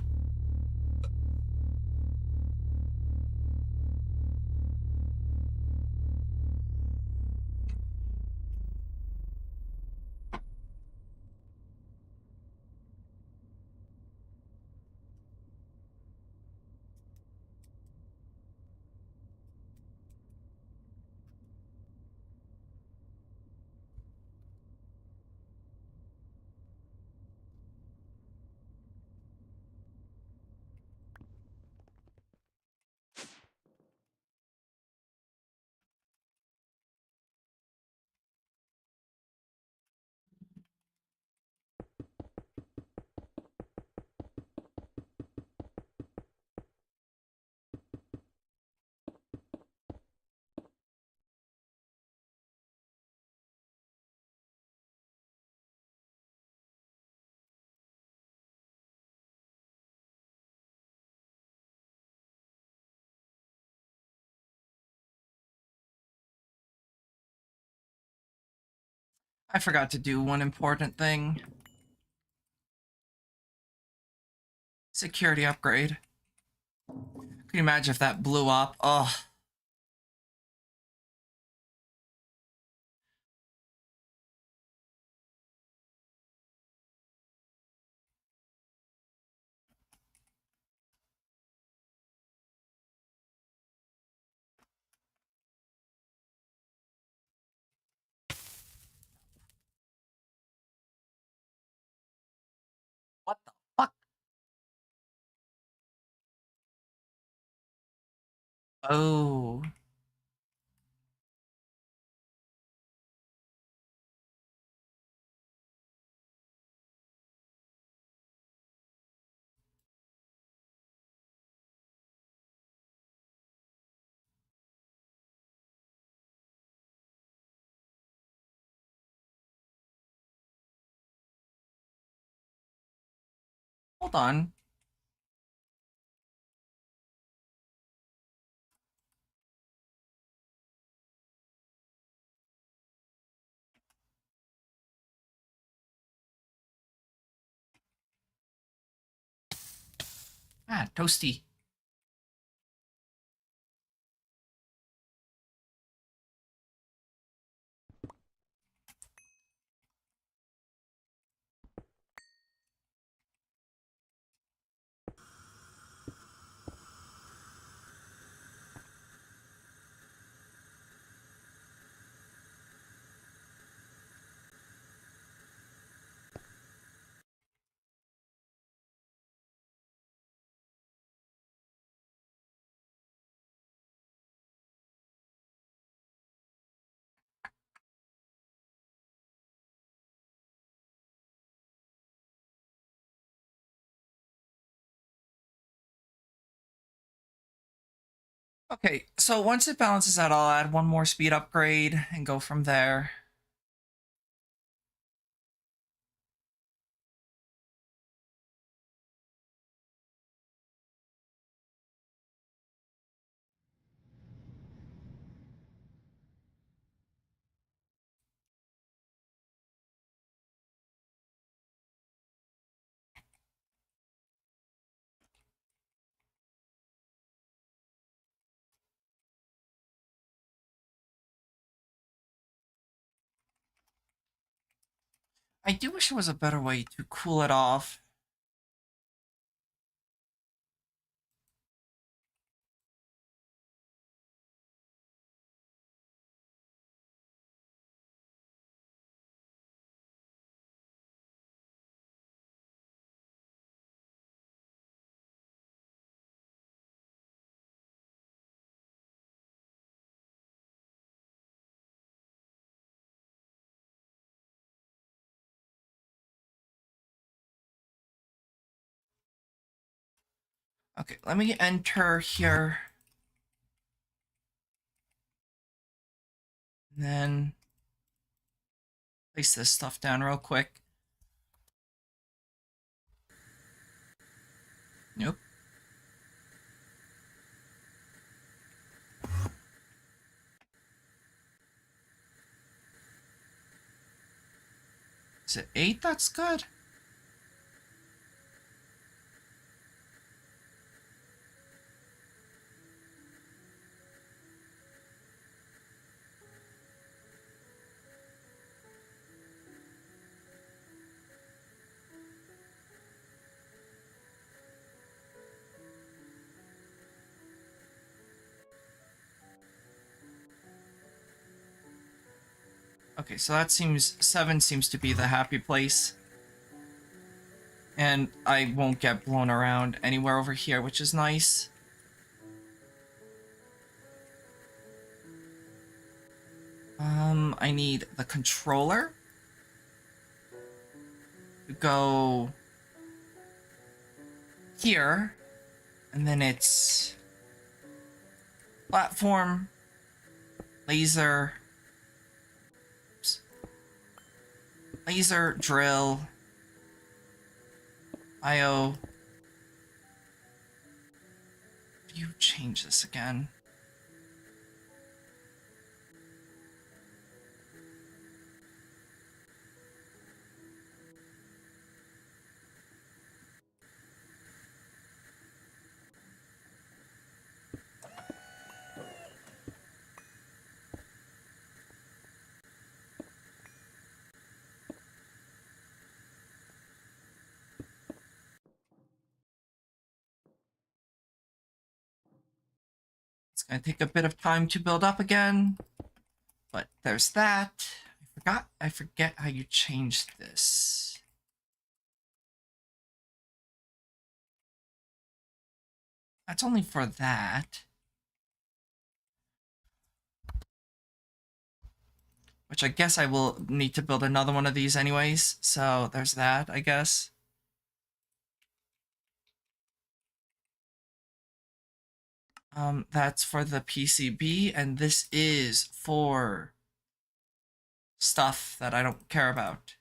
I forgot to do one important thing. Security upgrade. Can you imagine if that blew up? Oh. What the fuck? Oh. Hold on. Ah, toasty. Okay, so once it balances out, I'll add one more speed upgrade and go from there. I do wish there was a better way to cool it off. Okay, let me enter here. And then place this stuff down real quick. Nope. Is it 8? That's good. Okay, so that seems 7 seems to be the happy place. And I won't get blown around anywhere over here, which is nice. I need the controller to go here, and then it's platform, laser, laser, drill, IO. Do you change this again? It's gonna take a bit of time to build up again, but there's that. I forget how you changed this. That's only for that. Which I guess I will need to build another one of these anyways, so there's that, I guess. That's for the PCB, and this is for stuff that I don't care about.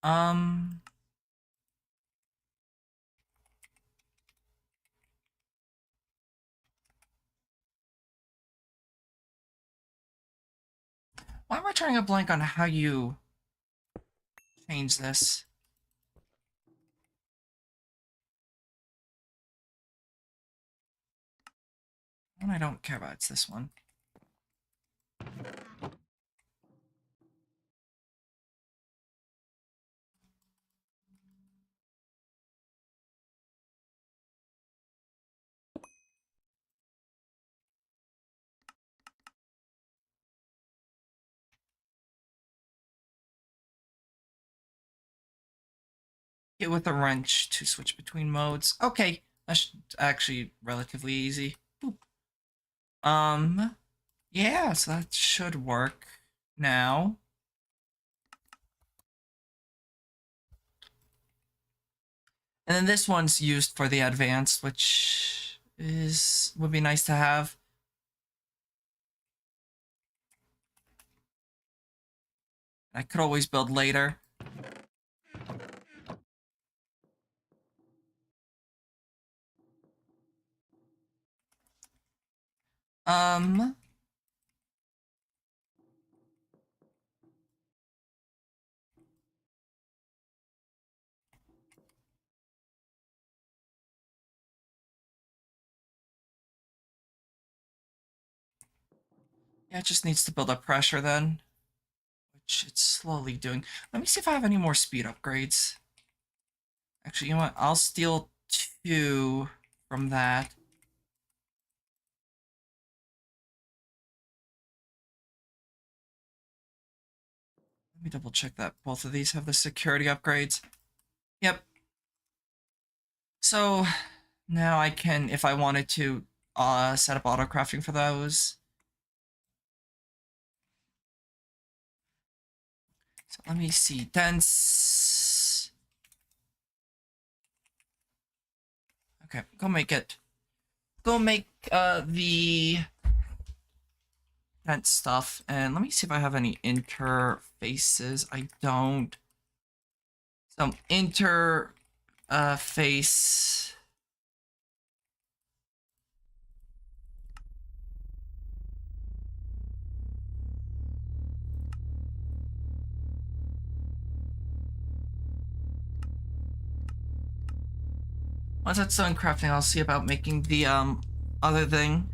Um, why am I trying a blank on how you change this? One I don't care about, it's this one. Hit with a wrench to switch between modes. Okay, that's actually relatively easy. Boop. Yeah, so that should work now. And then this one's used for the advanced, which would be nice to have. I could always build later. Um, yeah, it just needs to build up pressure then, which it's slowly doing. Let me see if I have any more speed upgrades. Actually, you know what? I'll steal 2 from that. Let me double check that both of these have the security upgrades. Yep. So now I can, if I wanted to, set up auto crafting for those. So let me see. Dense. Okay, go make it. Go make the dense stuff. And let me see if I have any interfaces. I don't. Some face. Once that's done crafting, I'll see about making the other thing.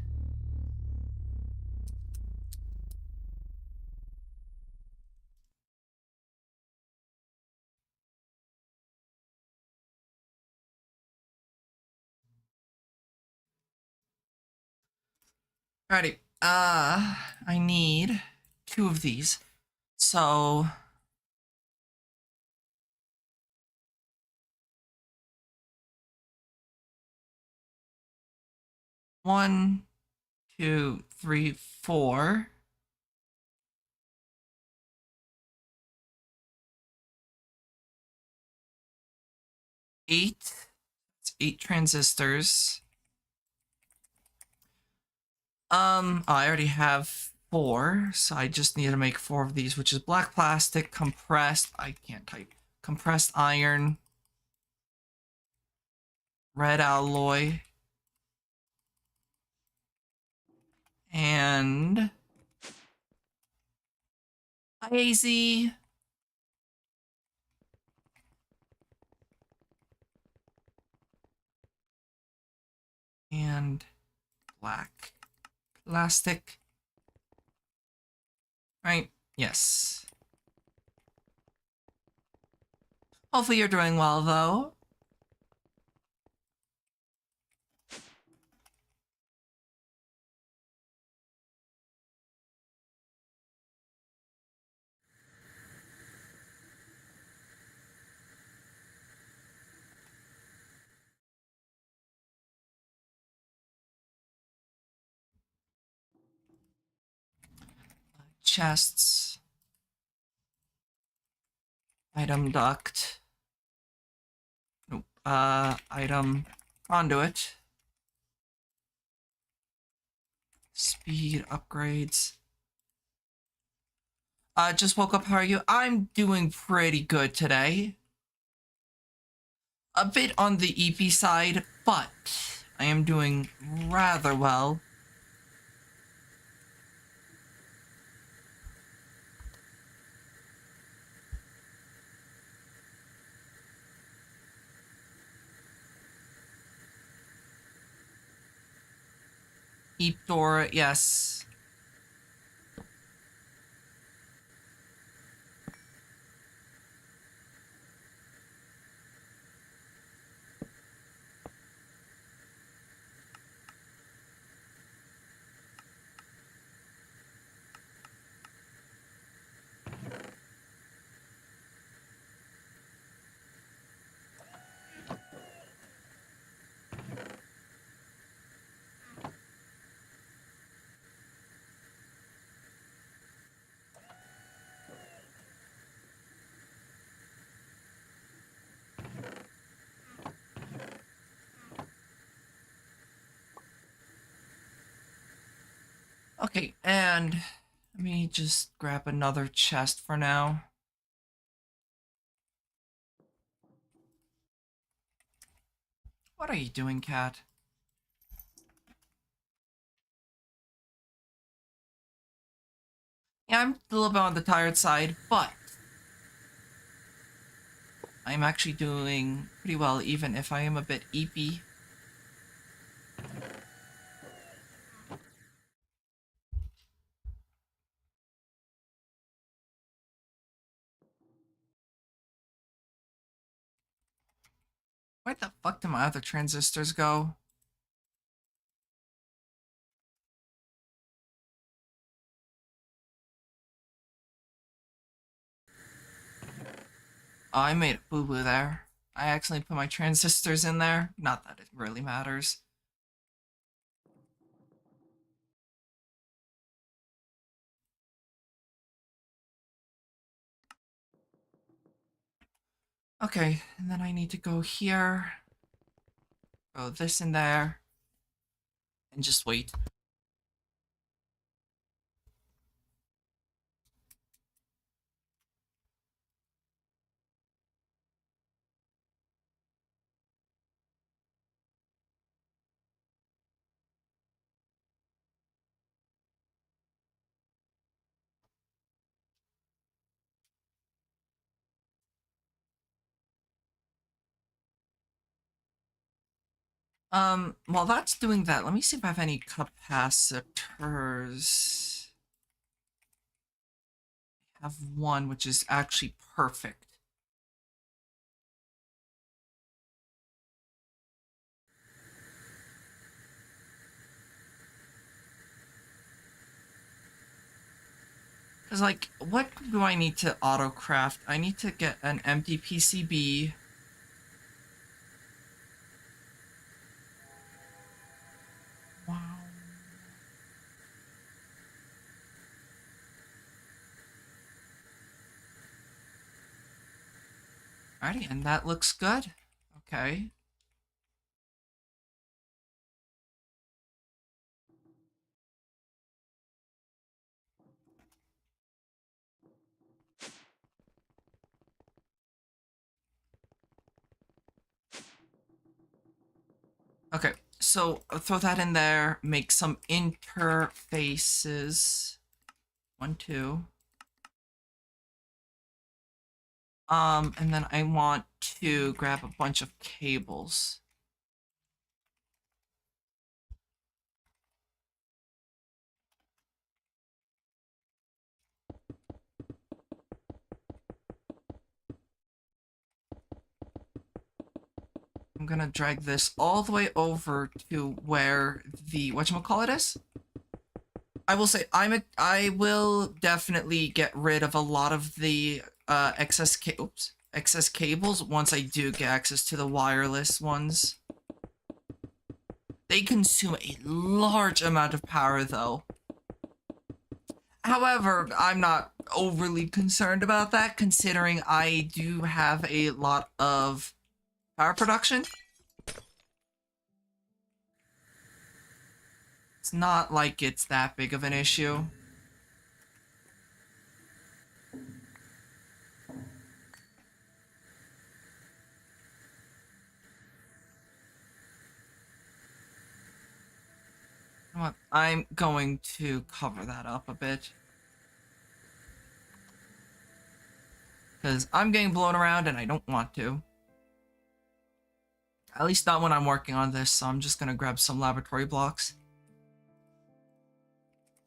Alrighty. I need 2 of these. So 1, 2, 3, 4. 8. It's 8 transistors. I already have 4, so I just need to make 4 of these, which is black plastic, compressed, I can't type, compressed iron, red alloy, and IAZ, and black plastic. Right? Yes. Hopefully you're doing well, though. Chests. Item duct. Nope. Item conduit. Speed upgrades. Just woke up. How are you? I'm doing pretty good today. A bit on the EP side, but I am doing rather well. Eep door, yes. Okay, and let me just grab another chest for now. What are you doing, cat? Yeah, I'm a little bit on the tired side, but I'm actually doing pretty well, even if I am a bit eepy. Where the fuck did my other transistors go? Oh, I made a boo-boo there. I accidentally put my transistors in there. Not that it really matters. Okay, and then I need to go here. Throw this in there. And just wait. While that's doing that, let me see if I have any capacitors. I have one, which is actually perfect. Because, like, what do I need to auto-craft? I need to get an empty PCB. Wow. Alrighty, and that looks good. Okay. Okay, so I'll throw that in there, make some interfaces. 1, 2. And then I want to grab a bunch of cables. I'm gonna drag this all the way over to where the whatchamacallit is. I will say I will definitely get rid of a lot of the excess cables once I do get access to the wireless ones. They consume a large amount of power though. However, I'm not overly concerned about that considering I do have a lot of power production. It's not like it's that big of an issue. You know what? I'm going to cover that up a bit. Because I'm getting blown around and I don't want to. At least not when I'm working on this, so I'm just gonna grab some laboratory blocks.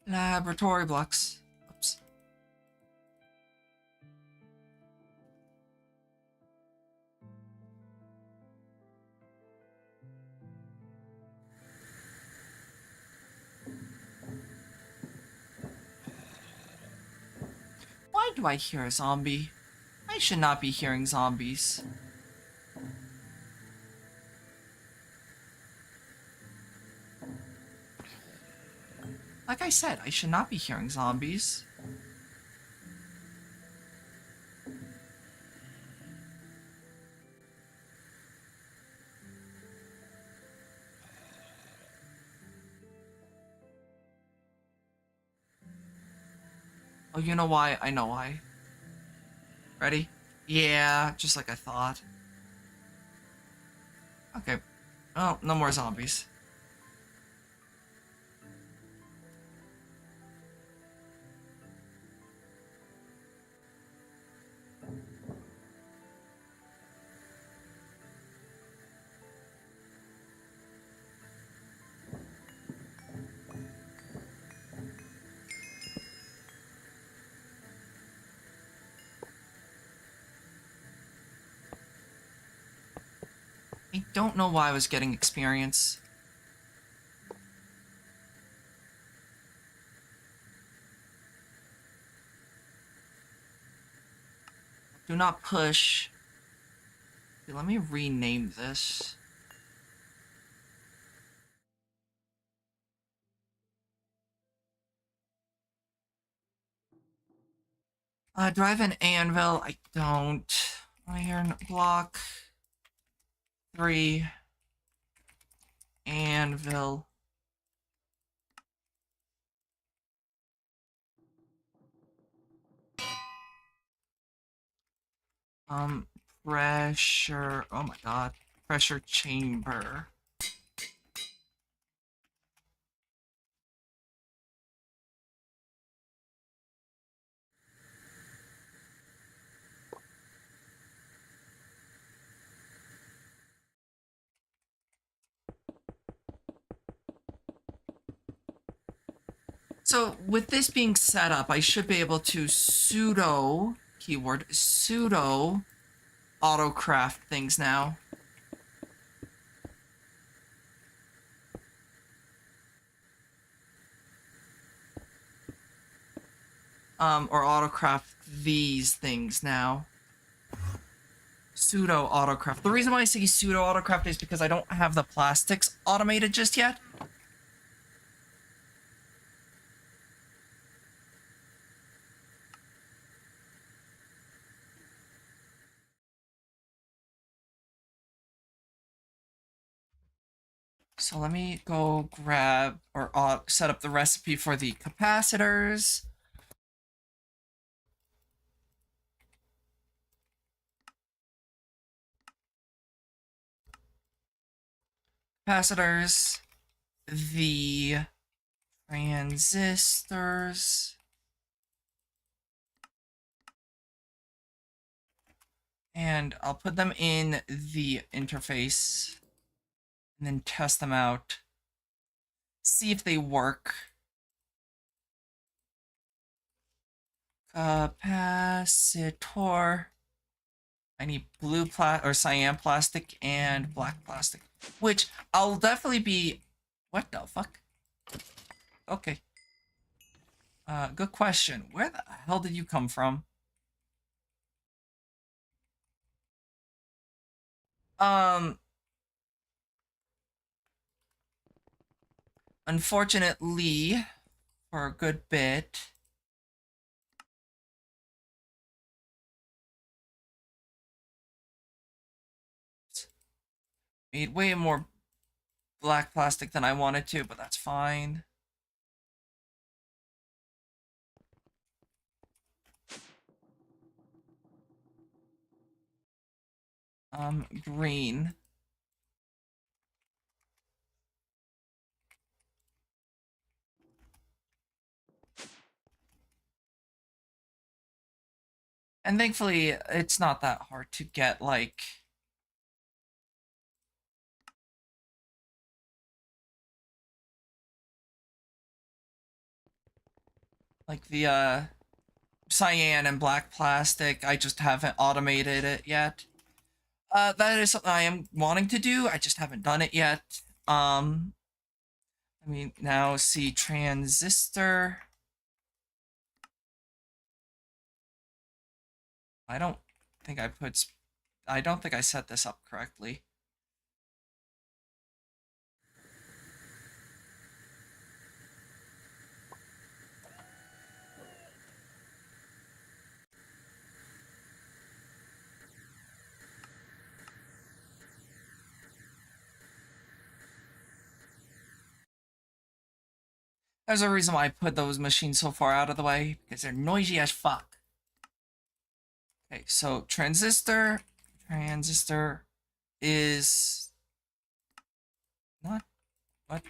Laboratory blocks. Oops. Why do I hear a zombie? I should not be hearing zombies. Like I said, I should not be hearing zombies. Oh, you know why? I know why. Ready? Yeah, just like I thought. Okay. Oh, no more zombies. I don't know why I was getting experience. Do not push. Okay, let me rename this. Do I have an anvil? I don't. Iron block 3. Anvil. Pressure. Oh my god. Pressure chamber. So with this being set up, I should be able to pseudo, keyword, pseudo autocraft things now. Or autocraft these things now. Pseudo autocraft. The reason why I say pseudo autocraft is because I don't have the plastics automated just yet. So let me go grab or set up the recipe for the capacitors. Capacitors, the transistors, and I'll put them in the interface and then test them out. See if they work. Capacitor. I need blue or cyan plastic and black plastic, which I'll definitely be. What the fuck? Okay. Good question. Where the hell did you come from? Unfortunately, for a good bit. Made way more black plastic than I wanted to, but that's fine. Green. And thankfully, it's not that hard to get, like the cyan and black plastic. I just haven't automated it yet. That is something I am wanting to do. I just haven't done it yet. I mean, now see transistor. I don't think I put. I don't think I set this up correctly. There's a reason why I put those machines so far out of the way, because they're noisy as fuck. Okay, so transistor is not what?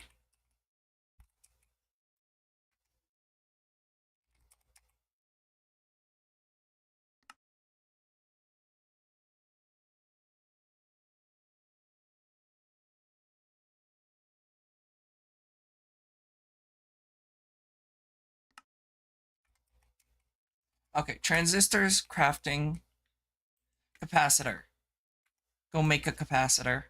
Okay, transistors, crafting, capacitor. Go make a capacitor.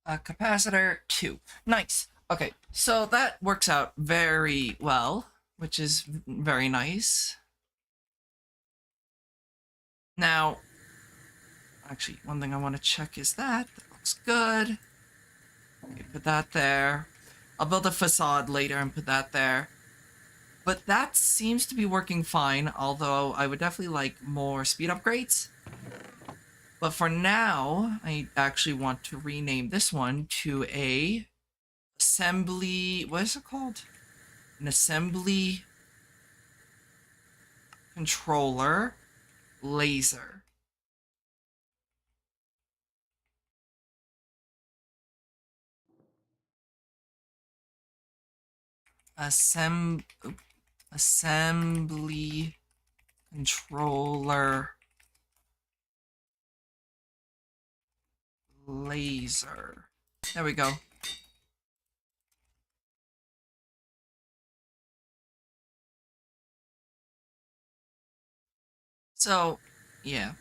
Capacitor 2. Nice. Okay, so that works out very well, which is very nice. Now, actually, one thing I want to check is that. That looks good. Okay, put that there. I'll build a facade later and put that there. But that seems to be working fine, although I would definitely like more speed upgrades. But for now, I actually want to rename this one to a assembly... What is it called? An assembly controller laser. Assembly controller laser. There we go. So, yeah.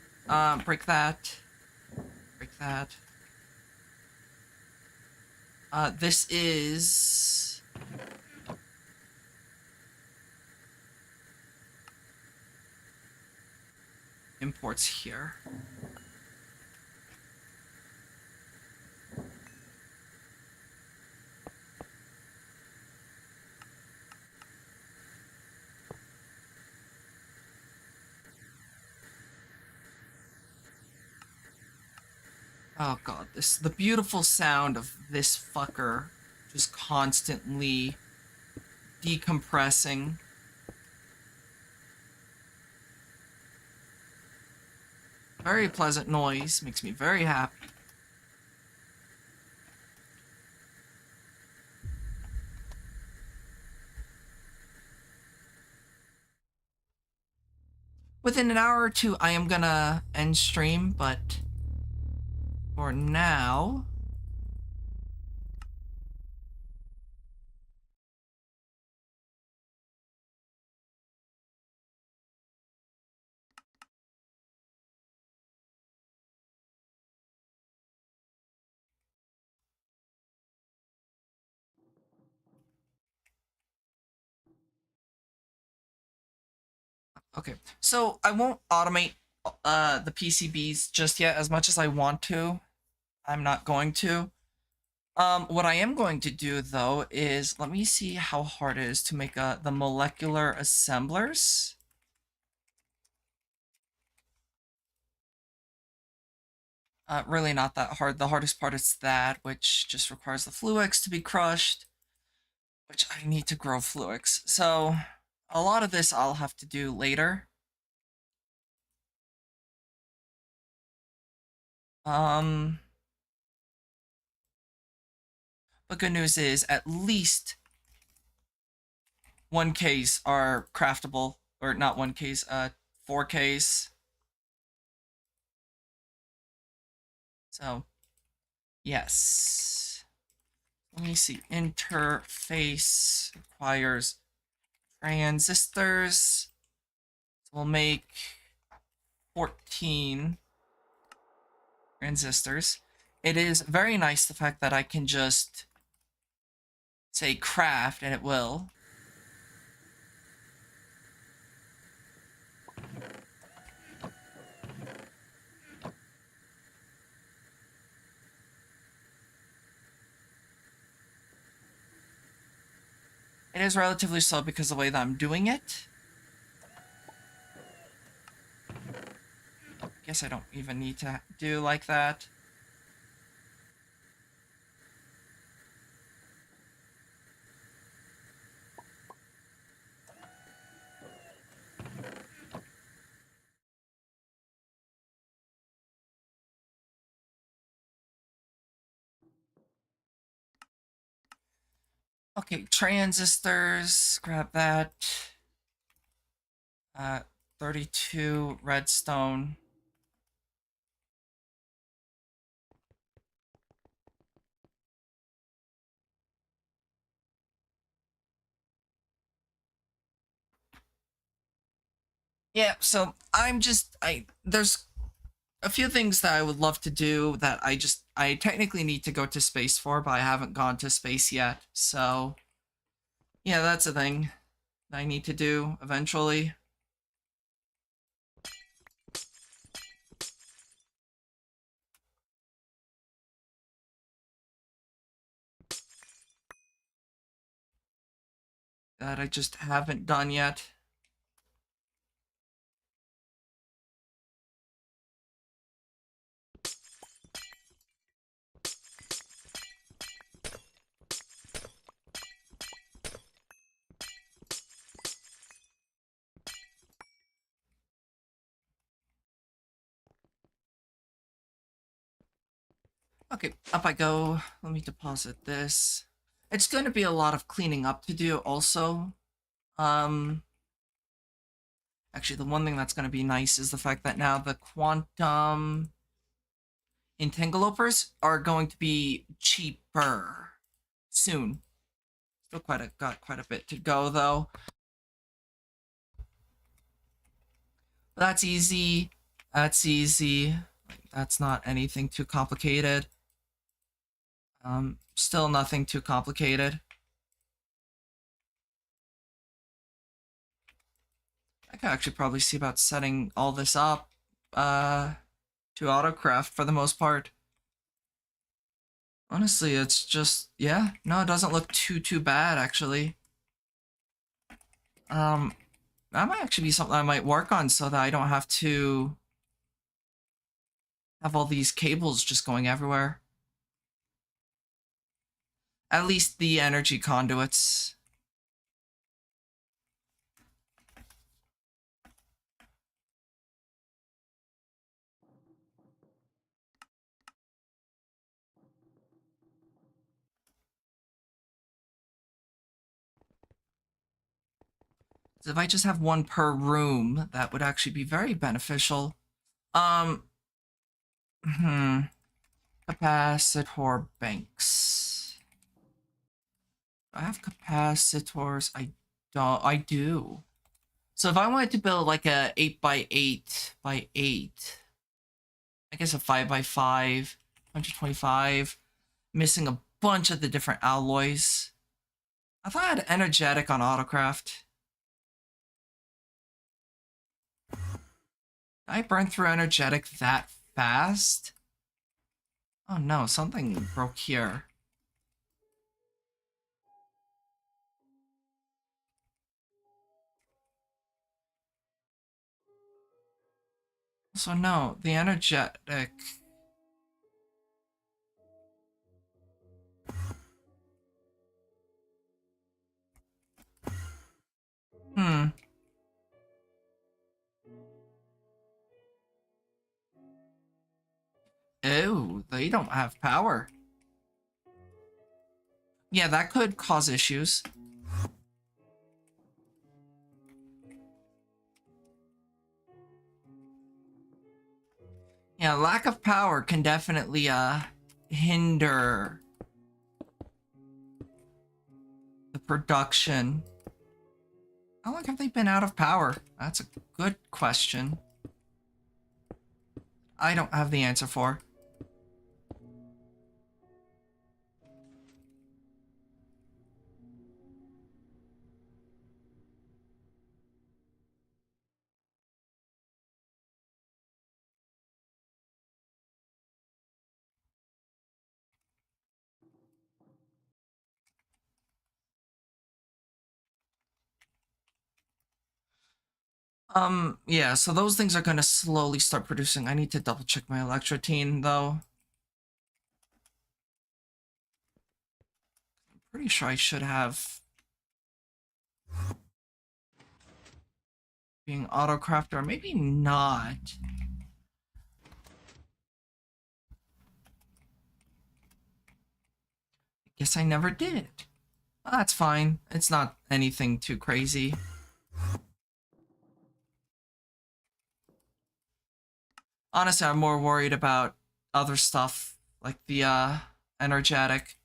Break that. Break that. This is... imports here. Oh god, the beautiful sound of this fucker just constantly decompressing. Very pleasant noise, makes me very happy. Within an hour or two, I am gonna end stream, but for now... Okay, so I won't automate the PCBs just yet as much as I want to. I'm not going to. What I am going to do though is let me see how hard it is to make the molecular assemblers. Really not that hard. The hardest part is that, which just requires the Fluix to be crushed, which I need to grow Fluix. So a lot of this I'll have to do later. But good news is at least 1Ks are craftable, or not 1Ks, 4Ks. So, yes. Let me see. Interface requires transistors. So we'll make 14 transistors. It is very nice the fact that I can just say craft and it will. It is relatively slow because of the way that I'm doing it. Guess I don't even need to do like that. Okay, transistors, grab that. 32 redstone. Yeah, so there's a few things that I would love to do that I technically need to go to space for, but I haven't gone to space yet. So yeah, that's a thing that I need to do eventually. That I just haven't done yet. Okay, up I go. Let me deposit this. It's going to be a lot of cleaning up to do also. Um, Actually, the one thing that's going to be nice is the fact that now the quantum entanglements are going to be cheaper soon. Still got quite a bit to go though. That's easy. That's easy. That's not anything too complicated. Still nothing too complicated. I could actually probably see about setting all this up to autocraft for the most part. Honestly, it's just, yeah, no, it doesn't look too bad actually. That might actually be something I might work on so that I don't have to have all these cables just going everywhere. At least the energy conduits. So if I just have one per room, that would actually be very beneficial. Um, Capacitor banks. Do I have capacitors? I do. So if I wanted to build like a 8x8x8, I guess a 5x5, 125, missing a bunch of the different alloys. I thought I had energetic on autocraft. Did I burn through energetic that fast? Oh no, something broke here. So no, the energetic. Hmm. Oh, they don't have power. Yeah, that could cause issues. Yeah, lack of power can definitely hinder the production. How long have they been out of power? That's a good question. I don't have the answer for. Yeah, so those things are gonna slowly start producing. I need to double check my electrotine though. I'm pretty sure I should have being autocraft, or maybe not. Guess I never did. Well, that's fine. It's not anything too crazy. Honestly, I'm more worried about other stuff, like the energetic.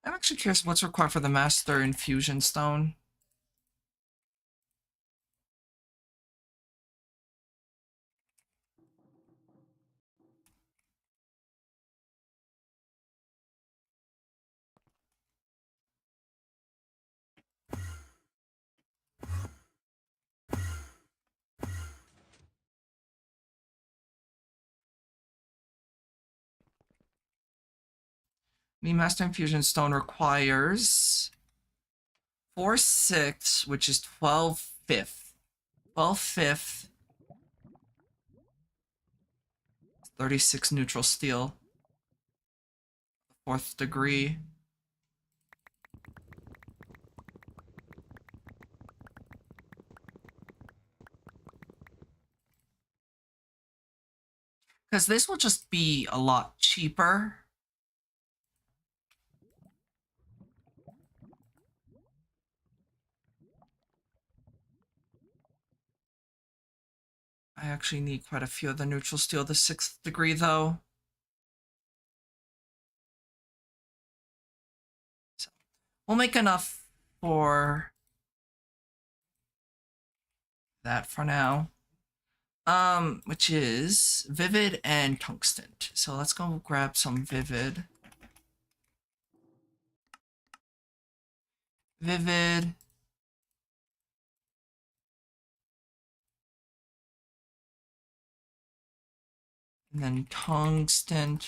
I'm actually curious what's required for the Master Infusion Stone. The Master Infusion Stone requires 4/6, which is 12/5. 12/5. 36 neutral steel. 4th degree. Because this will just be a lot cheaper. I actually need quite a few of the neutral steel, the 6th degree, though. So we'll make enough for that for now. Which is Vivid and Tungsten. So let's go grab some Vivid. Vivid. And then Tungsten.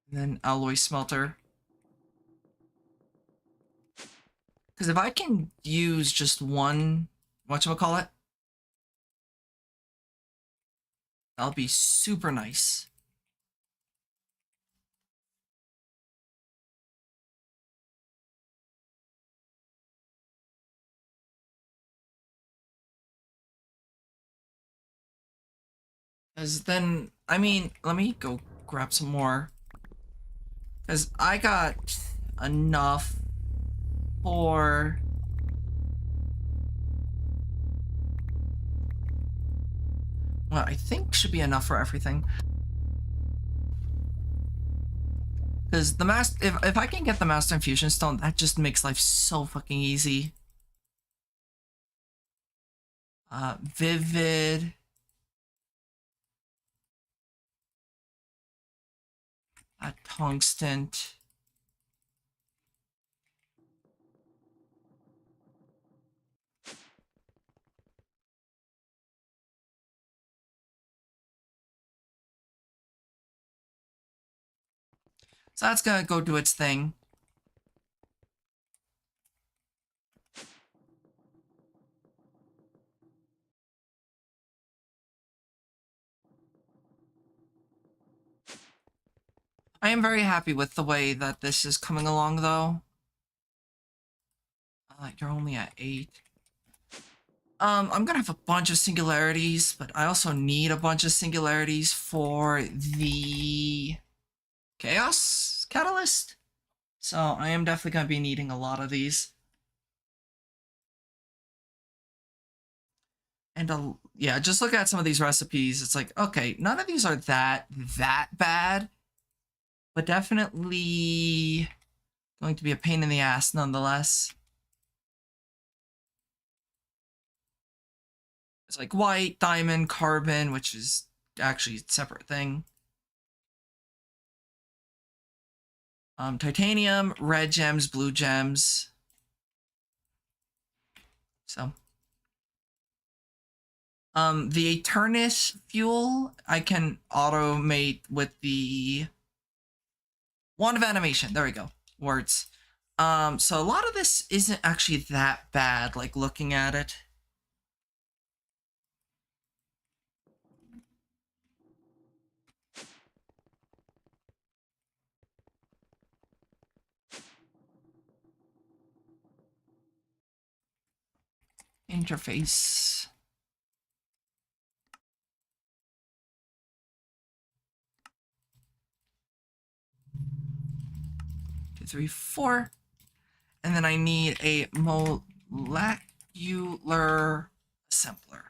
And then Alloy Smelter. Because if I can use just one, whatchamacallit, that'll be super nice. Because then, I mean, let me go grab some more. Because I got enough for... Well, I think should be enough for everything. Because the if I can get the Master Infusion Stone, that just makes life so fucking easy. Vivid. Tungsten. So that's gonna go do its thing. I am very happy with the way that this is coming along, though. You're only at 8. I'm gonna have a bunch of singularities, but I also need a bunch of singularities for the Chaos Catalyst. So I am definitely gonna be needing a lot of these. And yeah, just look at some of these recipes. It's like, okay, none of these are that bad, but definitely going to be a pain in the ass nonetheless. It's like white, diamond, carbon, which is actually a separate thing. Titanium, red gems, blue gems. So. The Eternus fuel, I can automate with the Wand of Animation. There we go. Words. So a lot of this isn't actually that bad, like looking at it. Interface. 2, 3, 4. And then I need a molecular assembler,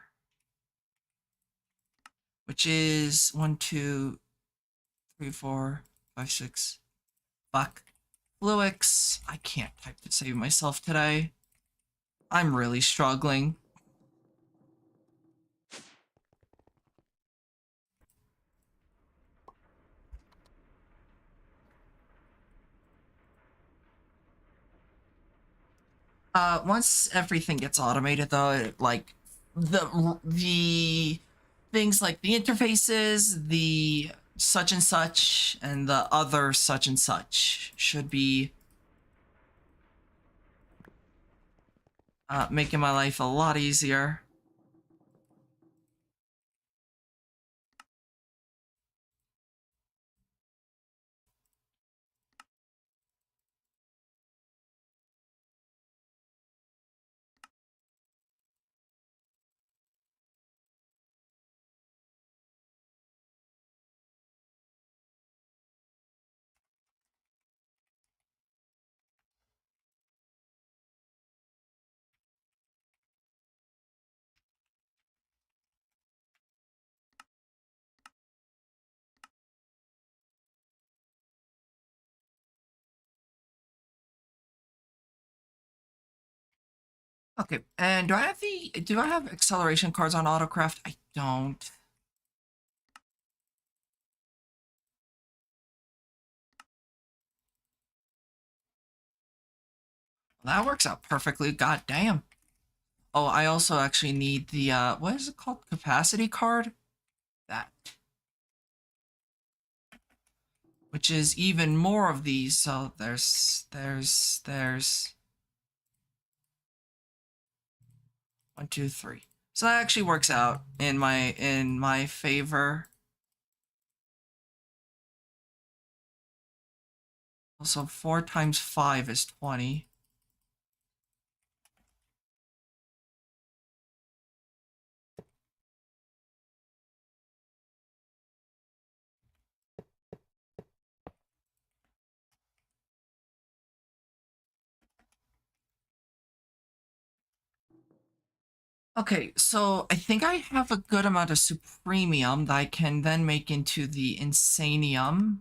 which is 1, 2, 3, 4, 5, 6. Fuck. Fluix. I can't type to save myself today. I'm really struggling. Once everything gets automated though, like the things like the interfaces, the such and such, and the other such and such should be making my life a lot easier. Okay, and do I have acceleration cards on autocraft? I don't. That works out perfectly. God damn. Oh, I also actually need the what is it called? Capacity card? That. Which is even more of these, so there's 1, 2, 3. So that actually works out in my favor. Also 4 times 5 is 20. Okay, so I think I have a good amount of Supremium that I can then make into the Insanium.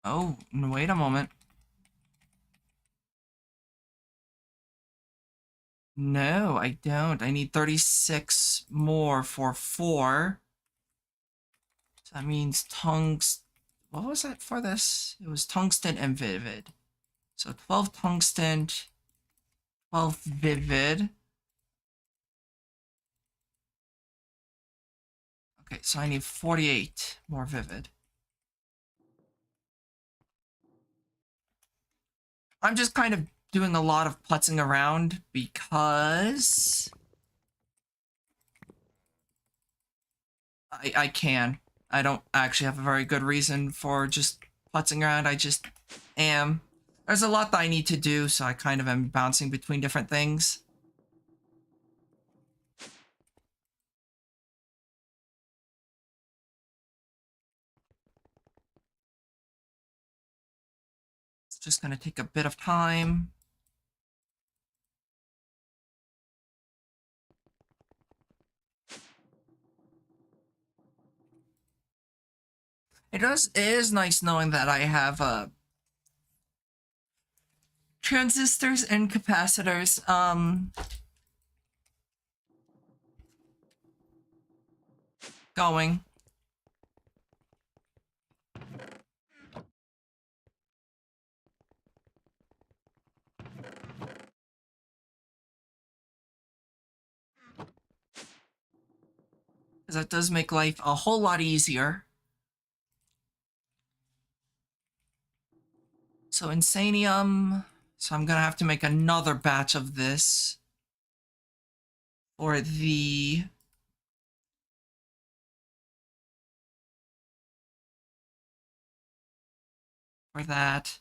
Oh, wait a moment. No, I don't. I need 36 more for 4. So that means tungsten. What was that for this? It was tungsten and vivid. So 12 tungsten, 12 vivid. Okay, so I need 48 more vivid. I'm just kind of doing a lot of putzing around because I can. I don't actually have a very good reason for just putzing around. I just am. There's a lot that I need to do, so I kind of am bouncing between different things. It's just going to take a bit of time. It is nice knowing that I have transistors and capacitors going. Because that does make life a whole lot easier. So Insanium. So I'm gonna have to make another batch of this for the for that.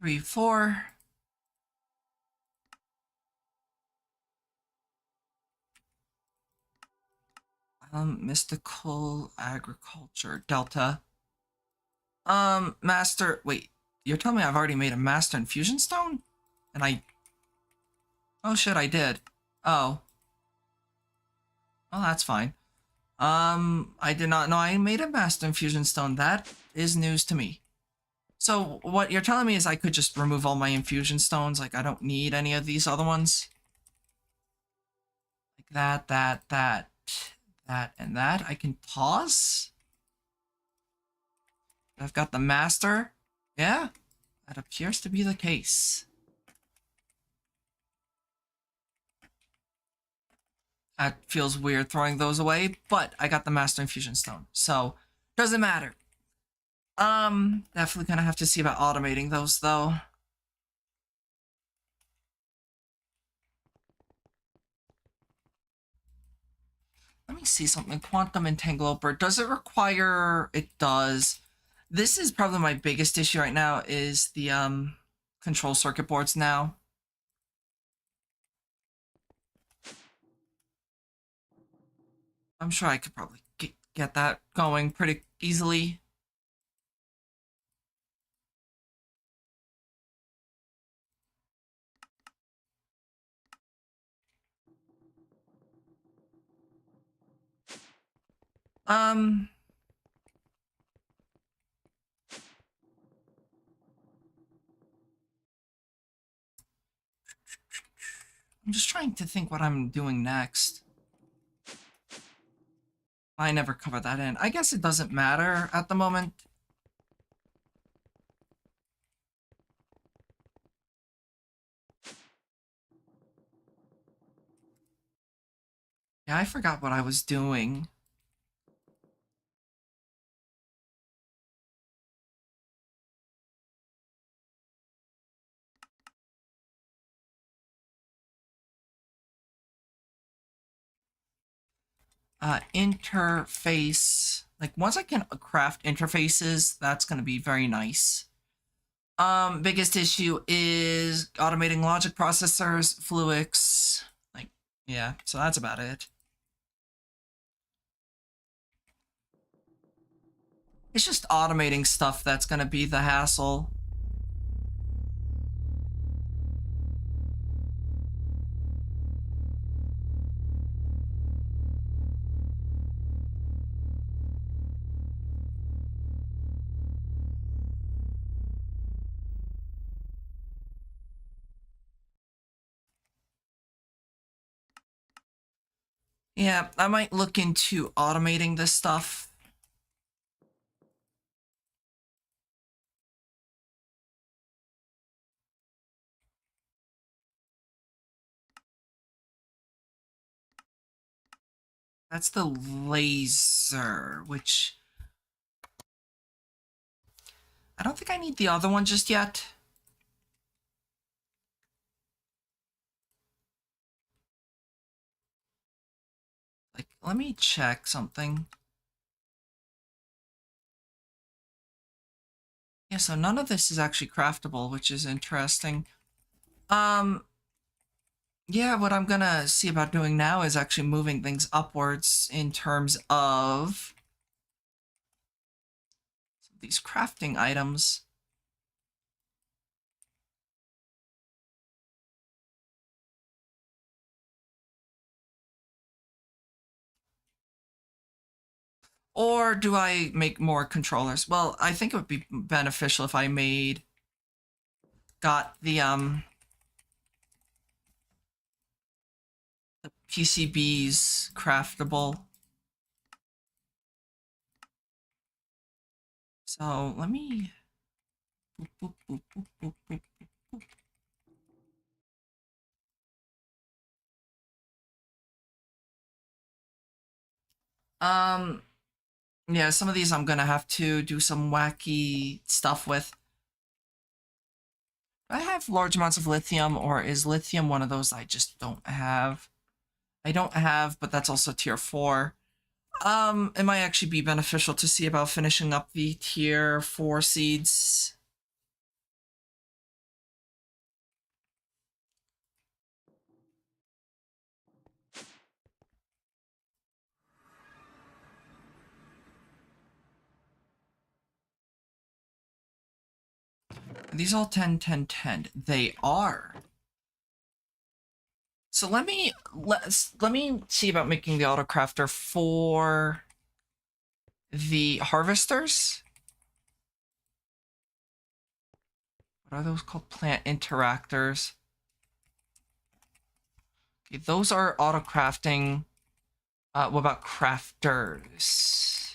Three, 4. Mystical agriculture, Delta. Master, wait, you're telling me I've already made a master infusion stone? And oh shit, I did. Oh. Oh, that's fine. I did not know I made a master infusion stone. That is news to me. So what you're telling me is I could just remove all my infusion stones, like I don't need any of these other ones? Like that, and that. I can toss? I've got the master? Yeah, that appears to be the case. That feels weird throwing those away, but I got the master infusion stone, so doesn't matter. Definitely gonna have to see about automating those though. Let me see something. Quantum Entangloper. Does it require... It does. This is probably my biggest issue right now is the control circuit boards now. I'm sure I could probably get that going pretty easily. I'm just trying to think what I'm doing next. I never covered that in. I guess it doesn't matter at the moment. Yeah, I forgot what I was doing. Interface. Like, once I can craft interfaces, that's going to be very nice. Biggest issue is automating logic processors, Fluix. Like, yeah, so that's about it. It's just automating stuff that's going to be the hassle. Yeah, I might look into automating this stuff. That's the laser, which... I don't think I need the other one just yet. Like, let me check something. Yeah, so none of this is actually craftable, which is interesting. Yeah, what I'm gonna see about doing now is actually moving things upwards in terms of these crafting items. Or do I make more controllers? Well, I think it would be beneficial if I got the PCBs craftable. So let me... Boop, boop, boop, boop, boop, boop, boop. Yeah, some of these I'm gonna have to do some wacky stuff with. I have large amounts of lithium, or is lithium one of those I just don't have? I don't have, but that's also tier 4. It might actually be beneficial to see about finishing up the tier 4 seeds. these all 10, 10, 10? They are. So let me see about making the autocrafter for the harvesters. What are those called? Plant interactors. Okay, those are auto-crafting. What about crafters?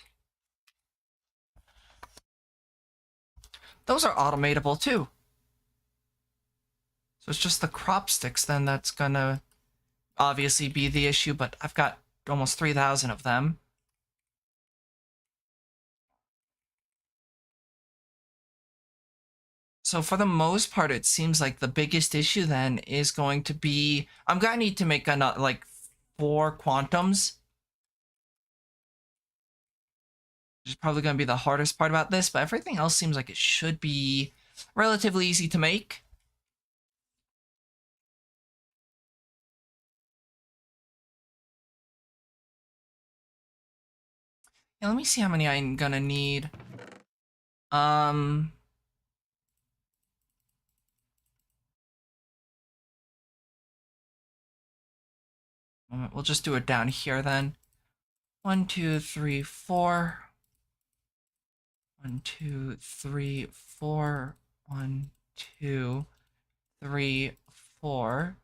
Those are automatable too. So it's just the crop sticks then that's gonna obviously be the issue, but I've got almost 3,000 of them. So for the most part, it seems like the biggest issue then is going to be, I'm gonna need to make like 4 quantums. Which is probably gonna be the hardest part about this, but everything else seems like it should be relatively easy to make. Yeah, let me see how many I'm gonna need. We'll just do it down here then. 1, 2, 3, 4. 1, 2, 3, 4. 1, 2, 3, 4.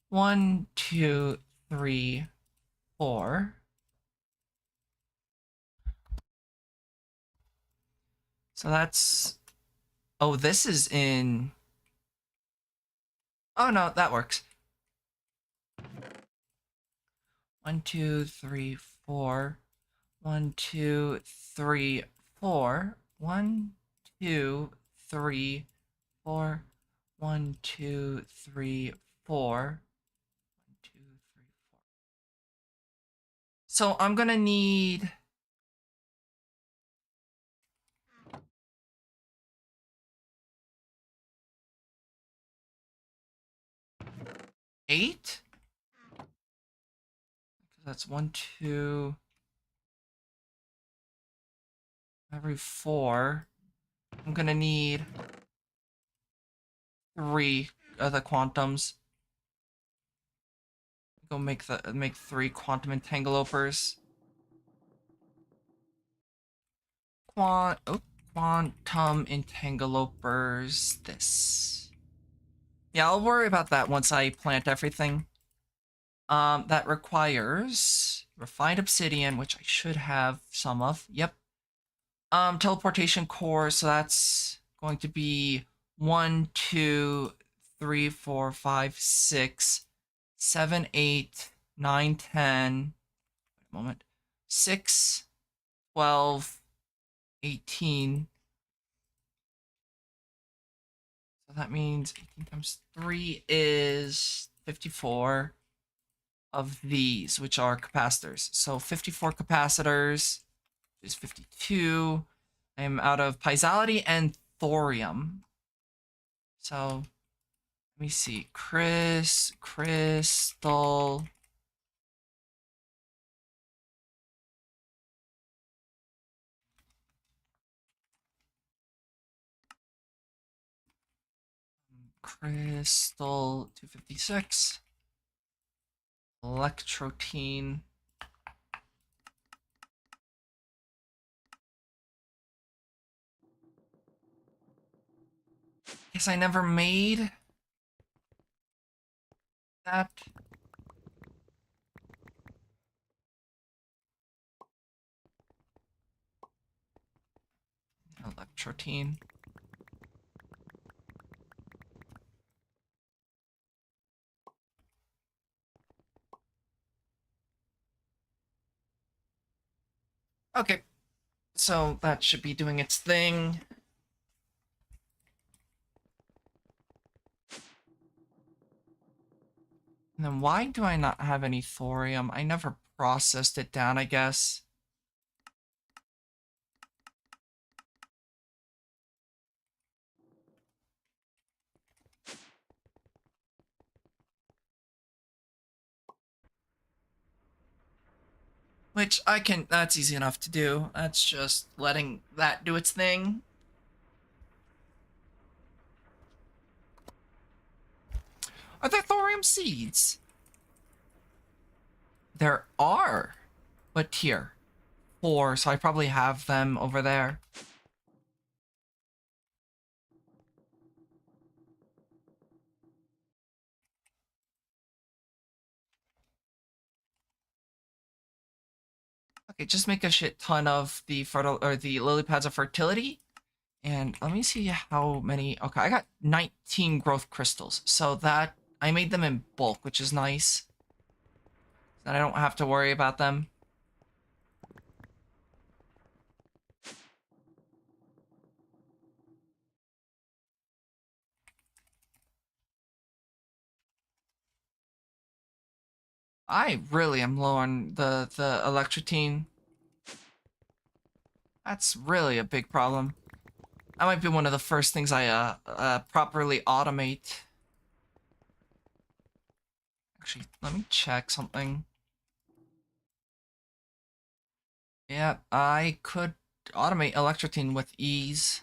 1, 2, 3, 4. So that's... Oh, this is in... Oh no, that works. 1, 2, 3, 4. 1, 2, 3, 4. 1, 2, 3, 4. 1, 2, 3, 4. 1, 2, 3, 4. So I'm gonna need 8. That's 1, 2, every 4. I'm gonna need 3 of the quantums. Go make 3 quantum entangleopers. Quantum entangleopers. This. Yeah, I'll worry about that once I plant everything. That requires refined obsidian, which I should have some of. Yep. Teleportation core, so that's going to be 1, 2, 3, 4, 5, 6, 7, 8, 9, 10. Wait a moment. 6, 12, 18. So that means 18 times 3 is 54 of these, which are capacitors. So 54 capacitors is 52. I'm out of piezoality and thorium. So let me see. Crystal. Crystal 256. Electrotine. Guess I never made that. Electrotine. Okay. So that should be doing its thing. And then why do I not have any thorium? I never processed it down, I guess. Which that's easy enough to do. That's just letting that do its thing. Are there thorium seeds? There are. But here. 4, so I probably have them over there. Okay, just make a shit ton of the the lily pads of fertility. And let me see how many. Okay, I got 19 growth crystals. So that I made them in bulk, which is nice. Then I don't have to worry about them. I really am low on the electrotine. That's really a big problem. That might be one of the first things I properly automate. Actually, let me check something. Yeah, I could automate electrotine with ease.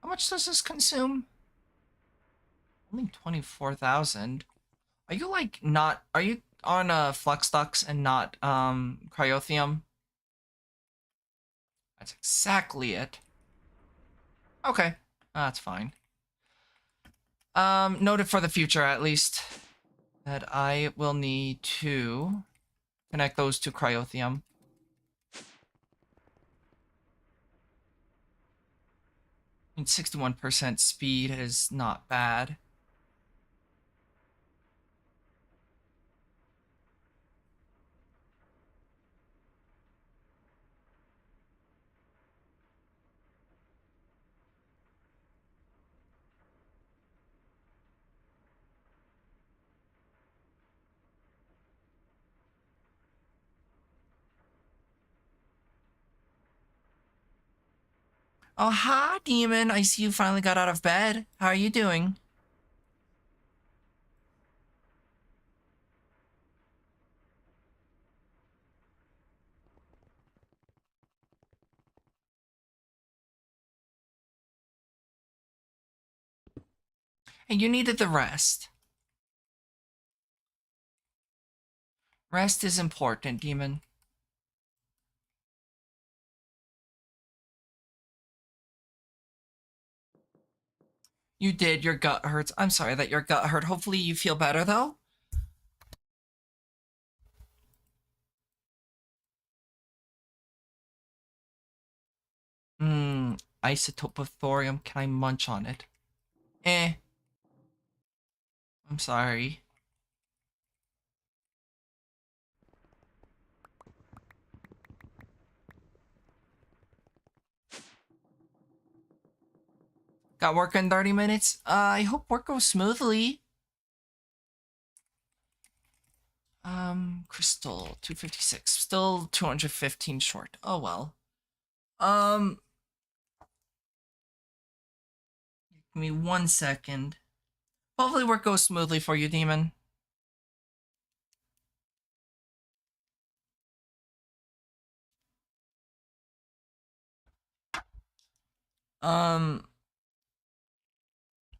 How much does this consume? Only 24,000. Are you like not? Are you on Flux Dux and not Cryothium? That's exactly it. Okay, that's fine. Noted for the future at least that I will need to connect those to Cryothium. I mean, 61% speed is not bad. Oh, hi, Demon. I see you finally got out of bed. How are you doing? And you needed the rest. Rest is important, Demon. You did. Your gut hurts. I'm sorry that your gut hurt. Hopefully you feel better, though. Isotope of thorium. Can I munch on it? Eh. I'm sorry. Got work in 30 minutes? I hope work goes smoothly. Crystal, 256. Still 215 short. Oh well. Um, give me 1 second. Hopefully work goes smoothly for you, Demon. Um,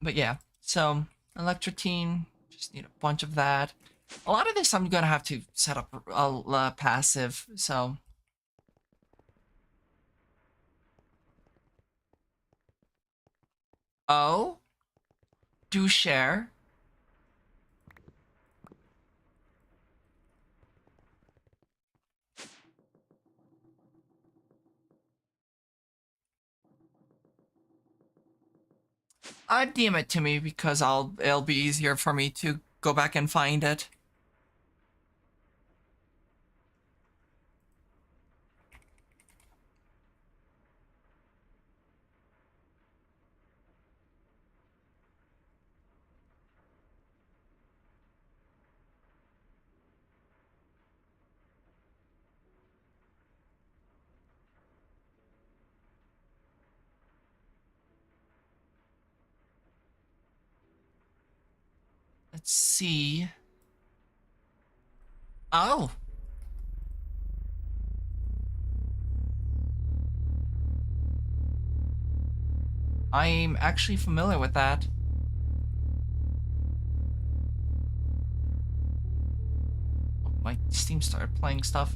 but yeah. So, electrotine, just need a bunch of that. A lot of this I'm gonna have to set up a passive, so. Oh, do share. DM it to me because it'll be easier for me to go back and find it. Let's see. Oh, I'm actually familiar with that. Oh, my Steam started playing stuff.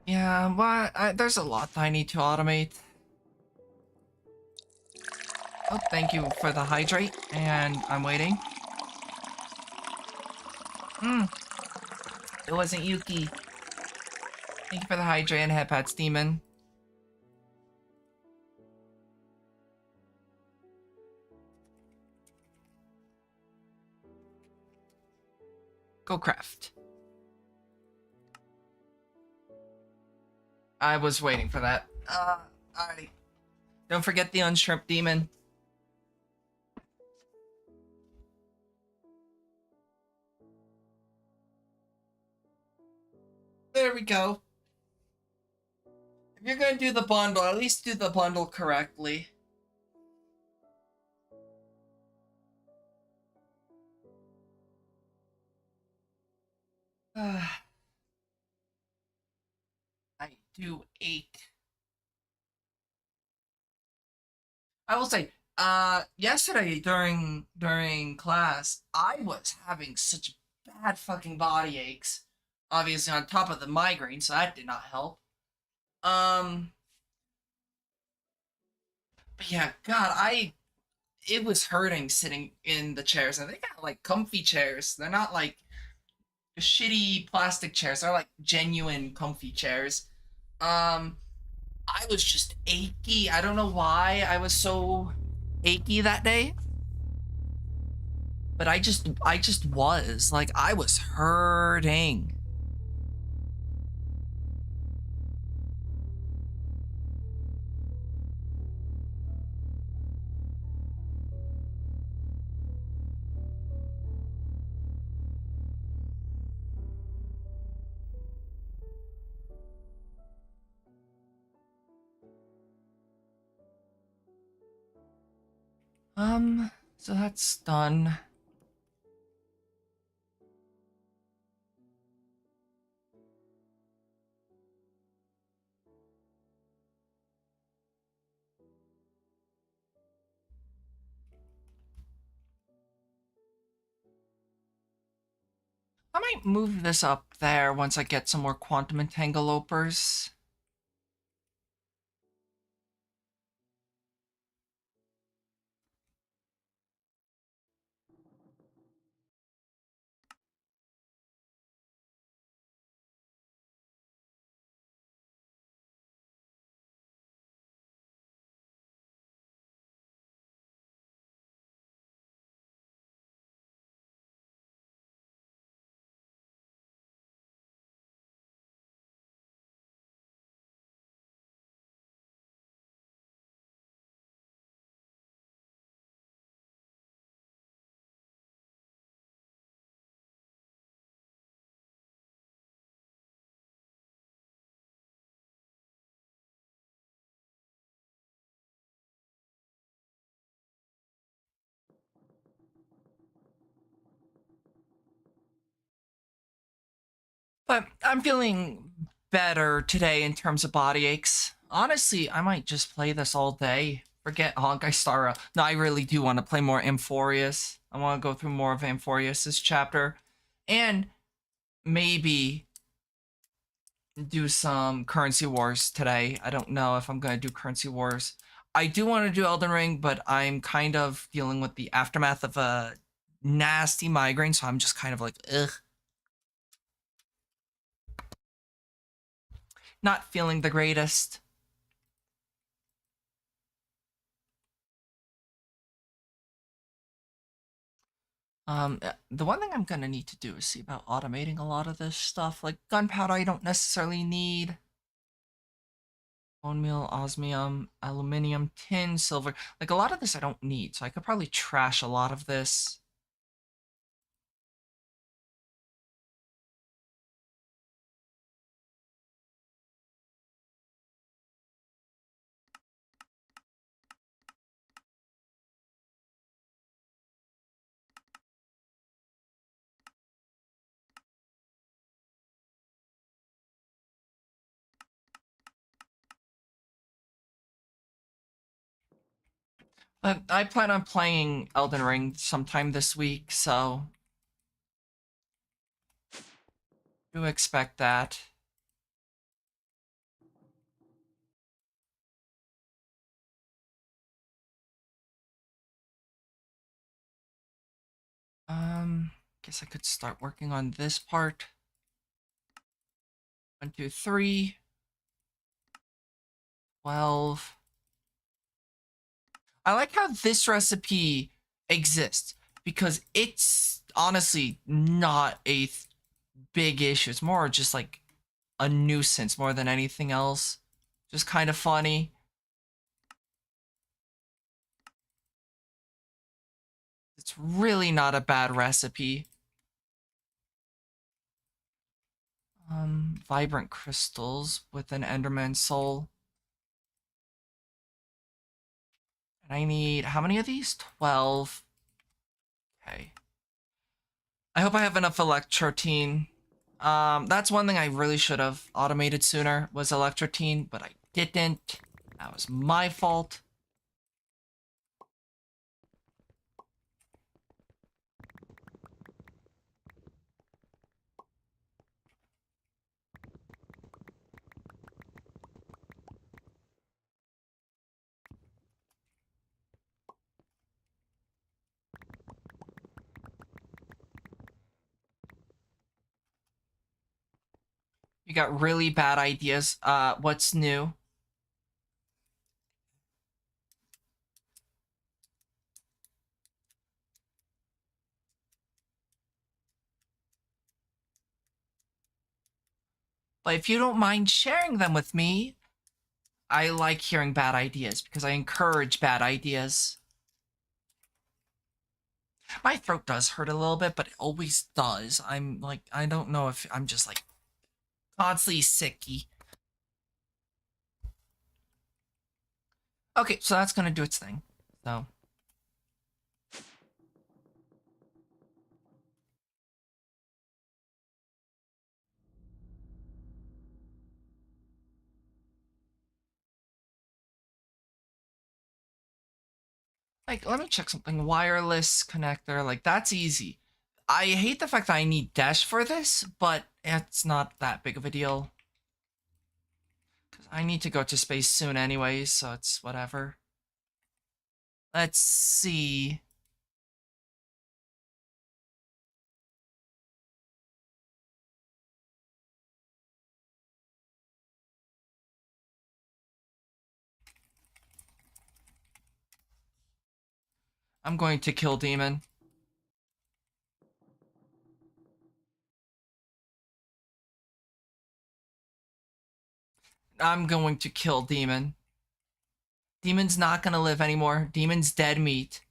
Yeah, there's a lot I need to automate. Oh, thank you for the hydrate, and I'm waiting. Hmm, it wasn't Yuki. Thank you for the hydrate and headpats, demon. Go craft. I was waiting for that. Alrighty. Don't forget the unshrimp demon. There we go. If you're gonna do the bundle, at least do the bundle correctly. I do 8. I will say, yesterday during class, I was having such bad fucking body aches. Obviously, on top of the migraine, so that did not help. Um, but yeah, God, it was hurting sitting in the chairs, and they got like comfy chairs. They're not like shitty plastic chairs. They're like genuine comfy chairs. Um, I was just achy. I don't know why I was so achy that day, but I just was like I was hurting. So that's done. I might move this up there once I get some more quantum entangleopers. But I'm feeling better today in terms of body aches. Honestly, I might just play this all day. Forget Honkai Star. No, I really do want to play more Amphorius. I want to go through more of Amphorius's chapter. And maybe do some Currency Wars today. I don't know if I'm going to do Currency Wars. I do want to do Elden Ring, but I'm kind of dealing with the aftermath of a nasty migraine, so I'm just kind of like, ugh. Not feeling the greatest. The one thing I'm gonna need to do is see about automating a lot of this stuff. Like gunpowder, I don't necessarily need. bone meal, osmium, aluminium, tin, silver. Like a lot of this I don't need, so I could probably trash a lot of this. But I plan on playing Elden Ring sometime this week, so do expect that. Guess I could start working on this part. 1, 2, 3. 12. I like how this recipe exists because it's honestly not a big issue. It's more just like a nuisance more than anything else. Just kind of funny. It's really not a bad recipe. Vibrant crystals with an Enderman soul. And I need, how many of these? 12. Okay. I hope I have enough electrotine. That's one thing I really should have automated sooner was electrotine, but I didn't. That was my fault. You got really bad ideas. What's new? But if you don't mind sharing them with me, I like hearing bad ideas because I encourage bad ideas. My throat does hurt a little bit, but it always does. I'm like, I don't know if I'm just like constantly sicky. Okay, so that's gonna do its thing. So. Like, let me check something. Wireless connector, like, that's easy. I hate the fact that I need dash for this, but it's not that big of a deal. Because I need to go to space soon anyways, so it's whatever. Let's see. I'm going to kill Demon. I'm going to kill Demon. Demon's not gonna live anymore. Demon's dead meat.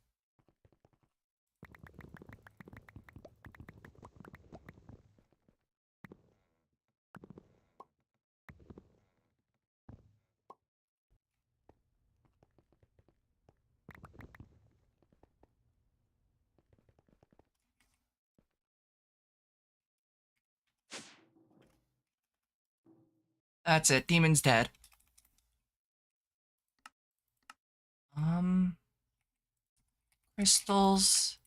That's it. Demon's dead. Um, crystals.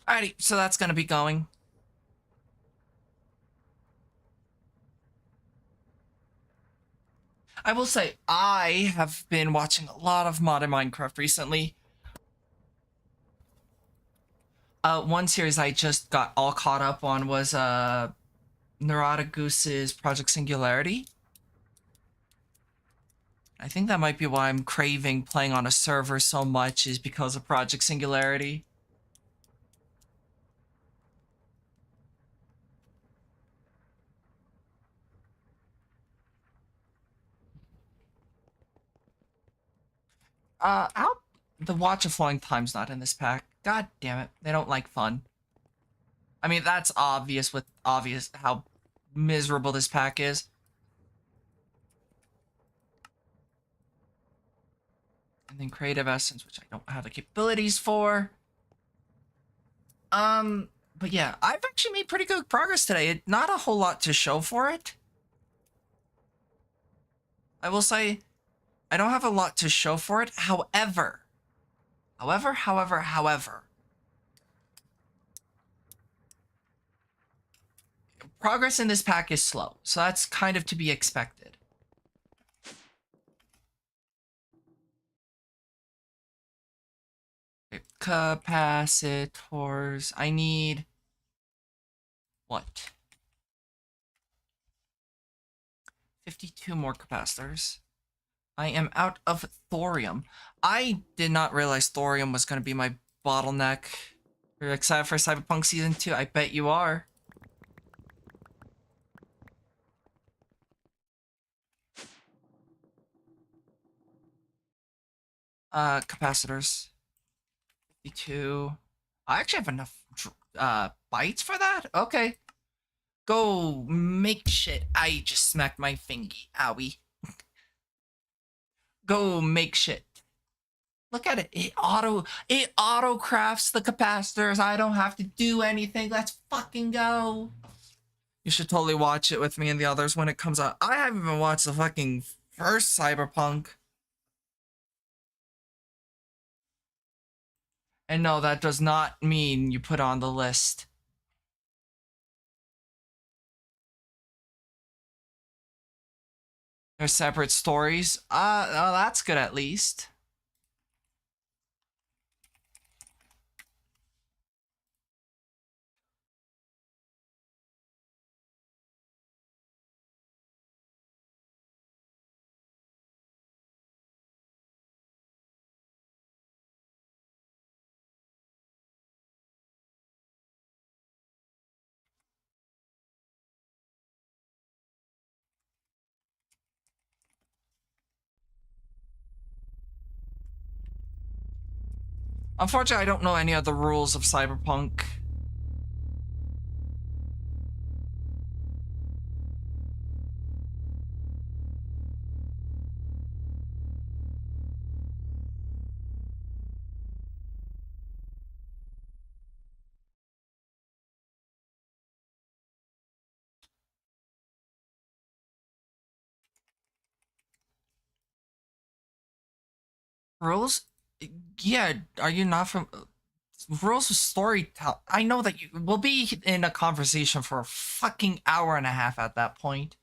Alrighty, so that's gonna be going. I will say, I have been watching a lot of modded Minecraft recently. One series I just got all caught up on was Neurotic Goose's Project Singularity. I think that might be why I'm craving playing on a server so much, is because of Project Singularity. How the Watch of Flowing Time's not in this pack. God damn it. They don't like fun. I mean, that's obvious with obvious how miserable this pack is. And then Creative Essence, which I don't have the capabilities for. But yeah, I've actually made pretty good progress today. Not a whole lot to show for it. I will say, I don't have a lot to show for it. However, progress in this pack is slow, so that's kind of to be expected. Capacitors. I need what? 52 more capacitors. I am out of thorium. I did not realize thorium was going to be my bottleneck. You're excited for Cyberpunk Season 2? I bet you are. Capacitors. 52. I actually have enough bytes for that? Okay. Go make shit. I just smacked my fingy. Owie. Go make shit. Look at it. It auto crafts the capacitors. I don't have to do anything. Let's fucking go. You should totally watch it with me and the others when it comes out. I haven't even watched the fucking first Cyberpunk. And no, that does not mean you put on the list. They're separate stories. Oh, that's good at least. Unfortunately, I don't know any of the rules of Cyberpunk. Rules? Yeah, are you not from rules of storytelling? I know that you will be in a conversation for a fucking hour and a half at that point.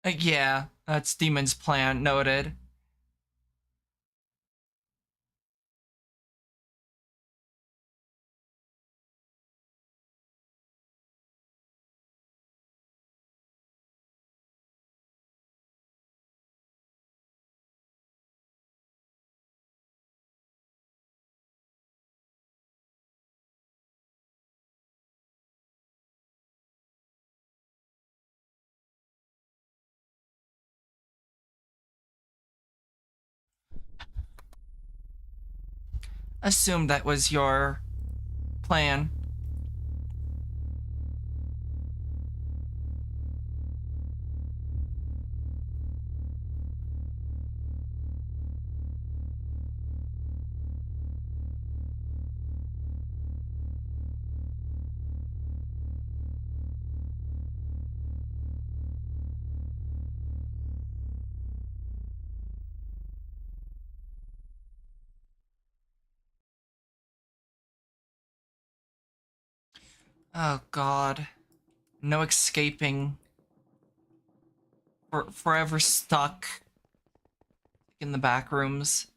Yeah, that's Demon's plan. Noted. Assume that was your plan. Oh god. No escaping. forever stuck in the back rooms.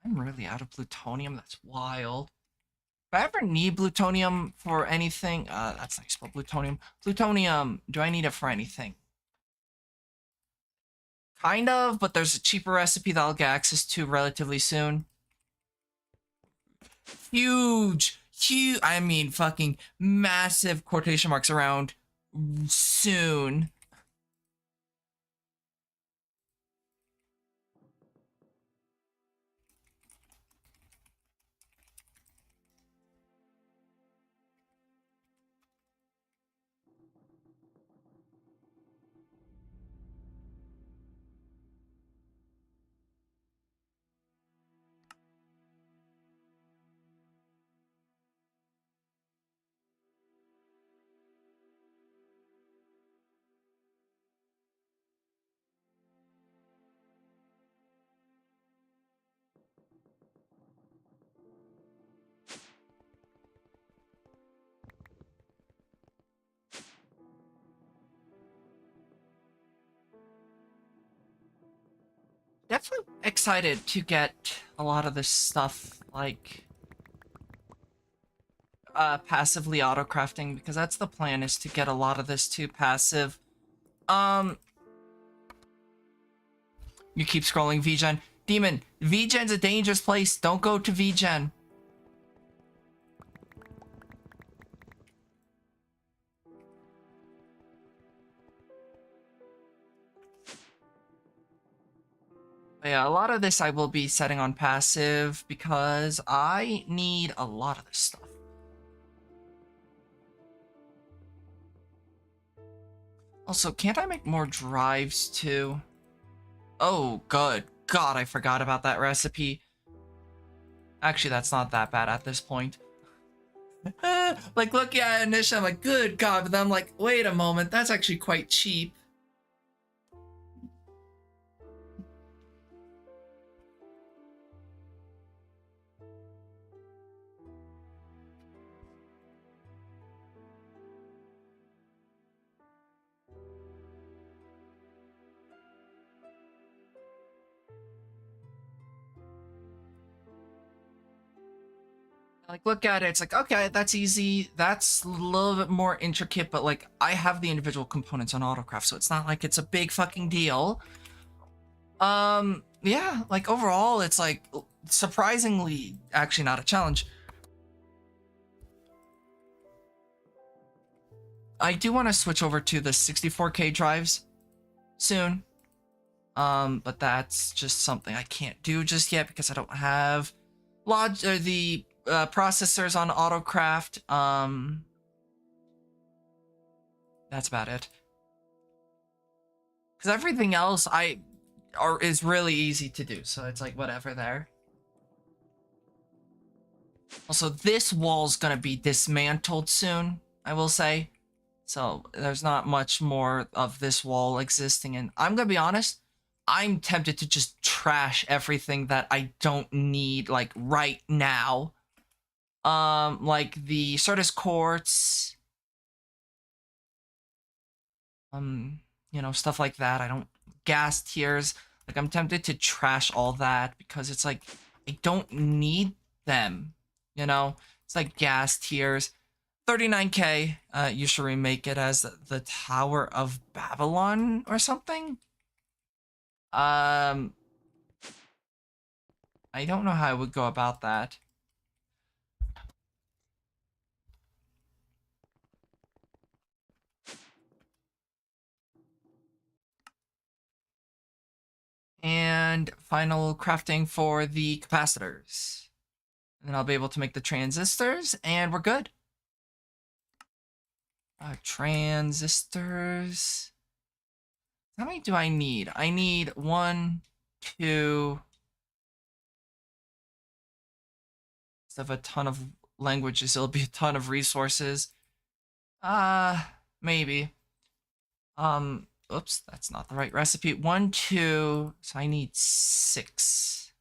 I'm really out of plutonium. That's wild. If I ever need plutonium for anything, that's nice. But plutonium. Do I need it for anything? Kind of, but there's a cheaper recipe that I'll get access to relatively soon. Huge, huge. I mean, fucking massive quotation marks around soon. Definitely excited to get a lot of this stuff, like, passively auto-crafting, because that's the plan, is to get a lot of this to passive. You keep scrolling VGen. Demon, VGen's a dangerous place. Don't go to VGen. But yeah, a lot of this I will be setting on passive because I need a lot of this stuff. Also, can't I make more drives too? Oh, good. God, I forgot about that recipe. Actually, that's not that bad at this point. Like, looking at it initially, I'm like, good God, but then I'm like, wait a moment, that's actually quite cheap. Like, look at it, it's like, okay, that's easy. That's a little bit more intricate, but like, I have the individual components on Autocraft, so it's not like it's a big fucking deal. Yeah, like, overall, it's like, surprisingly, actually not a challenge. I do want to switch over to the 64K drives soon. But that's just something I can't do just yet because I don't have the processors on Autocraft. That's about it. Because everything else is really easy to do, so it's like whatever there. Also, this wall's gonna be dismantled soon, I will say. So there's not much more of this wall existing, and I'm gonna be honest, I'm tempted to just trash everything that I don't need, like, right now. Like the Certus quartz, you know, stuff like that. I don't gas tiers. Like, I'm tempted to trash all that because it's like I don't need them. You know, it's like gas tiers. 39K. You should remake it as the Tower of Babylon or something. I don't know how I would go about that. And final crafting for the capacitors. And then I'll be able to make the transistors, and we're good. Transistors. How many do I need? I need 1, 2. Instead of a ton of languages, it'll be a ton of resources. Maybe. Oops, that's not the right recipe. 1, 2. So I need 6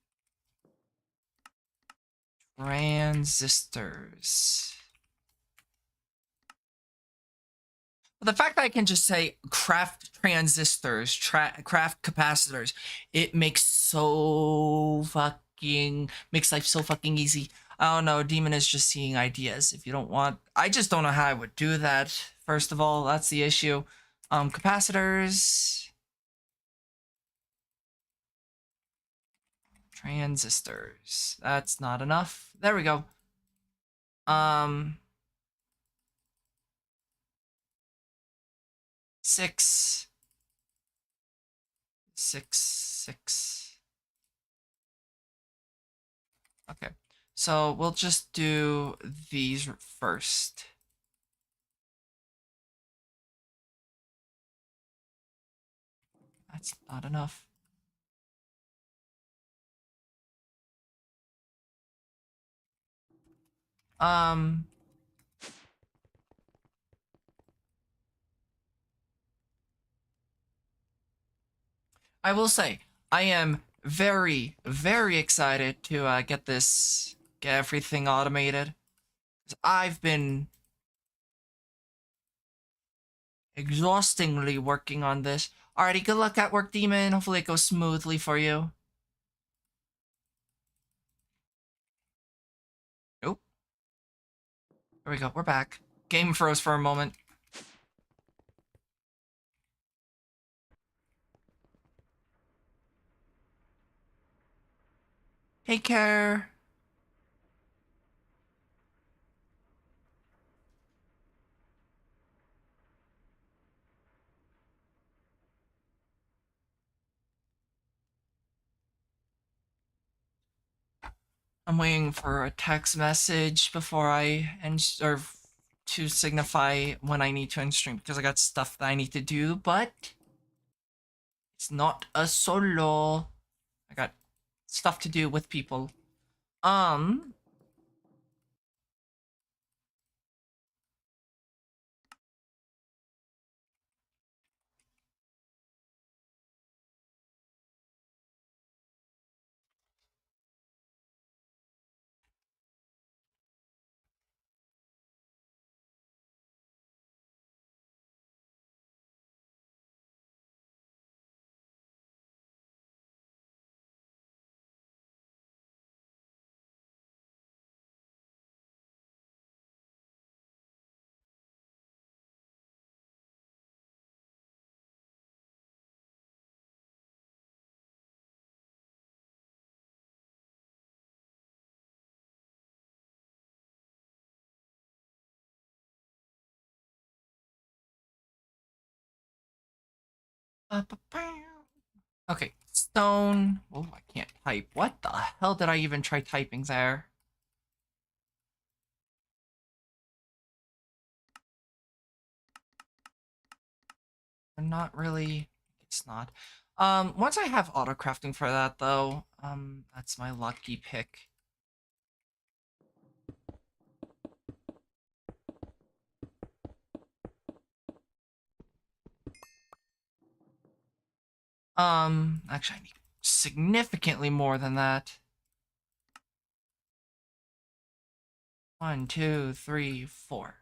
transistors. But the fact that I can just say craft transistors, craft capacitors, it makes life so fucking easy. I don't know, Demon is just seeing ideas. If you don't want, I just don't know how I would do that. First of all, that's the issue. Capacitors, transistors. That's not enough. There we go. Um, 6, 6, 6. Okay, so we'll just do these first. That's not enough. Um, I will say, I am very, very excited to get everything automated. I've been exhaustingly working on this. Alrighty, good luck at work, Demon. Hopefully it goes smoothly for you. Oh, there we go. We're back. Game froze for a moment. Take care. I'm waiting for a text message before I end, or to signify when I need to end stream because I got stuff that I need to do, but it's not a solo. I got stuff to do with people. Um, okay, stone. Oh, I can't type. What the hell did I even try typing there? Not really. It's not. Once I have auto crafting for that though, that's my lucky pick. Actually, I need significantly more than that. 1, 2, 3, 4.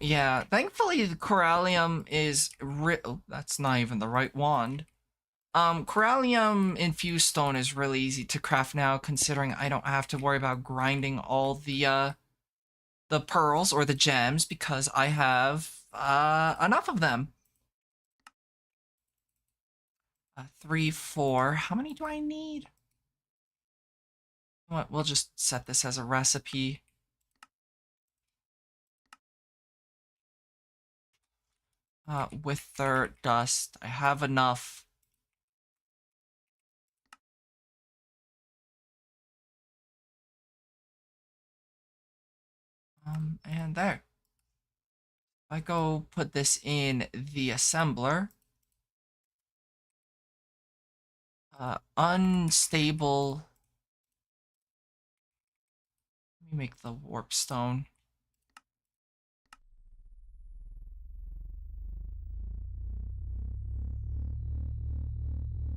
Yeah. Thankfully, the Corallium is oh, that's not even the right wand. Corallium infused stone is really easy to craft now, considering I don't have to worry about grinding all the pearls or the gems because I have enough of them. 3, 4. How many do I need? What? We'll just set this as a recipe. Wither dust. I have enough. And there. If I go put this in the assembler. Unstable. Let me make the warp stone.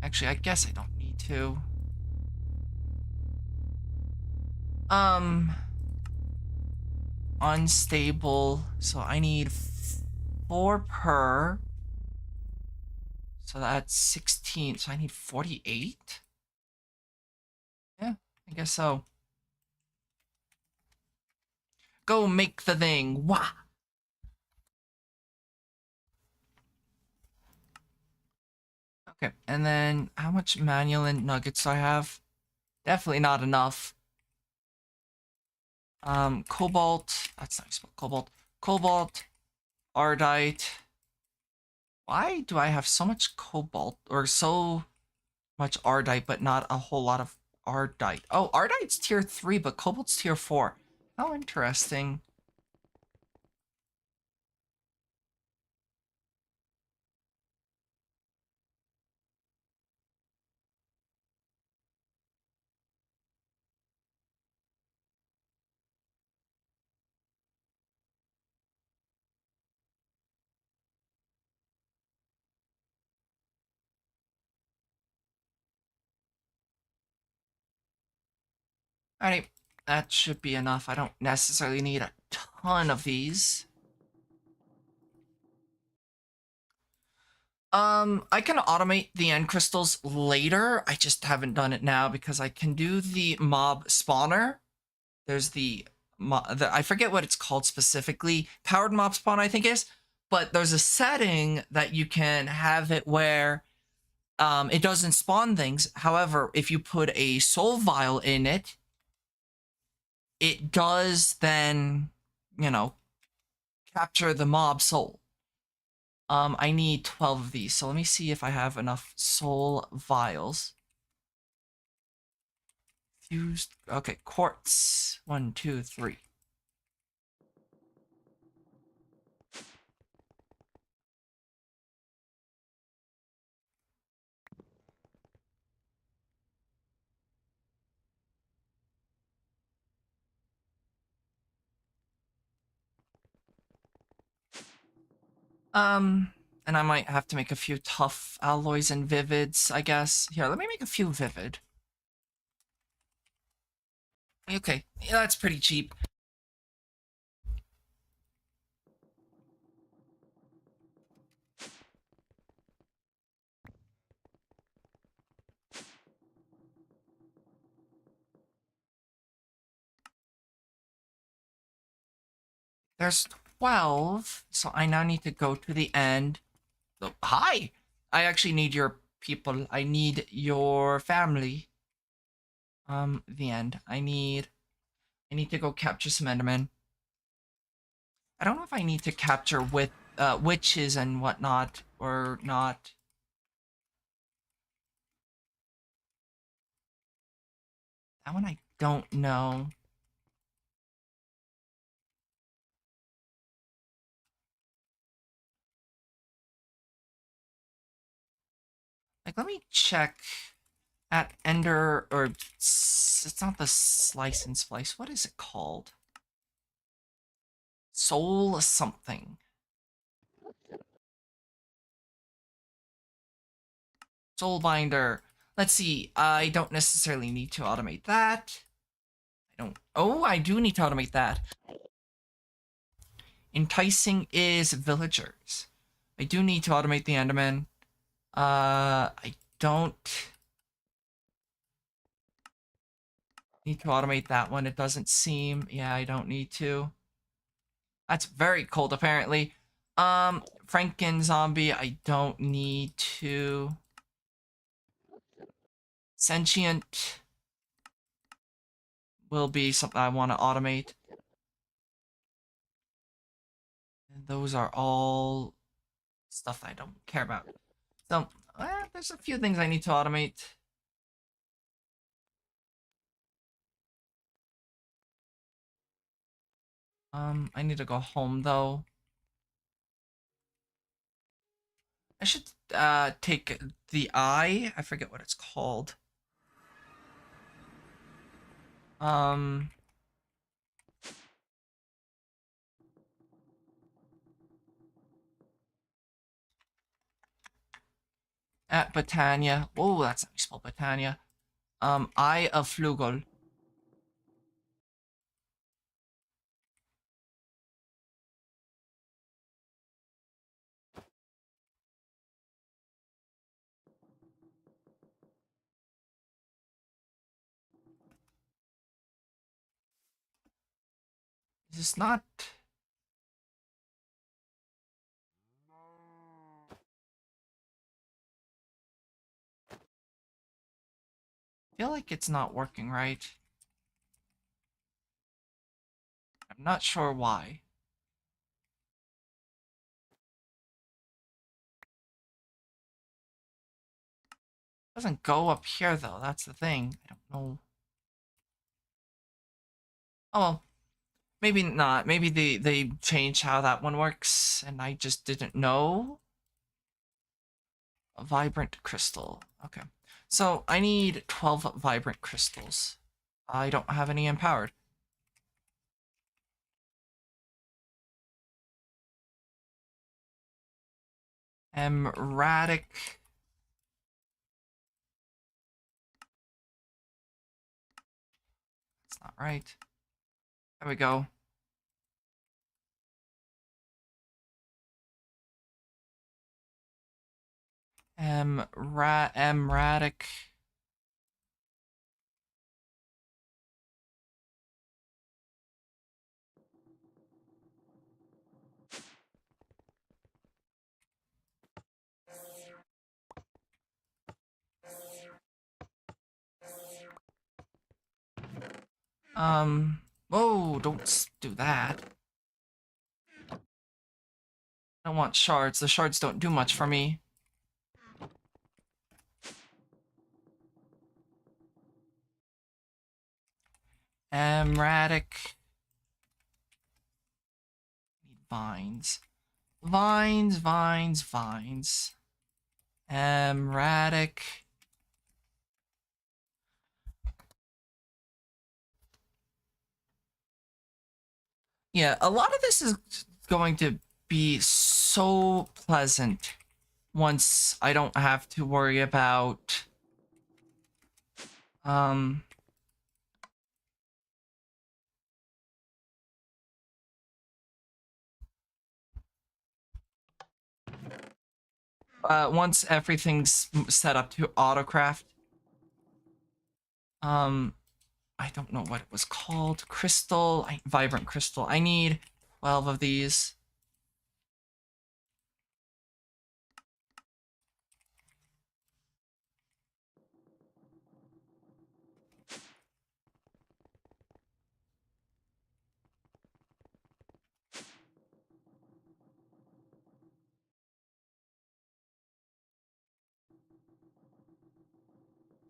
Actually, I guess I don't need to. Um, unstable. So I need 4 per. So that's 16. So I need 48. Yeah, I guess so. Go make the thing. Wah! Okay, and then how much manulin nuggets do I have? Definitely not enough. Cobalt. That's not spelled cobalt. Cobalt, ardite. Why do I have so much cobalt or so much ardite, but not a whole lot of ardite? Oh, ardite's tier 3, but cobalt's tier 4. How interesting. Alright, that should be enough. I don't necessarily need a ton of these. I can automate the end crystals later. I just haven't done it now because I can do the mob spawner. There's I forget what it's called specifically. Powered mob spawn, I think is. But there's a setting that you can have it where it doesn't spawn things. However, if you put a soul vial in it, it does then, you know, capture the mob soul. I need 12 of these, so let me see if I have enough soul vials. Fused. Okay, quartz. 1, 2, 3. And I might have to make a few tough alloys and vivids, I guess. Here, let me make a few vivid. Okay, yeah, that's pretty cheap. There's 12, so I now need to go to the end. Oh, hi! I actually need your people. I need your family. The end. I need to go capture some Endermen. I don't know if I need to capture with witches and whatnot or not. That one I don't know. Like, let me check at Ender, or it's not the slice and splice. What is it called? Soul something. Soul binder. Let's see. I don't necessarily need to automate that. I don't. Oh, I do need to automate that. Enticing is villagers. I do need to automate the Enderman. I don't need to automate that one. It doesn't seem. Yeah, I don't need to. That's very cold, apparently. Franken zombie, I don't need to. Sentient will be something I want to automate. And those are all stuff I don't care about. So, there's a few things I need to automate. I need to go home though. I should take the eye. I forget what it's called. Um at Botania. Oh, that's how you spell Botania. Eye of Flugel. This is not... I feel like it's not working right. I'm not sure why. It doesn't go up here though, that's the thing. I don't know. Oh well. Maybe not. Maybe they changed how that one works and I just didn't know. A vibrant crystal. Okay. So I need 12 vibrant crystals. I don't have any empowered. Erratic. That's not right. There we go. Erratic. Whoa, don't do that. I don't want shards. The shards don't do much for me. Erratic. Need vines. Vines, vines, vines. Erratic. Yeah, a lot of this is going to be so pleasant once I don't have to worry about once everything's set up to autocraft. I don't know what it was called. Crystal, vibrant crystal. I need 12 of these.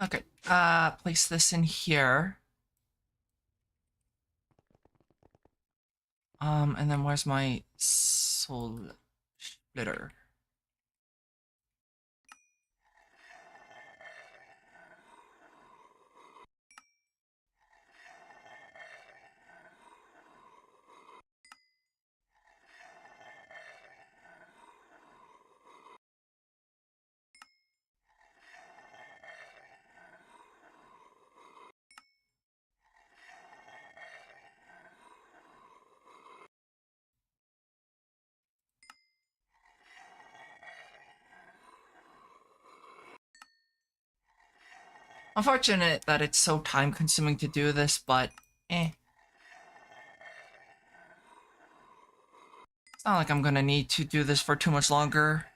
Okay, place this in here. And then where's my soul splitter? Unfortunate that it's so time consuming to do this, but eh. It's not like I'm gonna need to do this for too much longer.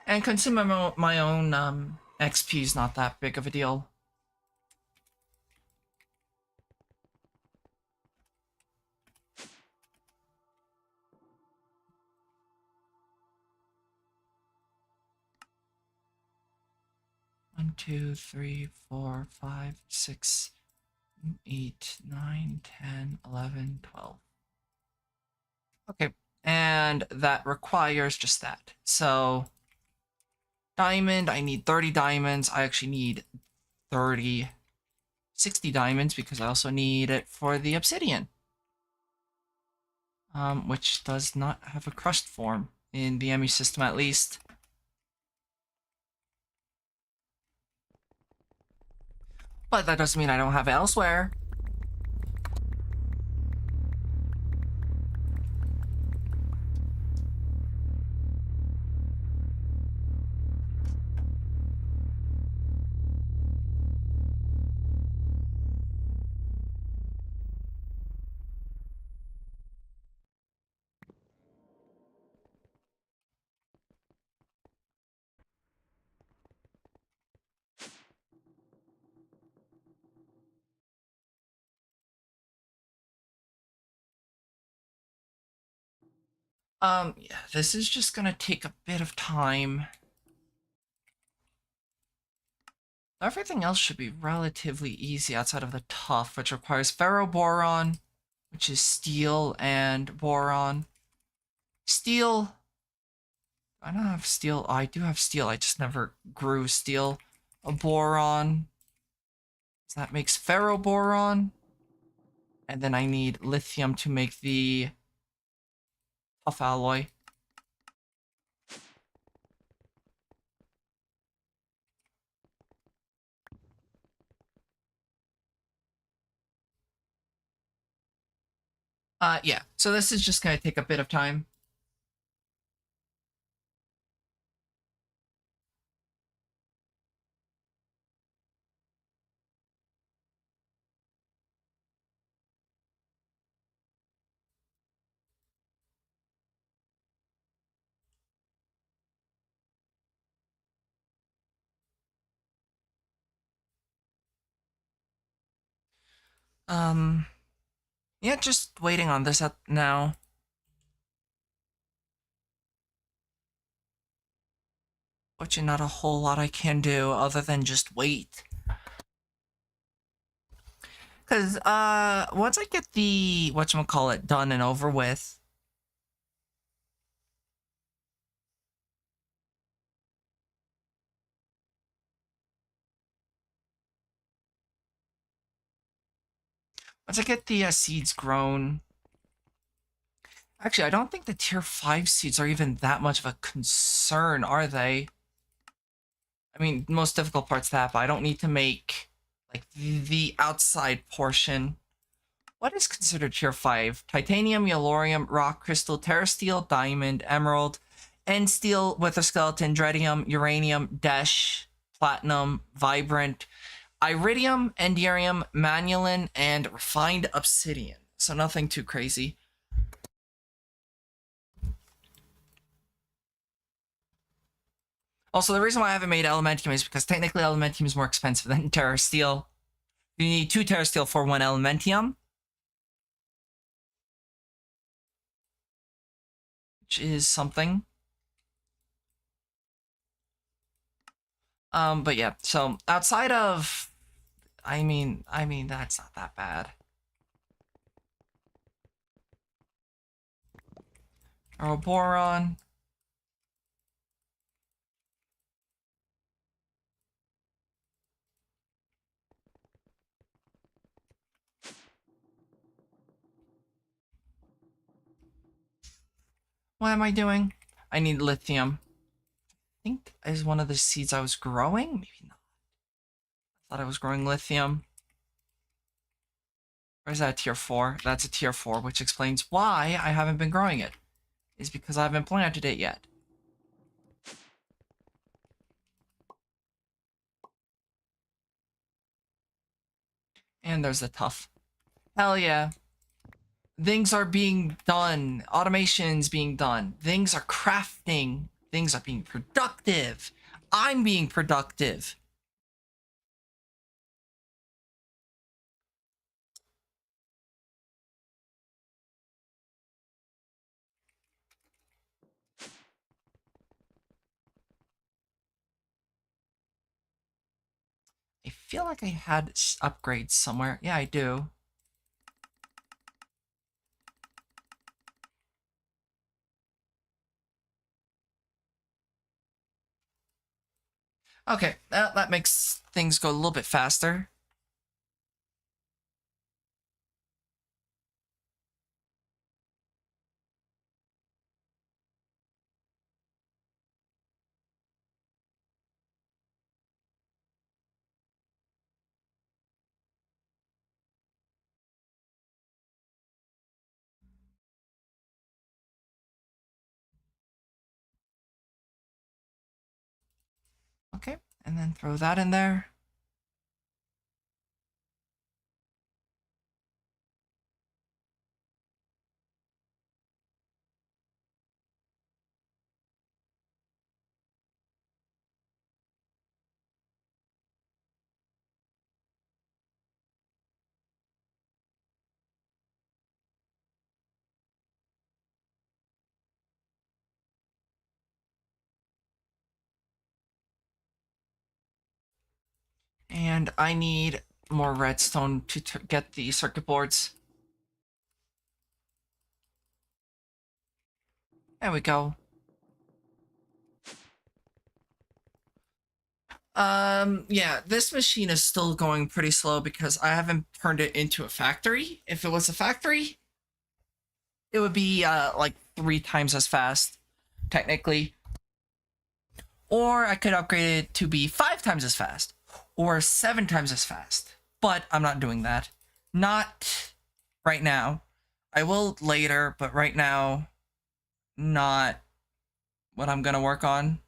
And consuming my own XP is not that big of a deal. One, 2, 3, 4, 5, 6, 8, 9, 10, 11, 12. Okay, and that requires just that. So, diamond, I need 30 diamonds. I actually need 60 diamonds because I also need it for the obsidian. Which does not have a crust form in the ME system at least. But that doesn't mean I don't have it elsewhere. Yeah, this is just gonna take a bit of time. Everything else should be relatively easy outside of the tough, which requires ferroboron, which is steel and boron. Steel. I don't have steel. Oh, I do have steel. I just never grew steel. A boron. So that makes ferroboron. And then I need lithium to make the tough alloy. Yeah. So this is just gonna take a bit of time. Um, yeah, just waiting on this up now. Which not a whole lot I can do other than just wait. Cause once I get the whatchamacallit done and over with, once I get the seeds grown. Actually, I don't think the tier 5 seeds are even that much of a concern, are they? I mean, most difficult part's that, but I don't need to make like the outside portion. What is considered tier 5? Titanium, yellorium, rock crystal, terrasteel, diamond, emerald, end steel with a skeleton, dreadium, uranium, desh, platinum, vibrant, iridium, endiarium, manulin, and refined obsidian. So nothing too crazy. Also, the reason why I haven't made elementium is because technically elementium is more expensive than terrasteel. You need 2 terrasteel for 1 elementium, which is something. But yeah, so outside of, I mean that's not that bad. Boron. What am I doing? I need lithium. I think is one of the seeds I was growing. Maybe not. I thought I was growing lithium. Or is that a tier 4? That's a tier 4, which explains why I haven't been growing it. Is because I haven't planted it yet. And there's the tough. Hell yeah. Things are being done. Automation's being done. Things are crafting. Things are being productive. I'm being productive. I feel like I had upgrades somewhere. Yeah, I do. Okay, that makes things go a little bit faster. Okay, and then throw that in there. And I need more redstone to get the circuit boards. There we go. Yeah, this machine is still going pretty slow because I haven't turned it into a factory. If it was a factory, it would be like 3 times as fast, technically. Or I could upgrade it to be 5 times as fast, or 7 times as fast. But I'm not doing that. Not right now. I will later, but right now, not what I'm gonna work on.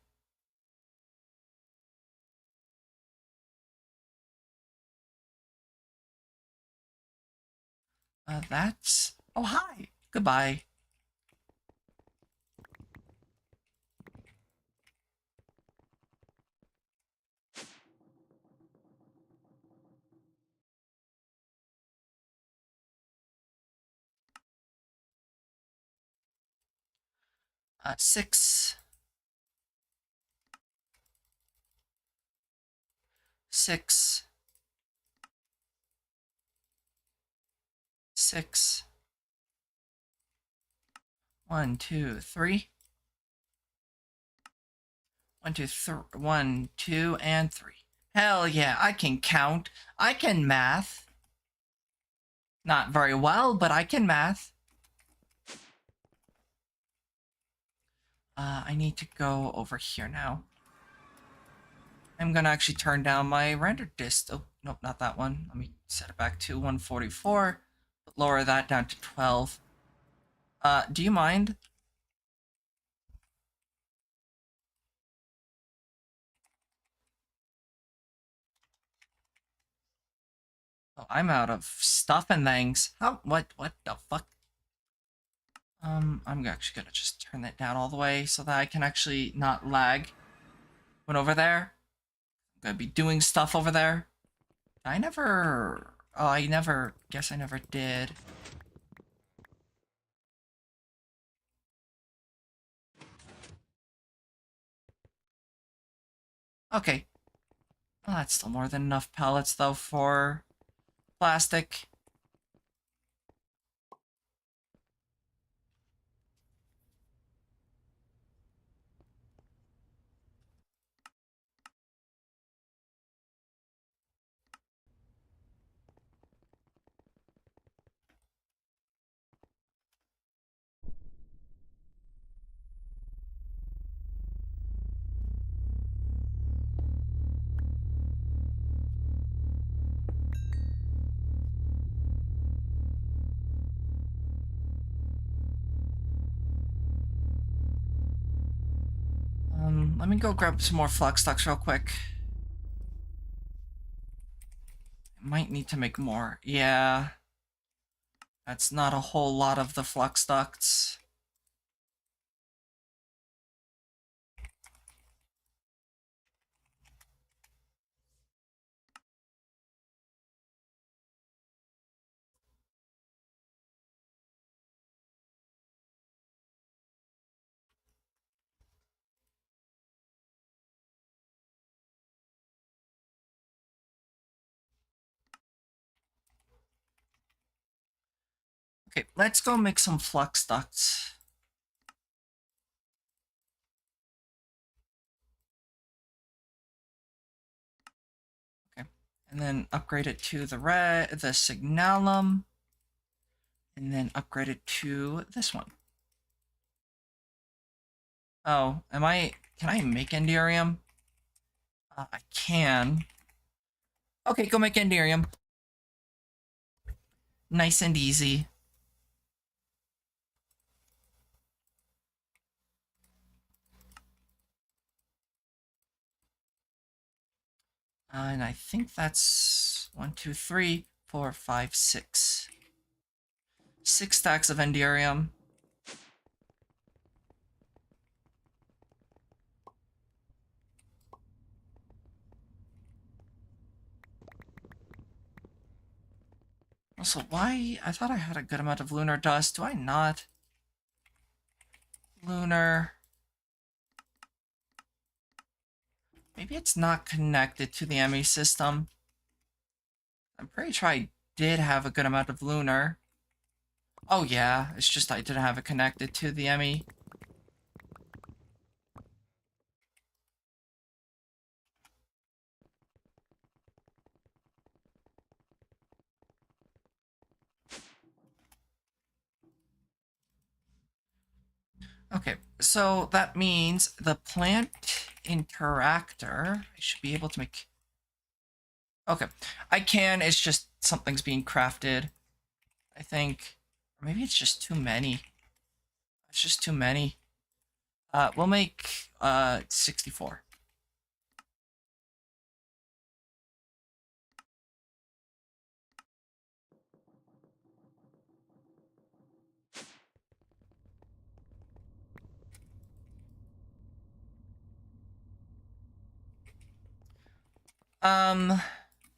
That's... Oh, hi. Goodbye. Six. 6. 6. 1, 2, 3. 1, 2, 3. 1, 2, and 3. Hell yeah, I can count. I can math. Not very well, but I can math. I need to go over here now. I'm gonna actually turn down my render dist. Oh, nope, not that one. Let me set it back to 144. Lower that down to 12. Do you mind? Oh, I'm out of stuff and things. How? What the fuck? I'm actually gonna just turn that down all the way so that I can actually not lag when over there. I'm gonna be doing stuff over there. I never... Oh, I never... Guess I never did. Okay. Well, that's still more than enough pellets, though, for plastic. Let me go grab some more flux ducts real quick. I might need to make more. Yeah. That's not a whole lot of the flux ducts. Okay, let's go make some flux ducts. Okay, and then upgrade it to the signalum, and then upgrade it to this one. Oh, can I make Enderium? I can. Okay, go make Enderium. Nice and easy. And I think that's 1, 2, 3, 4, 5, 6. 6 stacks of Enderium. Also, why? I thought I had a good amount of lunar dust. Do I not? Lunar. Maybe it's not connected to the ME system. I'm pretty sure I did have a good amount of lunar. Oh yeah, it's just I didn't have it connected to the ME. Okay, so that means the plant interactor, I should be able to make... Okay, I can, it's just something's being crafted, I think. Or maybe it's just too many. It's just too many. We'll make 64.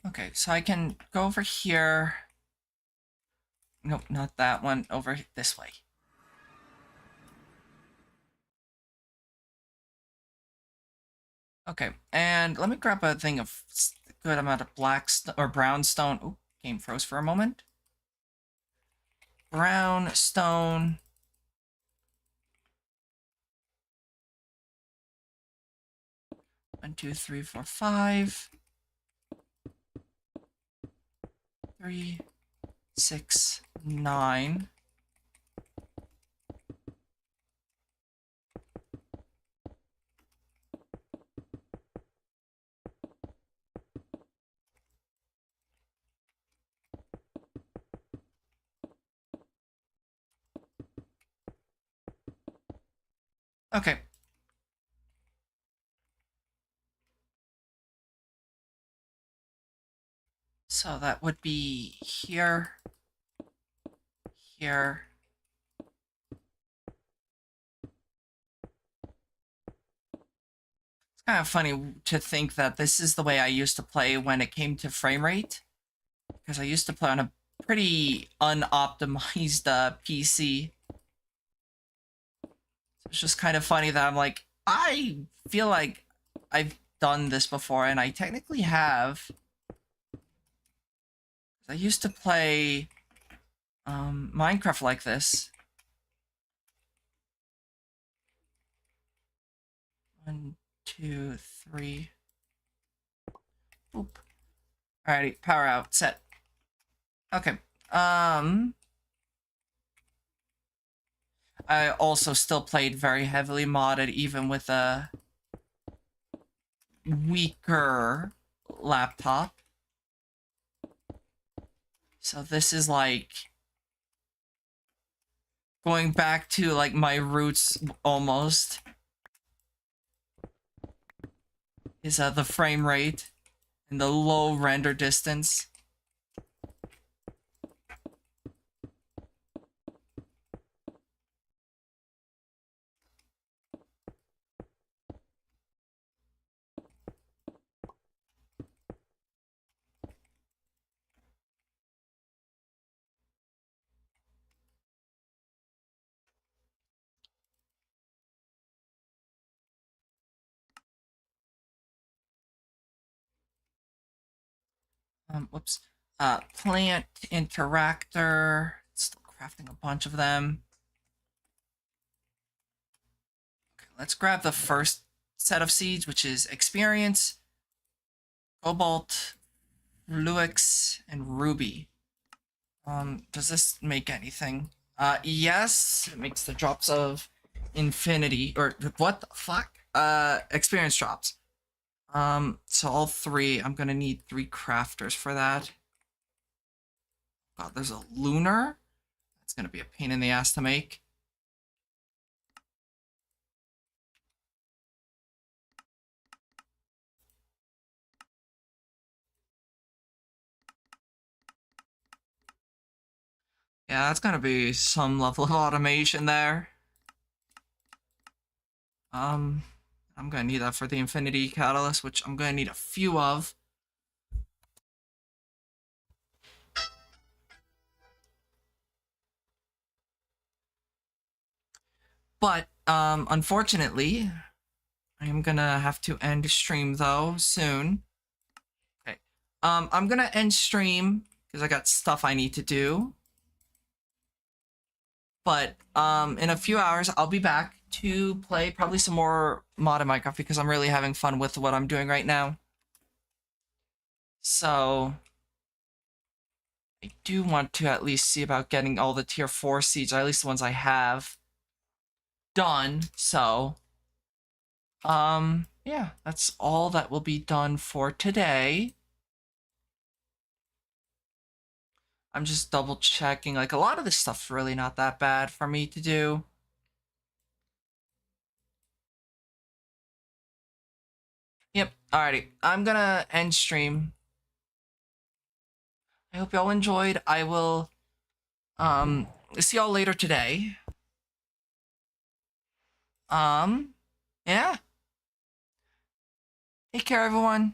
Okay, so I can go over here. Nope, not that one. Over this way. Okay, and let me grab a thing of good amount of black or brown stone. Oh, game froze for a moment. Brown stone. One, two, three, four, five. 3, 6, 9. Okay. So that would be here, here. It's kind of funny to think that this is the way I used to play when it came to frame rate. Because I used to play on a pretty unoptimized PC. It's just kind of funny that I'm like, I feel like I've done this before, and I technically have. I used to play Minecraft like this. 1, 2, 3. Oop. Alrighty, power out, set. Okay. I also still played very heavily modded, even with a weaker laptop. So this is like going back to like my roots almost. Is the frame rate and the low render distance. Whoops. Plant interactor. Still crafting a bunch of them. Okay, let's grab the first set of seeds, which is experience, cobalt, fluix, and ruby. Does this make anything? Yes, it makes the drops of infinity, or what the fuck? Experience drops. So all 3, I'm gonna need 3 crafters for that. God, there's a lunar. That's gonna be a pain in the ass to make. Yeah, that's gonna be some level of automation there. I'm gonna need that for the infinity catalyst, which I'm gonna need a few of. But, unfortunately, I am gonna have to end stream though soon. Okay. I'm gonna end stream because I got stuff I need to do. But in a few hours I'll be back to play probably some more modded Minecraft because I'm really having fun with what I'm doing right now. So I do want to at least see about getting all the tier 4 seeds, or at least the ones I have done. So yeah, that's all that will be done for today. I'm just double checking. Like, a lot of this stuff's really not that bad for me to do. Yep, alrighty. I'm gonna end stream. I hope y'all enjoyed. I will see y'all later today. Yeah. Take care, everyone.